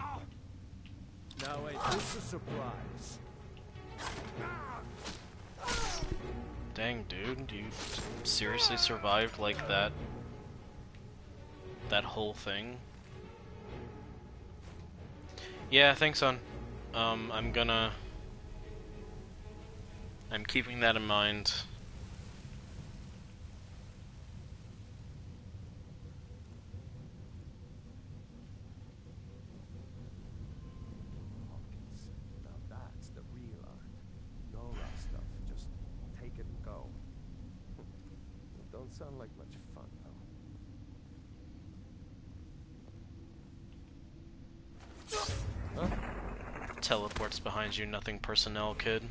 Now ain't this a surprise? Dang, dude, you seriously survived like that whole thing? Yeah, thanks, son. I'm gonna I'm keeping that in mind. Now that's the real art. No rough stuff, just take it and go. It don't sound like much fun, though. Huh? Teleports behind you, nothing personnel, kid.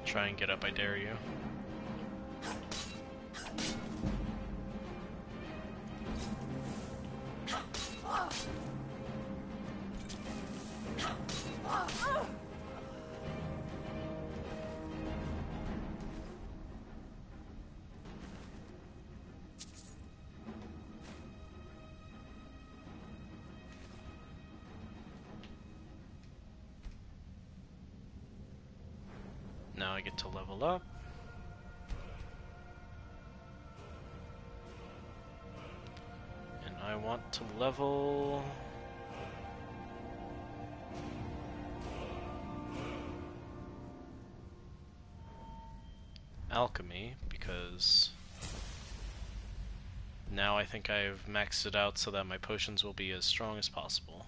Try and get up, I dare you. Now I get to level up. And I want to level... Alchemy, because now I think I've maxed it out so that my potions will be as strong as possible.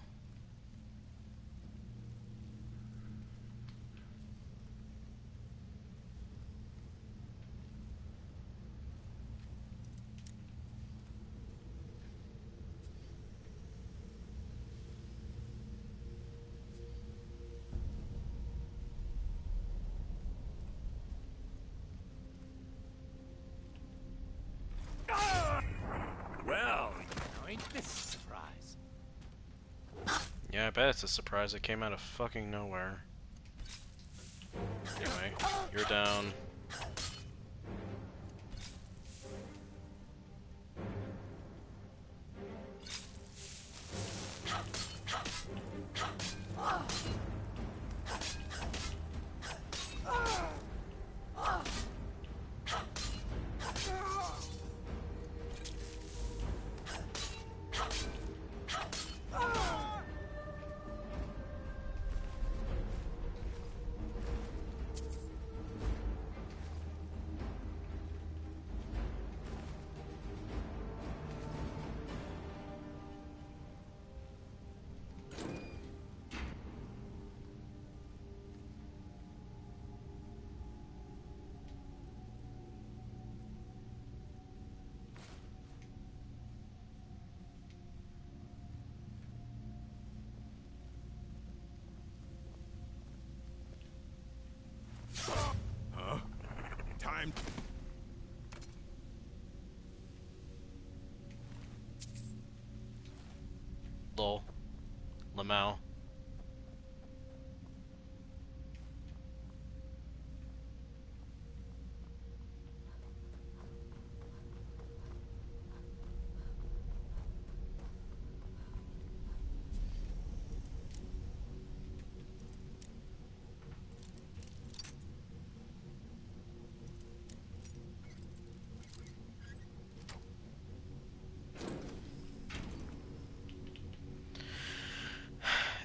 Well, ain't this a surprise? Yeah, I bet it's a surprise. It came out of fucking nowhere. Anyway, you're down. Huh? Time. Lol. Lamau.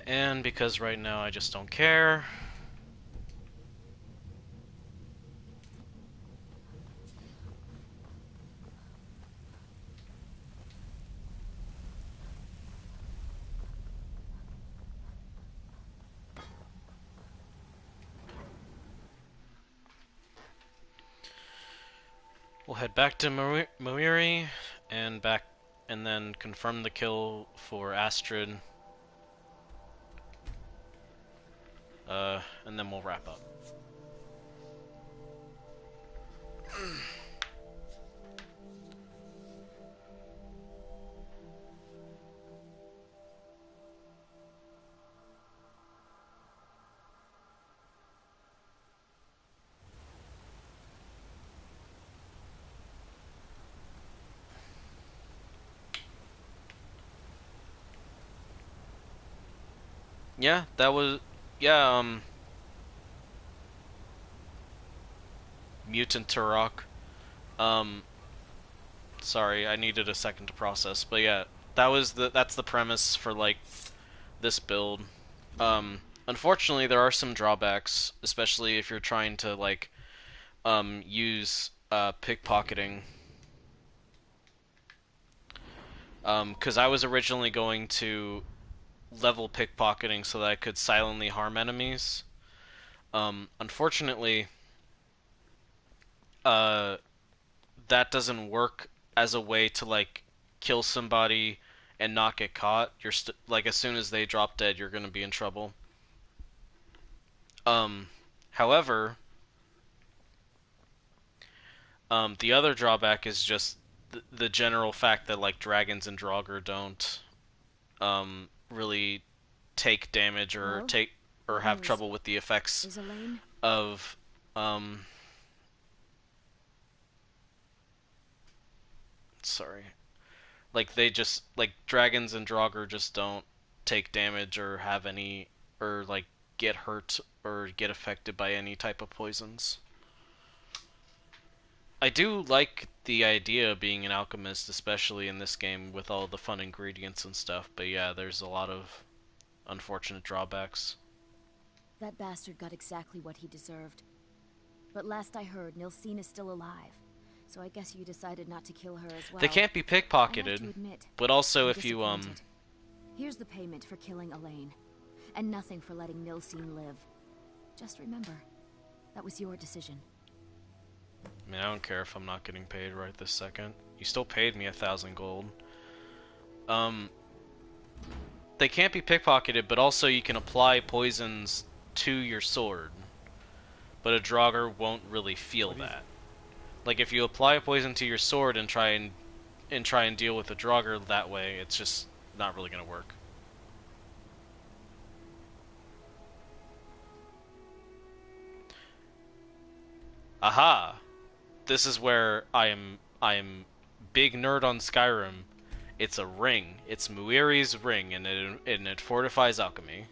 And because right now I just don't care. We'll head back to Muiri and then confirm the kill for Astrid. And then we'll wrap up. Yeah, that was yeah. Mutant Turok. Um, sorry, I needed a second to process, but yeah, that's the premise for like this build. Unfortunately, there are some drawbacks, especially if you're trying to like use pickpocketing. Because I was originally going to level pickpocketing so that I could silently harm enemies. Unfortunately, uh, that doesn't work as a way to like kill somebody and not get caught. Like as soon as they drop dead, you're gonna be in trouble. Um, however, the other drawback is just the general fact that like dragons and Draugr don't really take damage or Well, have trouble with the effects is Elaine? of um sorry. Like they just like dragons and Draugr just don't take damage or have any or like get hurt or get affected by any type of poisons. I do like the idea of being an alchemist, especially in this game with all the fun ingredients and stuff, but yeah, there's a lot of unfortunate drawbacks. That bastard got exactly what he deserved. But last I heard, Nilsine is still alive. So I guess you decided not to kill her as well. They can't be I have to pickpocketed, admit, but also I'm if you Here's the payment for killing Elaine, and nothing for letting Nilsine live. Just remember, that was your decision. I mean, I don't care if I'm not getting paid right this second. You still paid me 1,000 gold. They can't be pickpocketed, but also you can apply poisons to your sword. But a Draugr won't really feel that. Like if you apply a poison to your sword and try and deal with a Draugr that way, it's just not really gonna work. Aha! This is where I am big nerd on Skyrim. It's a ring. It's Muiri's ring, and it fortifies alchemy.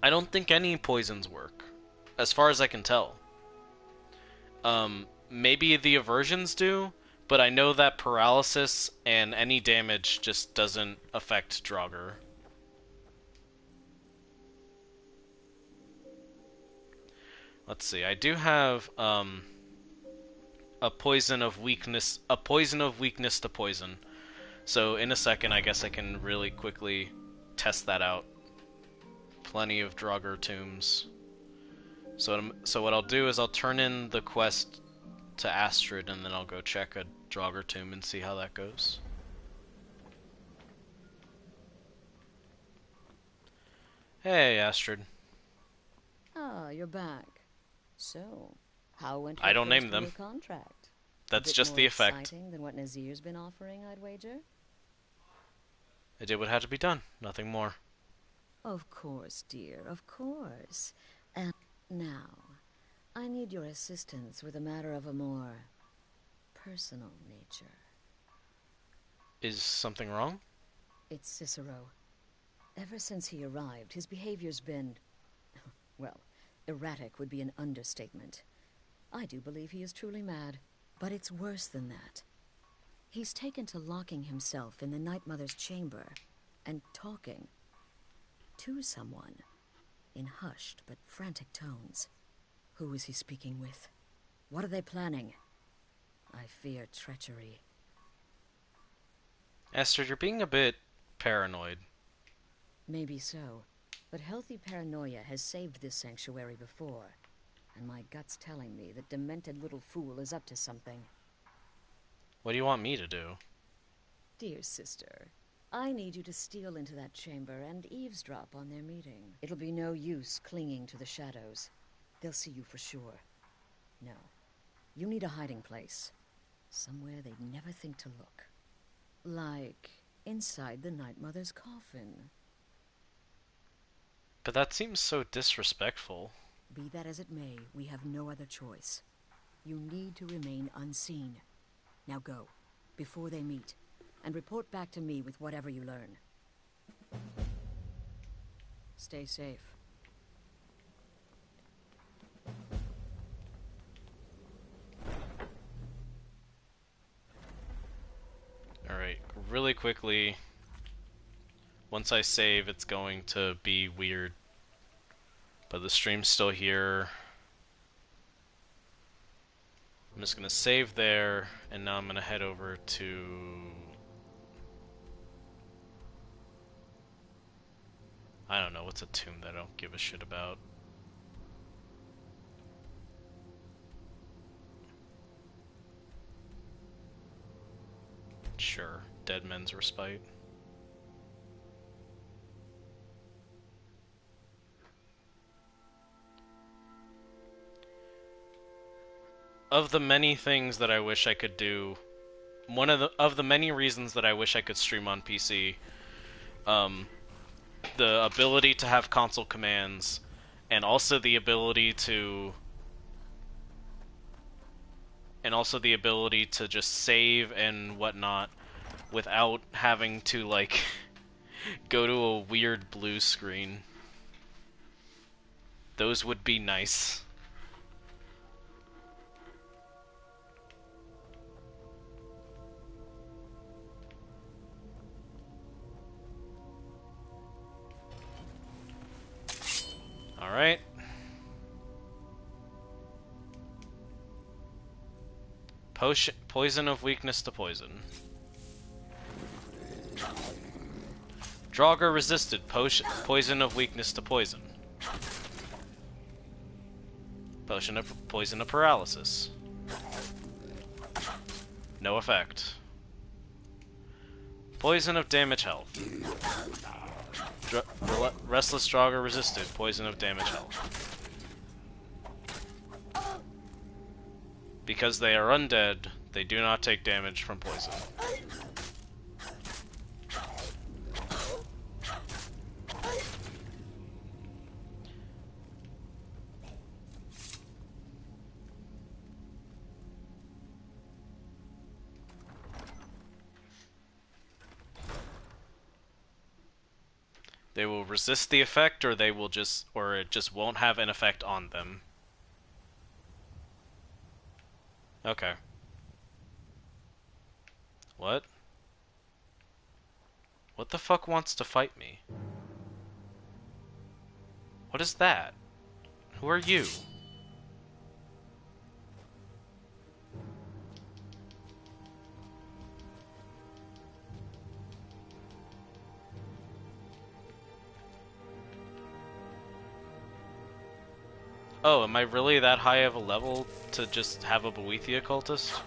I don't think any poisons work, as far as I can tell. Maybe the aversions do, but I know that paralysis and any damage just doesn't affect Draugr. Let's see. I do have a poison of weakness to poison. So in a second, I guess I can really quickly test that out. Plenty of Draugr tombs. So what I'll do is I'll turn in the quest to Astrid, and then I'll go check a Draugr tomb and see how that goes. Hey, Astrid. Ah, you're back. So, how went I your don't first name them. real contract? That's a bit just more the effect. exciting than what Nazir's been offering, I'd wager? I did what had to be done, nothing more. Of course, dear, of course. And now, I need your assistance with a matter of a more personal nature. Is something wrong? It's Cicero. Ever since he arrived, his behavior's been, well, erratic would be an understatement. I do believe he is truly mad, but it's worse than that. He's taken to locking himself in the Night Mother's chamber and talking to someone in hushed but frantic tones. Who is he speaking with? What are they planning? I fear treachery. Esther, you're being a bit paranoid. Maybe so, but healthy paranoia has saved this sanctuary before, and my gut's telling me that demented little fool is up to something. What do you want me to do? Dear sister, I need you to steal into that chamber and eavesdrop on their meeting. It'll be no use clinging to the shadows. They'll see you for sure. No, you need a hiding place. Somewhere they'd never think to look. Like inside the Night Mother's coffin. But that seems so disrespectful. Be that as it may, we have no other choice. You need to remain unseen. Now go, before they meet. and report back to me with whatever you learn. Stay safe. Alright, really quickly, once I save, it's going to be weird. But the stream's still here. I'm just gonna save there, and now I'm gonna head over to... I don't know, what's a tomb that I don't give a shit about? Sure, Dead Men's Respite. Of the many things that I wish I could do, one of the many reasons that I wish I could stream on PC, the ability to have console commands, and also the ability to just save and whatnot without having to, like, go to a weird blue screen. Those would be nice. Alright. Poison of weakness to poison. Draugr resisted poison of weakness to poison. Poison of paralysis. No effect. Poison of damage health. Restless Draugr resisted poison of damage health. Because they are undead, they do not take damage from poison. They will resist the effect, or they will just, or it just won't have an effect on them. Okay. What? What the fuck wants to fight me? What is that? Who are you? Oh, am I really that high of a level to just have a Boethia cultist?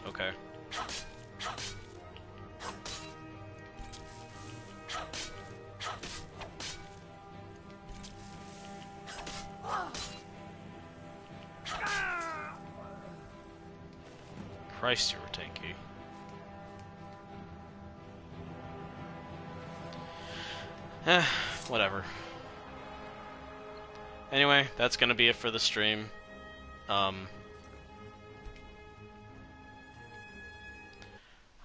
Okay. Christ, you were tanky. Whatever. Anyway, that's gonna be it for the stream. I'm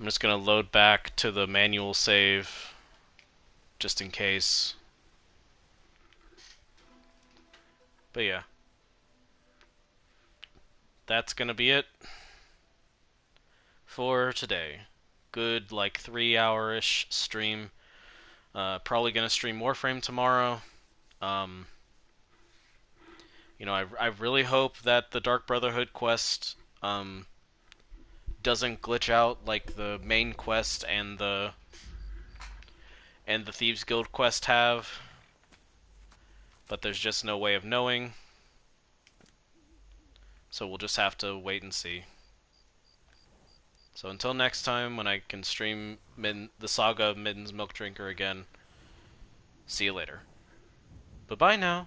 just gonna load back to the manual save, just in case. But yeah. That's gonna be it for today. Good, like, 3-hour-ish stream. Probably gonna stream Warframe tomorrow. You know, I really hope that the Dark Brotherhood quest doesn't glitch out like the main quest and the Thieves Guild quest have. But there's just no way of knowing. So we'll just have to wait and see. So until next time, when I can stream the Saga of Mittens Milk Drinker again, see you later. Bye-bye now.